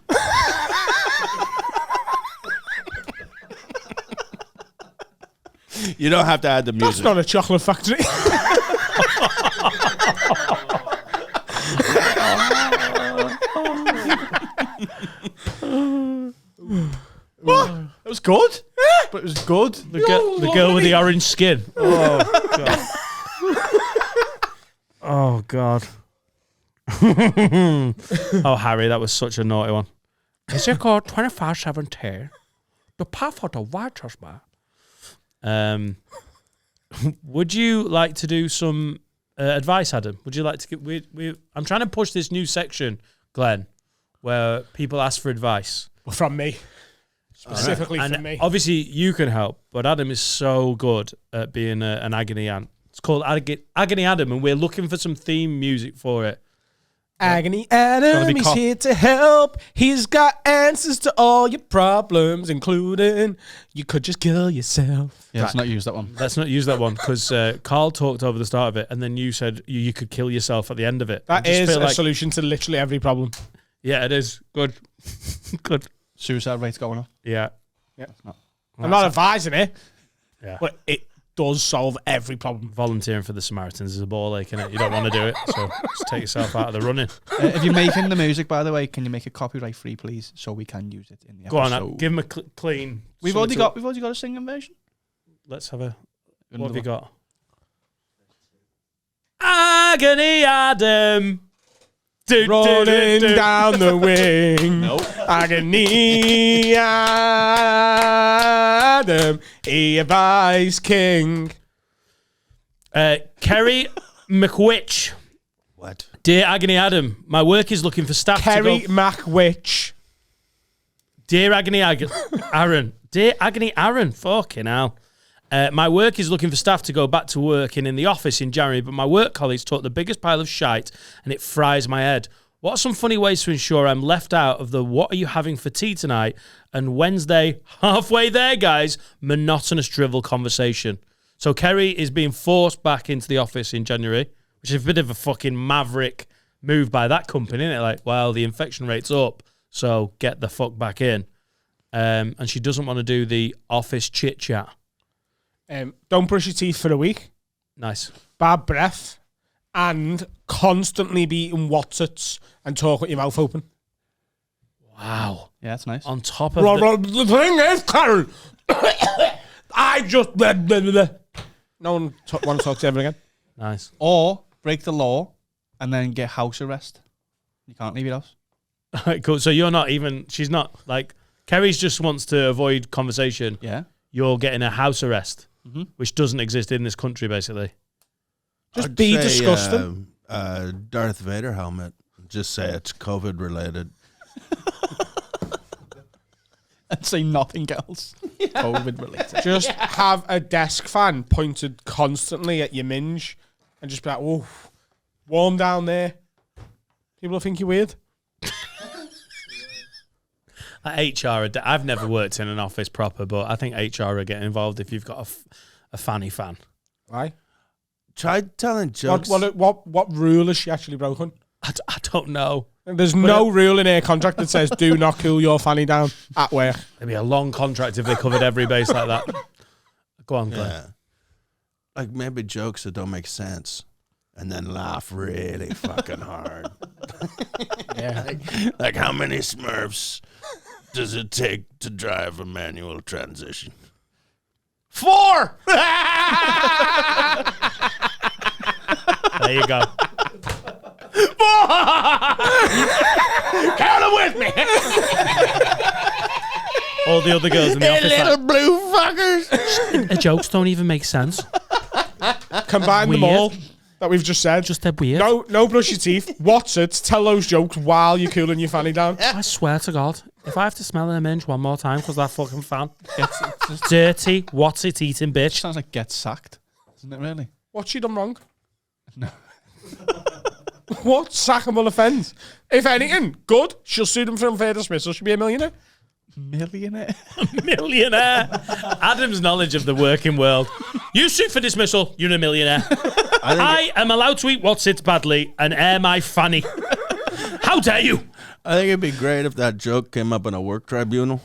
You don't have to add the music. That's not a chocolate factory. What? It was good. But it was good. The girl with the orange skin. Oh, God. Oh, God. Oh, Harry, that was such a naughty one. Is it called 24/17? The path of the white man. Would you like to do some advice, Adam? Would you like to get... I'm trying to push this new section, Glenn, where people ask for advice. From me. Specifically And from me. obviously, you can help, but Adam is so good at being an agony aunt. It's called Agony Adam, and we're looking for some theme music for it. Agony Adam, he's here to help. He's got answers to all your problems, including you could just kill yourself. Yeah, let's not use that one. Let's not use that one, because Carl talked over the start of it, and then you said you could kill yourself at the end of it. That is a solution to literally every problem. Yeah, it is. Good. Good. Suicide rate's going up. Yeah. I'm not advising it, Yeah. but it does solve every problem. Volunteering for the Samaritans is a ball ache, innit? You don't want to do it, so just take yourself out of the running. If you're making the music, by the way, can you make it copyright free, please, so we can use it in the Go episode? on, give him a clean. We've already got a singing version. Let's have a. What Another have you one. got? Agony Adam. Rolling down the wing. Agony Adam, he advised king. Kerry McWitch. What? Dear Agony Adam, my work is looking for staff Kerry to go... McWitch. Dear Agony Aaron. Dear Agony Aaron. Fucking hell. My work is looking for staff to go back to working in the office in January, but my work colleagues took the biggest pile of shite and it fries my head. What are some funny ways to ensure I'm left out of the what are you having for tea tonight and Wednesday, halfway there, guys, monotonous drivel conversation? So Kerry is being forced back into the office in January, which is a bit of a fucking maverick move by that company, isn't it? Like, well, the infection rate's up, so get the fuck back in. And she doesn't want to do the office chit-chat. Don't brush your teeth for a week. Nice. Bad breath. and constantly be eating Watsits and talk with your mouth open. Wow. Yeah, that's nice. On top of the thing is, Karen, I just... No one wants to talk to you ever again. Nice. Or break the law and then get house arrest. You can't leave your house. All right, cool. So you're not even... She's not like... Kerry's just wants to avoid conversation. Yeah. You're getting a house arrest, which doesn't exist in this country, basically. Just be disgusting. Darth Vader helmet. Just say it's COVID related. And say nothing else. COVID related. Just have a desk fan pointed constantly at your minge and just be like, whoa, warm down there. People will think you're weird. HR, I've never worked in an office proper, but I think HR are getting involved if you've got a fanny fan. Why? Try telling jokes. What rule has she actually broken? I don't know. There's no rule in her contract that says do not cool your fanny down at work. It'd be a long contract if they covered every base like that. Go on, Glenn. Yeah. Like maybe jokes that don't make sense. And then laugh really fucking hard. Yeah. Like how many Smurfs does it take to drive a manual transmission? 4! There you go. Count them with me. All the other girls in the office. Little blue fuckers. The jokes don't even make sense. Combine them all that we've just said. Just dead weird. No brush your teeth. What's it? Tell those jokes while you're cooling your fanny down. I swear to God, if I have to smell a minge one more time because that fucking fan gets dirty, what's it eating bitch? Sounds like get sacked, isn't it really? What's she done wrong? No. What sackable offence? If anything, good. She'll sue them for unfair dismissal. She'll be a millionaire. Millionaire? Millionaire. Adam's knowledge of the working world. You sue for dismissal, you're a millionaire. I am allowed to eat what's it badly and air my fanny. How dare you? I think it'd be great if that joke came up in a work tribunal.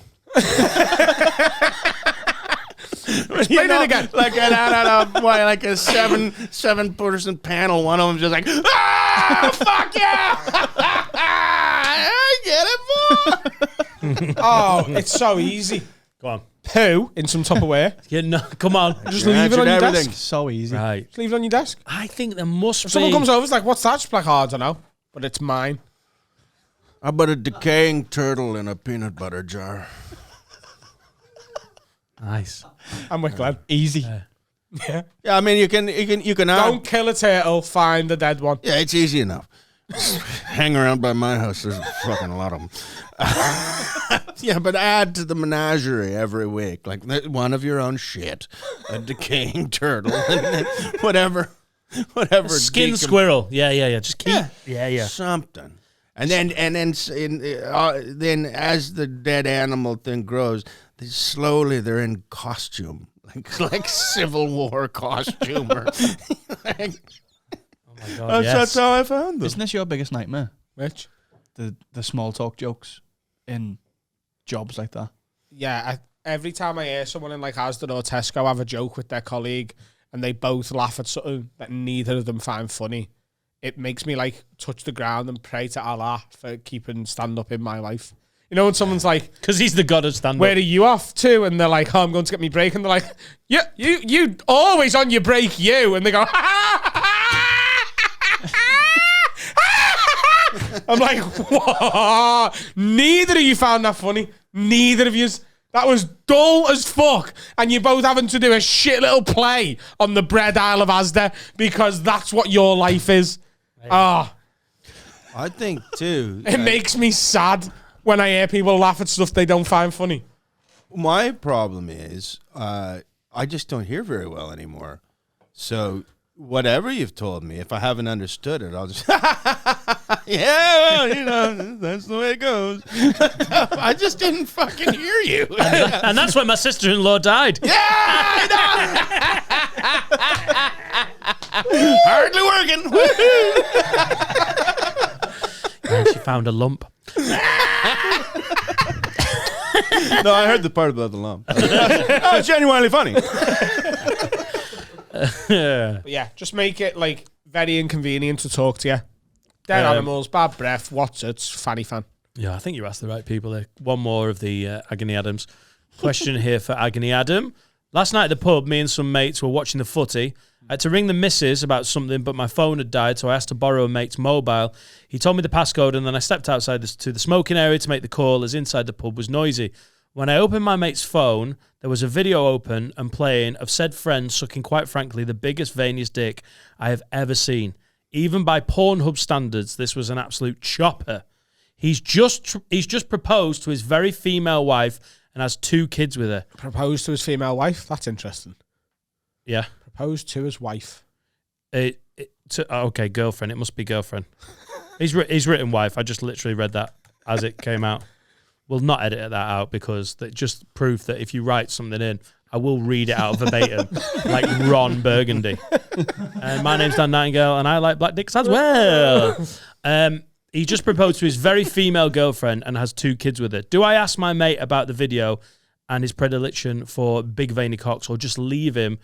Explain it again. Like like a seven person panel. One of them just like, ah, fuck yeah! I get it, boy. Oh, it's so easy. Go on. Poo in some Tupperware. Yeah, no, come on. Just leave it on your everything. desk. So easy. Right. Just leave it on your desk. I think there must If be... someone comes over, it's like, what's that? Just like, oh, I don't know. But it's mine. How about a decaying turtle in a peanut butter jar? Nice. I'm with Glenn. Easy. Yeah. Yeah, I mean, you can add. Don't kill a turtle, find the dead one. Yeah, it's easy enough. Hang around by my house. There's fucking a lot of them. Yeah, but add to the menagerie every week. Like one of your own shit. A decaying turtle. whatever. Skin squirrel. Yeah. Just keep... Yeah. Something. And then as the dead animal thing grows, they're in costume. Like Civil War costume. Like, Oh my God, that's how I found them. Isn't this your biggest nightmare? Which? The small talk jokes in jobs like that. Yeah, every time I hear someone in like Asda or Tesco have a joke with their colleague and they both laugh at something that neither of them find funny, it makes me like touch the ground and pray to Allah for keeping stand up in my life. You know when someone's like, because he's the god of stand-up. where are you off to? And they're like, oh, I'm going to get me break. And they're like, yeah, you always on your break, you. And they go, I'm like, what? Neither of you found that funny. Neither of you. That was dull as fuck. And you're both having to do a shit little play on the bread aisle of Asda because that's what your life is. Ah. I think, too. It makes me sad when I hear people laugh at stuff they don't find funny. My problem is I just don't hear very well anymore. So whatever you've told me, if I haven't understood it, I'll just, yeah, well, that's the way it goes. I just didn't fucking hear you. And that's when my sister-in-law died. Yeah, I know. Hardly working. And she found a lump. No, I heard the part about the lump. That was genuinely funny. But yeah, just make it like Very inconvenient to talk to you. Dead animals, bad breath. What's it? Fanny fan. Yeah, I think you asked the right people there. One more of the Agony Adams. Question here for Agony Adam. Last night at the pub, me and some mates were watching the footy. I had to ring the missus about something, but my phone had died, so I asked to borrow a mate's mobile. He told me the passcode, and then I stepped outside to the smoking area to make the call, as inside the pub was noisy. When I opened my mate's phone, there was a video open and playing of said friend sucking, quite frankly, the biggest, veiniest dick I have ever seen. Even by Pornhub standards, this was an absolute chopper. He's just proposed to his very female wife and has 2 kids with her. Proposed to his female wife? That's interesting. Yeah. Proposed to his wife. Okay, girlfriend. It must be girlfriend. He's written wife. I just literally read that as it came out. We'll not edit that out because that just proof that if you write something in, I will read it out verbatim, like Ron Burgundy. My name's Dan Nightingale, and I like black dicks as well. He just proposed to his very female girlfriend and has 2 kids with her. Do I ask my mate about the video and his predilection for big veiny cocks, or just leave him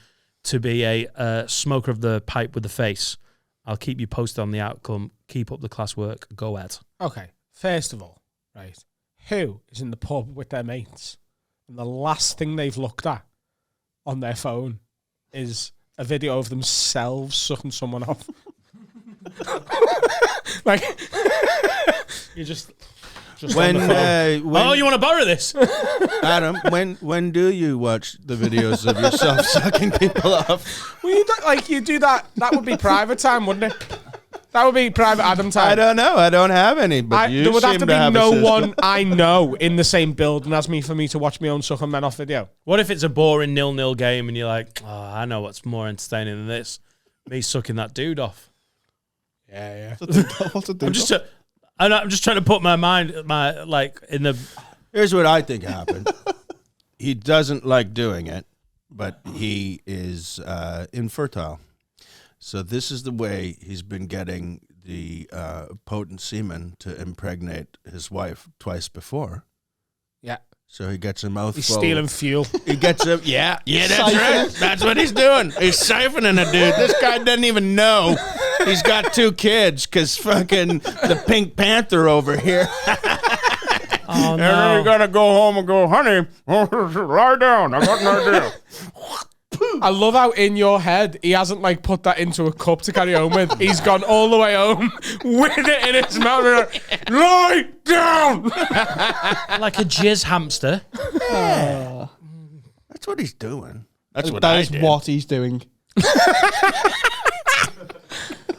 to be a smoker of the pipe with the face? I'll keep you posted on the outcome. Keep up the class work. Go ahead. Okay, first of all, right, who is in the pub with their mates and the last thing they've looked at on their phone is a video of themselves sucking someone off? Like, You just When, on the phone. when Oh, you want to borrow this? Adam, when do you watch the videos of yourself sucking people off? well, you do that. That would be private time, wouldn't it? That would be private Adam time. I don't know. I don't have any, but you there would seem have to to be have no a system. one I know in the same building as me for me to watch my own sucking men off video. What if it's a boring 0-0 game and you're like, oh, I know what's more entertaining than this? Me sucking that dude off. Yeah. What's it do? I'm just trying to put my mind, in the... Here's what I think happened. He doesn't like doing it, but he is infertile. So this is the way he's been getting the potent semen to impregnate his wife twice before. Yeah. So he gets a mouthful. He's stealing fuel. He gets a yeah, that's right. That's what he's doing. He's siphoning it, dude. This guy doesn't even know he's got 2 kids because fucking the Pink Panther over here. Oh, And then you gotta go home and go, honey, lie down. I got an idea. I love how in your head he hasn't like put that into a cup to carry home with. He's gone all the way home with it in his mouth. And like, lie down. Like a jizz hamster. That's what he's doing. That's what That I is did. what he's doing.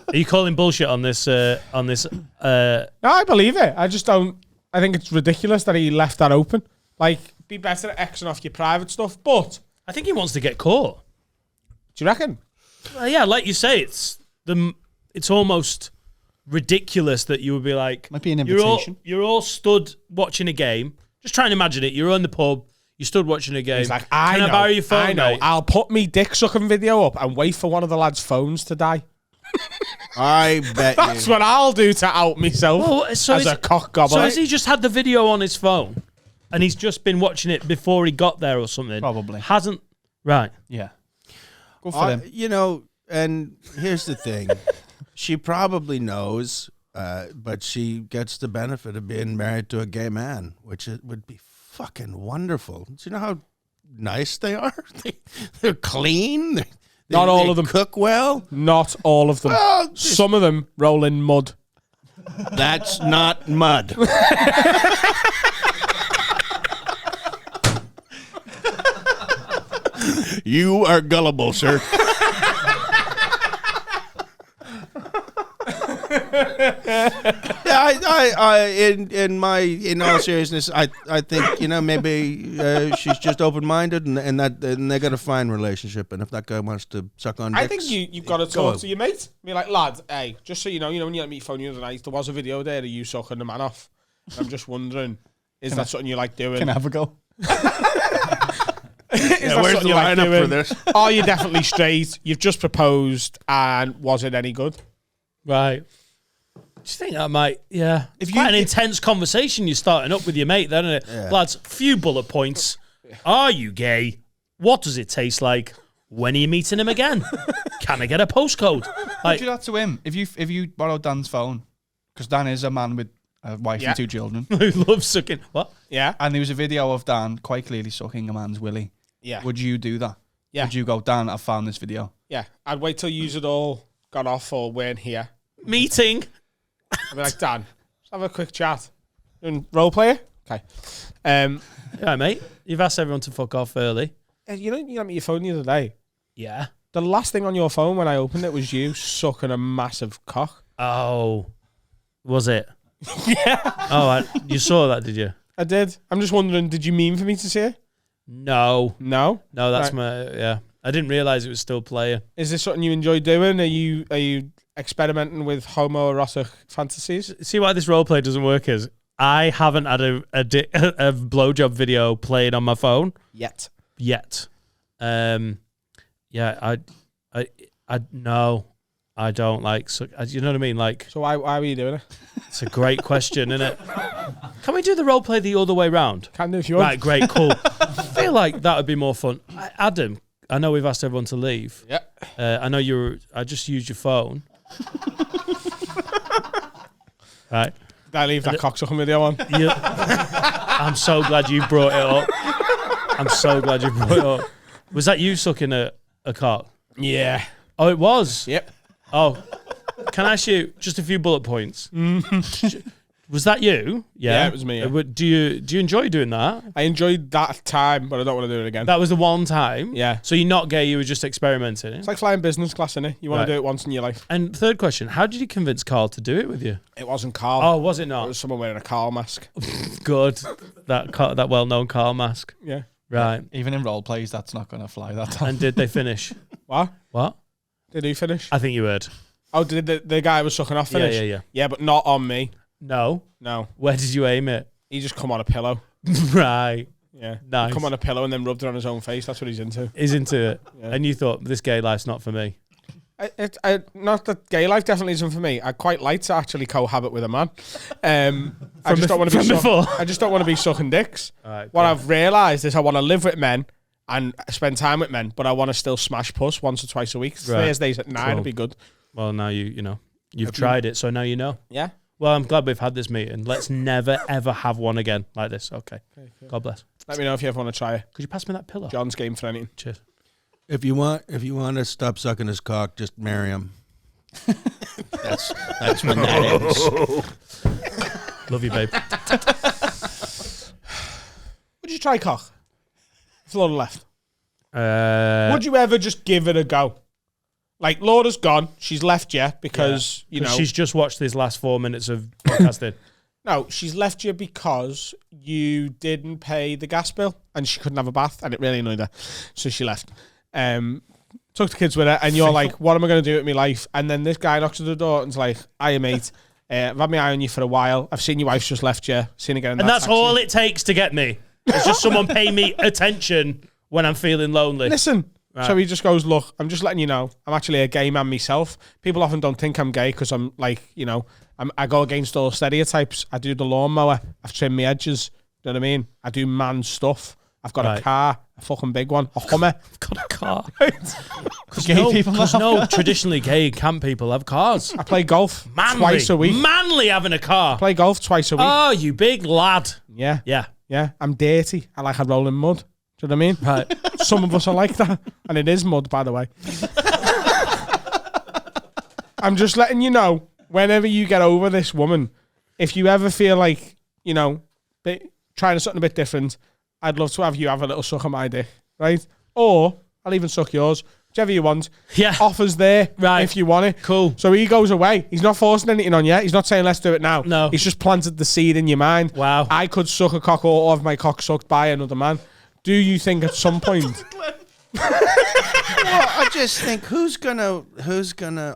Are you calling bullshit on this? No, I believe it. I just don't. I think it's ridiculous that he left that open. Like, be better at Xing off your private stuff. But I think he wants to get caught. do you reckon? Well, yeah, like you say, it's almost ridiculous that you would be like, Might be an invitation. You're all stood watching a game. Just try and imagine it. You're in the pub. You stood watching a game. He's like, Can I borrow your phone, I know. mate? I'll put me dick sucking video up and wait for one of the lads' phones to die. I bet That's you. what I'll do to out myself Well, so as is- a cock gobbler. So has he just had the video on his phone and he's just been watching it before he got there or something? Probably. Hasn't. Right. Yeah. Good for them. You know, and here's the thing. She probably knows, but she gets the benefit of being married to a gay man, which it would be fucking wonderful. Do you know how nice they are? They're clean. Not all they of them. cook well. Not all of them. Well, just- Some of them roll in mud. That's not mud. You are gullible, sir. In all seriousness, I think, you know, maybe she's just open-minded and they got a fine relationship. And if that guy wants to suck on dicks, I think you've got to talk to your mate. Be like, lad, hey, just so you know when you let me phone you the other night, there was a video there of you sucking the man off. I'm just wondering, is that something you like doing? Can I have a go? where's the lineup for this? Are you definitely straight? You've just proposed, and was it any good? Right. Do you think that might, yeah. It's If quite you- an intense conversation you're starting up with your mate, then, isn't it? Yeah. Lads, few bullet points. Are you gay? What does it taste like? When are you meeting him again? Can I get a postcode? Would Like, you do that to him? If you borrowed Dan's phone, because Dan is a man with a wife and 2 children, who loves sucking. What? Yeah. and there was a video of Dan quite clearly sucking a man's willy. Yeah. Would you do that? Yeah. Would you go, Dan, I found this video? Yeah. I'd wait till you had all got off or weren't here. Meeting. I'd be like, Dan, let's have a quick chat. Doing role player? Okay. Yeah, mate. You've asked everyone to fuck off early. You know, you got me your phone the other day. Yeah. The last thing on your phone when I opened it was you sucking a massive cock. Oh. Was it? Yeah. Oh, you saw that, did you? I did. I'm just wondering, did you mean for me to see it? No. No? No, that's Right. my, yeah. I didn't realise it was still playing. Is this something you enjoy doing? Are you experimenting with homoerotic fantasies? See why this roleplay doesn't work is I haven't had a blowjob video played on my phone Yet. Yeah, no, I don't like. You know what I mean? Like, So why were you doing it? it's a great question, isn't it? Can we do the roleplay the other way round? Can do if you want. Right, great, cool. I feel like that would be more fun. Adam, I know we've asked everyone to leave. Yeah. I know I just used your phone. Right. Did I leave that cocksucking video on? I'm so glad you brought it up. Was that you sucking a cock? Yeah. Oh, it was? Yep. Oh, can I ask you just a few bullet points? Was that you? Yeah, it was me, yeah. Do you enjoy doing that? I enjoyed that time, but I don't want to do it again. That was the one time? Yeah. So you're not gay, you were just experimenting? It's like flying business class, innit? You want Right. to do it once in your life. And third question, how did you convince Carl to do it with you? It wasn't Carl. Oh, was it It not? was someone wearing a Carl mask. Good. That well-known Carl mask. Yeah. Right. Even in role plays, that's not going to fly that time. And did they finish? What? What? Did he finish? I think you heard. Oh, did the guy was sucking off finish? Yeah. Yeah, but not on me. No. No. Where did you aim it? He just come on a pillow. Right. Yeah. Nice. He come on a pillow and then rubbed it on his own face. That's what he's into. He's into it. Yeah. And you thought, this gay life's not for me. Not that gay life definitely isn't for me. I quite like to actually cohabit with a man. I just don't want to be before. I just don't want to be sucking dicks. All right, What cool. I've realised is I want to live with men and spend time with men, but I want to still smash puss once or twice a week. Right. Thursdays at 9 Cool. would be good. Well, now you've tried it, so now you know. Yeah. Well, I'm glad we've had this meeting. Let's never, ever have one again like this. Okay. God bless. Let me know if you ever want to try it. Could you pass me that pillow? John's game for anything. Cheers. If you want to stop sucking his cock, just marry him. that's when that ends. Love you, babe. Would you try cock? If Laura left. Would Would you ever just give it a go? Like, Laura's gone. She's left you because, you know. she's just watched these last 4 minutes of podcasting. No, she's left you because you didn't pay the gas bill and she couldn't have a bath and it really annoyed her. So she left. Took the kids with her and you're like, what am I going to do with my life? And then this guy knocks at the door and's like, hiya, mate. I've had my eye on you for a while. I've seen your wife's just left you. Seen her getting And that that's taxi. all it takes to get me. It's just someone pay me attention when I'm feeling lonely. Listen. Right. So he just goes, look, I'm just letting you know, I'm actually a gay man myself. People often don't think I'm gay because I'm like, you know, I go against all stereotypes. I do the lawnmower. I've trimmed my edges. You know what I mean? I do man stuff. I've got a car, a fucking big one, a Hummer. I've got a car. Because Traditionally gay camp people have cars. I play golf Manly. twice a week. Manly having a car. Play golf twice a week. Oh, you big lad. Yeah. Yeah. Yeah. I'm dirty. I like a roll in mud. Do you know what I mean? Right. Some of us are like that. And it is mud, by the way. I'm just letting you know, whenever you get over this woman, if you ever feel like, you know, trying something a bit different, I'd love to have you have a little suck on my dick, right? Or I'll even suck yours. Whichever you want. Yeah. Offers there, Right. if you want it. Cool. So he goes away. He's not forcing anything on you. He's not saying, let's do it now. No. He's just planted the seed in your mind. Wow. I could suck a cock or have my cock sucked by another man. Do you think at some point... Well, I just think who's gonna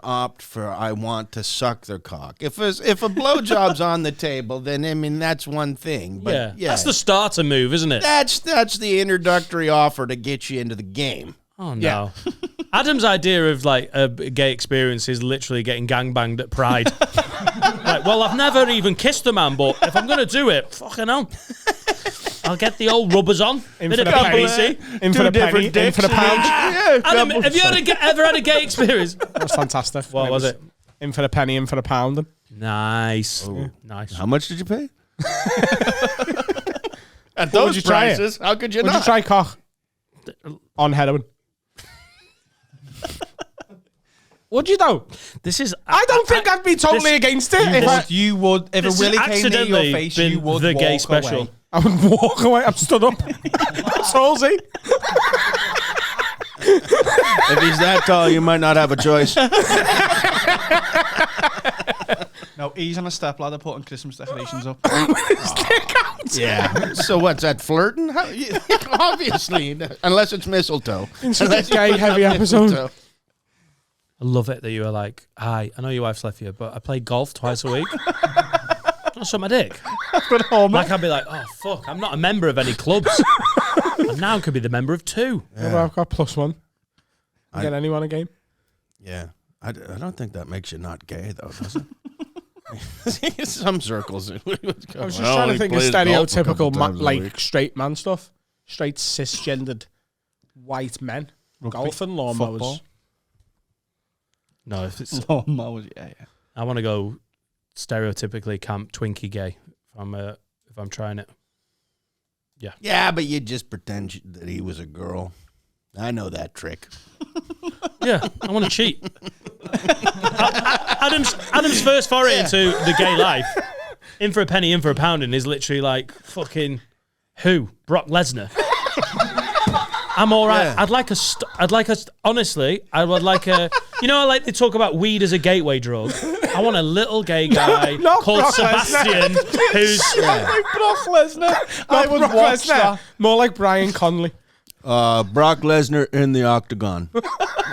opt for I want to suck their cock? If a blowjob's on the table, then I mean that's one thing. But That's the starter move, isn't it? That's the introductory offer to get you into the game. Oh, no. Yeah. Adam's idea of like a gay experience is literally getting gangbanged at Pride. Like, well, I've never even kissed a man, but if I'm going to do it, fucking hell. I'll get the old rubbers on. In Bit for of the penny. PVC. In for the penny. In for the pound. Adam, have you ever had a gay experience? That was fantastic. What was it? In for the penny, in for the pound. Nice. Nice. How much did you pay? At Would those you try it? prices, how could you Would not? you try cock on heroin? Would you though? This is. I don't think I'd be totally against it. You would, if This a willy has came near your accidentally face, been you would the gay walk special. away. I would walk away. I'm stood up. That's Halsey. If he's that tall, you might not have a choice. No, he's on a stepladder putting Christmas decorations up. Yeah. So what's that, flirting? Obviously, unless it's mistletoe. It's such a gay heavy episode. Mistletoe. I love it that you were like, hi, I know your wife's left you, but I play golf twice a week. Don't suck my dick. Like, I'd be like, oh, fuck, I'm not a member of any clubs. And now I could be the member of 2. Yeah, but I've got +1. Get anyone a game? Yeah. I don't think that makes you not gay, though, does it? Some circles. I was just trying to think of stereotypical straight man stuff. Straight cisgendered white men. Golf and lawnmowers. Football. No, if it's, Lawnmowers, yeah. I want to go stereotypically camp Twinkie gay if I'm trying it. Yeah, but you just pretend that he was a girl. I know that trick. Yeah, I want to cheat. Adam's first foray into the gay life, in for a penny, in for a pounding, is literally like fucking who? Brock Lesnar. I'm all right. Yeah. Honestly, I would like a. You know, like they talk about weed as a gateway drug. I want a little gay guy called Brock Sebastian, who's Like Brock Lesnar. I would Brock watch Lesnar. that. More like Brian Conley. Brock Lesnar in the octagon,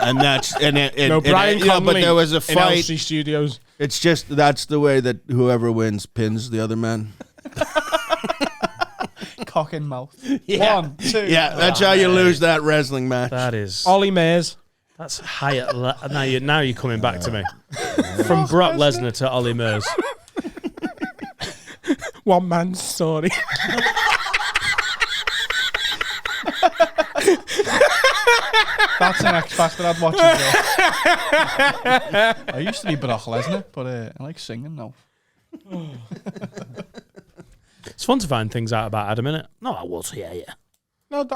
and that's Brian Conley. But there was a in fight. LC Studios. It's just that's the way that whoever wins pins the other man. Cock in mouth. Yeah. 1, 2. Yeah, that's how you lose that wrestling match. that is. Ollie Mayers. That's high at now you're coming back to me. From Brock Lesnar to Ollie Murs. One man's story. That's an X Factor I'd watch as well. I used to be Brock Lesnar, but I like singing now. It's fun to find things out about Adam, innit? No, I was, yeah. No,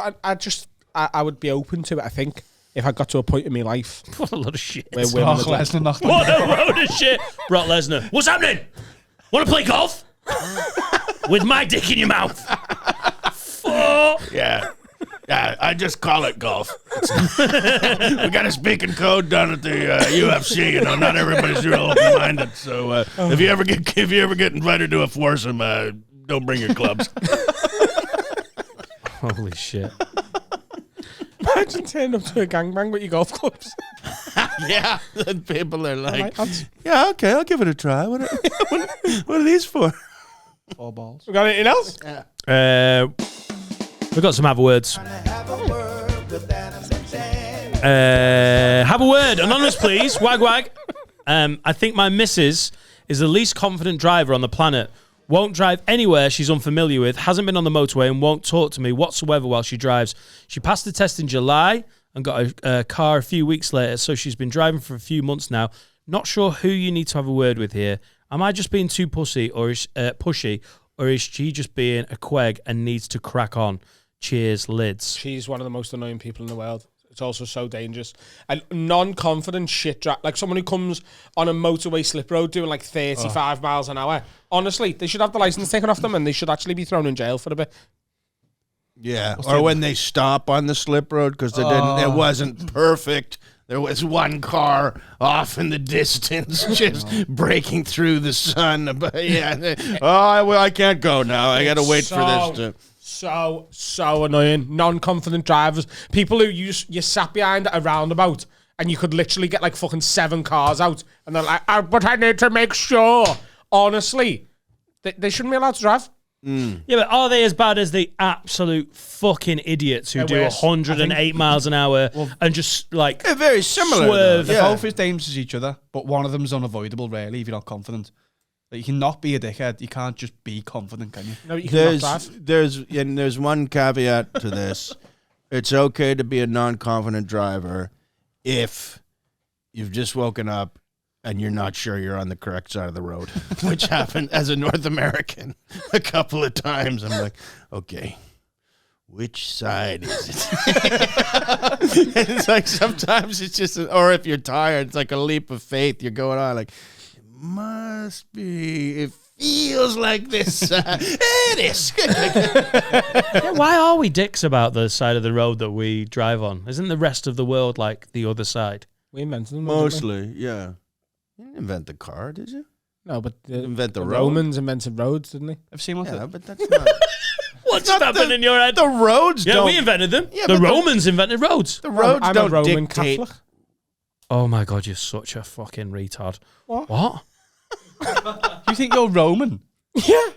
I would be open to it, I think, if I got to a point in my life What a load of shit. where women Brock are like, Lesnar knocked What a load of shit. Brock Lesnar. What's happening? Want to play golf? With my dick in your mouth. Fuck. Yeah. Yeah, I just call it golf. We got a speaking code down at the UFC. You know, not everybody's real open-minded. So if you ever get invited to a foursome, don't bring your clubs. Holy shit. imagine turning up to a gangbang with your golf clubs. Yeah, and people are like, Lads. yeah, okay, I'll give it a try. What are these for? 4 balls. We got anything else? We've got some have a words. Have a word. Anonymous, please. Wag wag. I think my missus is the least confident driver on the planet. Won't drive anywhere she's unfamiliar with, hasn't been on the motorway and won't talk to me whatsoever while she drives. She passed the test in July and got a car a few weeks later, so she's been driving for a few months now. Not sure who you need to have a word with here. Am I just being too pushy, or is she just being a queg and needs to crack on? Cheers, Lids. She's one of the most annoying people in the world. It's also so dangerous. And non-confident shit, like someone who comes on a motorway slip road doing like 35 miles an hour. Honestly, they should have the license taken off them and they should actually be thrown in jail for a bit. Yeah, or when they stop on the slip road because it wasn't perfect. There was one car off in the distance, just breaking through the sun. But yeah, I can't go now. I got to wait for this to. So annoying. Non-confident drivers. People who you sat behind a roundabout and you could literally get like fucking 7 cars out and they're like, but I need to make sure. Honestly, they shouldn't be allowed to drive. Yeah, but are they as bad as the absolute fucking idiots who do 108 miles an hour and just like They're very similar. swerve? They're both as dangerous as each other, but one of them is unavoidable, really, if you're not confident. Like, you cannot be a dickhead. You can't just be confident, can you? No, you can drive. There's one caveat to this. It's okay to be a non-confident driver if you've just woken up and you're not sure you're on the correct side of the road, which happened as a North American a couple of times. I'm like, okay, which side is it? It's like sometimes it's just, or if you're tired, it's like a leap of faith. You're going on like, it must be, it feels like this side. It is. Yeah, why are we dicks about the side of the road that we drive on? Isn't the rest of the world like the other side? We invented them. Mostly, yeah. You didn't invent the car, did you? No, but Invent the road. Romans invented roads, didn't they? I've seen what Yeah, but that's not. What's happening in your head? The roads Yeah, don't. we invented them. Yeah, the but Romans invented roads. The roads I'm don't a Roman dictate. Catholic. Oh my God, you're such a fucking retard. What? You think you're Roman? Yeah,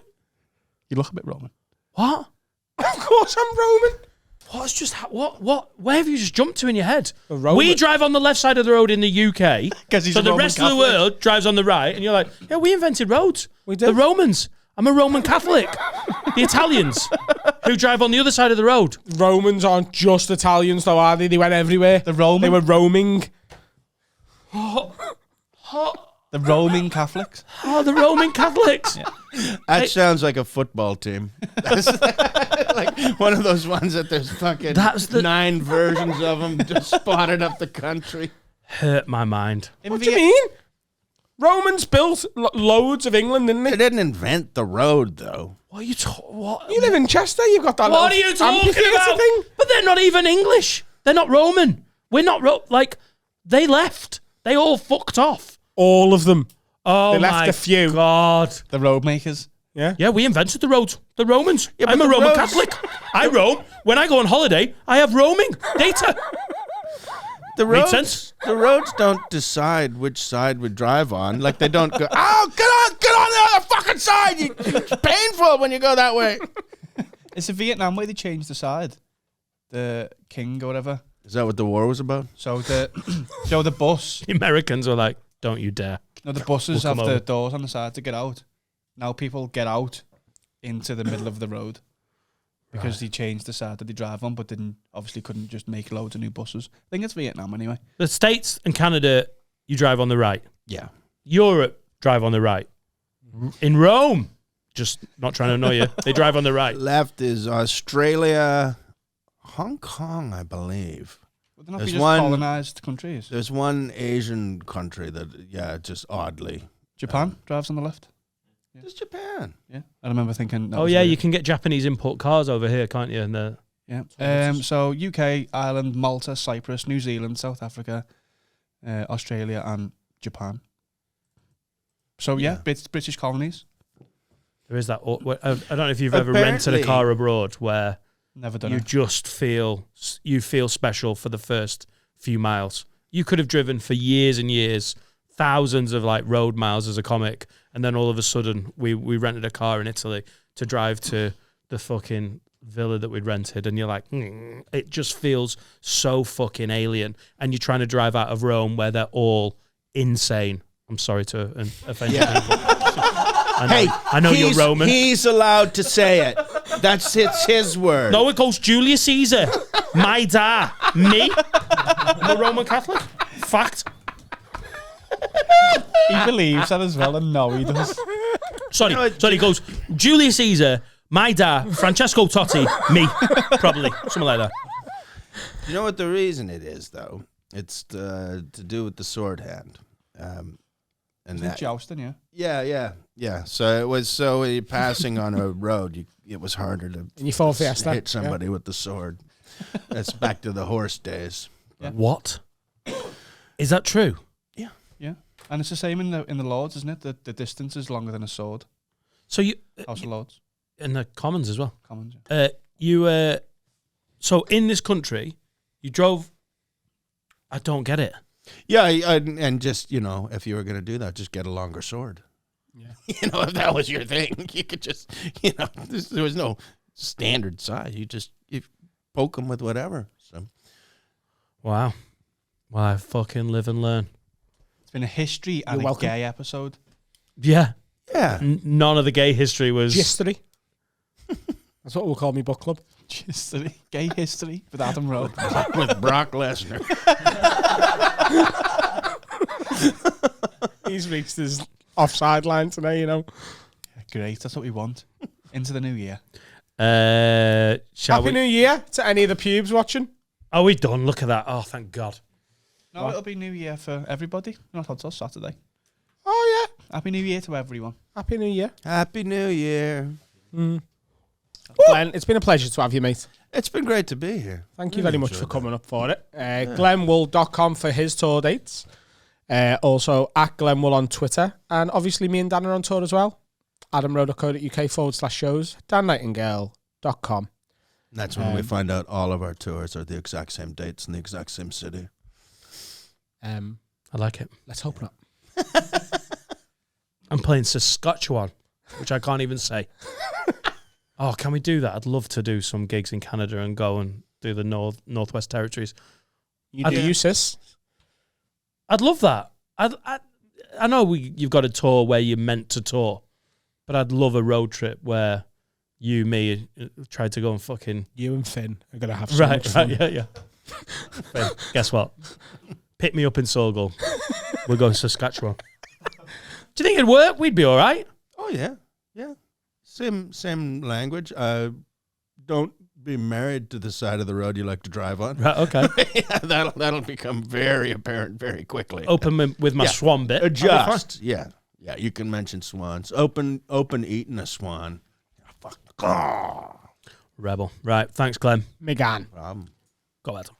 You look a bit Roman. What? of course I'm Roman. What's just what? Where have you just jumped to in your head? Roman. We drive on the left side of the road in the UK, 'Cause he's so a the Roman rest of the Catholic. world drives on the right, and you're like, yeah, we invented roads. We did. The Romans. I'm a Roman Catholic. The Italians who drive on the other side of the road. Romans aren't just Italians, though, are they? They went everywhere. The Roman. They were roaming. The Roman Catholics. Oh, the Roman Catholics. That sounds like a football team. That's like one of those ones that there's fucking That's the- 9 versions of them just spotted up the country. Hurt my mind. What do you mean? Romans built loads of England, didn't They they? didn't invent the road, though. What are you what? You live in Chester. You've got that. What are little you talking amphitheatre about? Thing. But they're not even English. They're not Roman. We're not like they left. They all fucked off. All of them. Oh They left my a few. God. The road makers. Yeah. Yeah, we invented the roads. The Romans. but I'm a the Roman roads- Catholic. I roam. When I go on holiday, I have roaming data. The Made roads, sense? the roads don't decide which side we drive on. Like they don't go, oh, get on the other fucking side. It's painful when you go that way. It's a Vietnam where they changed the side. The king or whatever. Is that what the war was about? So the bus. The Americans are like, don't you dare. No, the buses We'll have come the over. doors on the side to get out. Now people get out into the middle of the road because they changed the side that they drive on, but obviously couldn't just make loads of new buses. I think it's Vietnam anyway. The States and Canada, you drive on the right. Yeah. Europe, drive on the right. In Rome, just not trying to annoy you, they drive on the right. Left is Australia, Hong Kong, I believe. Would they not There's be just one- colonized countries? There's one Asian country that, just oddly. Japan drives on the left. It's Japan. Yeah, I remember thinking. Oh, yeah, you can get Japanese import cars over here, can't you? And Yeah. So UK, Ireland, Malta, Cyprus, New Zealand, South Africa, Australia, and Japan. So yeah, British colonies. there is that. I don't know if you've ever rented a Apparently- car abroad where Never done you it. just feel special for the first few miles. You could have driven for years and years, thousands of like road miles as a comic, and then all of a sudden we rented a car in Italy to drive to the fucking villa that we'd rented, and you're like, it just feels so fucking alien. And you're trying to drive out of Rome where they're all insane. I'm sorry to offend people. I know you're Roman. He's allowed to say it. It's his word. No, it goes Julius Caesar. My dad. Me. I'm a Roman Catholic. Fact. He believes that as well, and no, he does. Sorry, it goes Julius Caesar, my dad, Francesco Totti, me. Probably. Something like that. You know what the reason it is, though? It's to do with the sword hand. And that, Jousting, yeah. yeah. So it was when you're passing on a road, it was harder to And you fall Fiesta. hit somebody with the sword. That's back to the horse days. Yeah. What? Is that true? Yeah, and it's the same in the Lords, isn't it? The distance is longer than a sword. So you House of Lords, in the Commons as well. Commons. Yeah. So in this country, you drove. I don't get it. Yeah, and just, if you were going to do that, just get a longer sword. Yeah. If that was your thing, you could just, there was no standard size. You poke them with whatever. So. Wow. Well, I fucking live and learn. It's been a history and You're a welcome. gay episode. Yeah. Yeah. None of the gay history was. History. That's what we'll call me book club. History. Gay history with Adam Rowe. With Brock Lesnar. He's reached his offside line today, you know. Yeah, great. That's what we want. Into the new year. Shall Happy we? New Year to any of the pubes watching. Are we done? Look at that. Oh, thank God. No, it'll be New Year for everybody. Not until Saturday. Oh, yeah. Happy New Year to everyone. Happy New Year. Happy New Year. Glenn, it's been a pleasure to have you, mate. It's been great to be here. Thank you very much for coming up for it. GlennWool.com for his tour dates. Also, at GlennWool on Twitter. And obviously, me and Dan are on tour as well. AdamRowe.co.uk/shows. DanNightingale.com. That's when we find out all of our tours are the exact same dates in the exact same city. I like it. Let's hope not. I'm playing Saskatchewan, which I can't even say. Oh, can we do that? I'd love to do some gigs in Canada and go and do the Northwest Territories. You sis? I'd love that. I know you've got a tour where you're meant to tour, but I'd love a road trip where you, me, tried to go and fucking... You and Finn are going to have so much fun. Yeah. Finn, guess what? Pick me up in Solgull. We're going to Saskatchewan. Do you think it'd work? We'd be all right. Oh, yeah. Yeah. Same language. Don't be married to the side of the road you like to drive on. Right, okay. Yeah, that'll become very apparent very quickly. Open with my swan bit. Adjust. Yeah. Yeah, you can mention swans. Open eating a swan. Fuck. Rebel. Right, thanks, Glenn. Megan. Problem. Go ahead.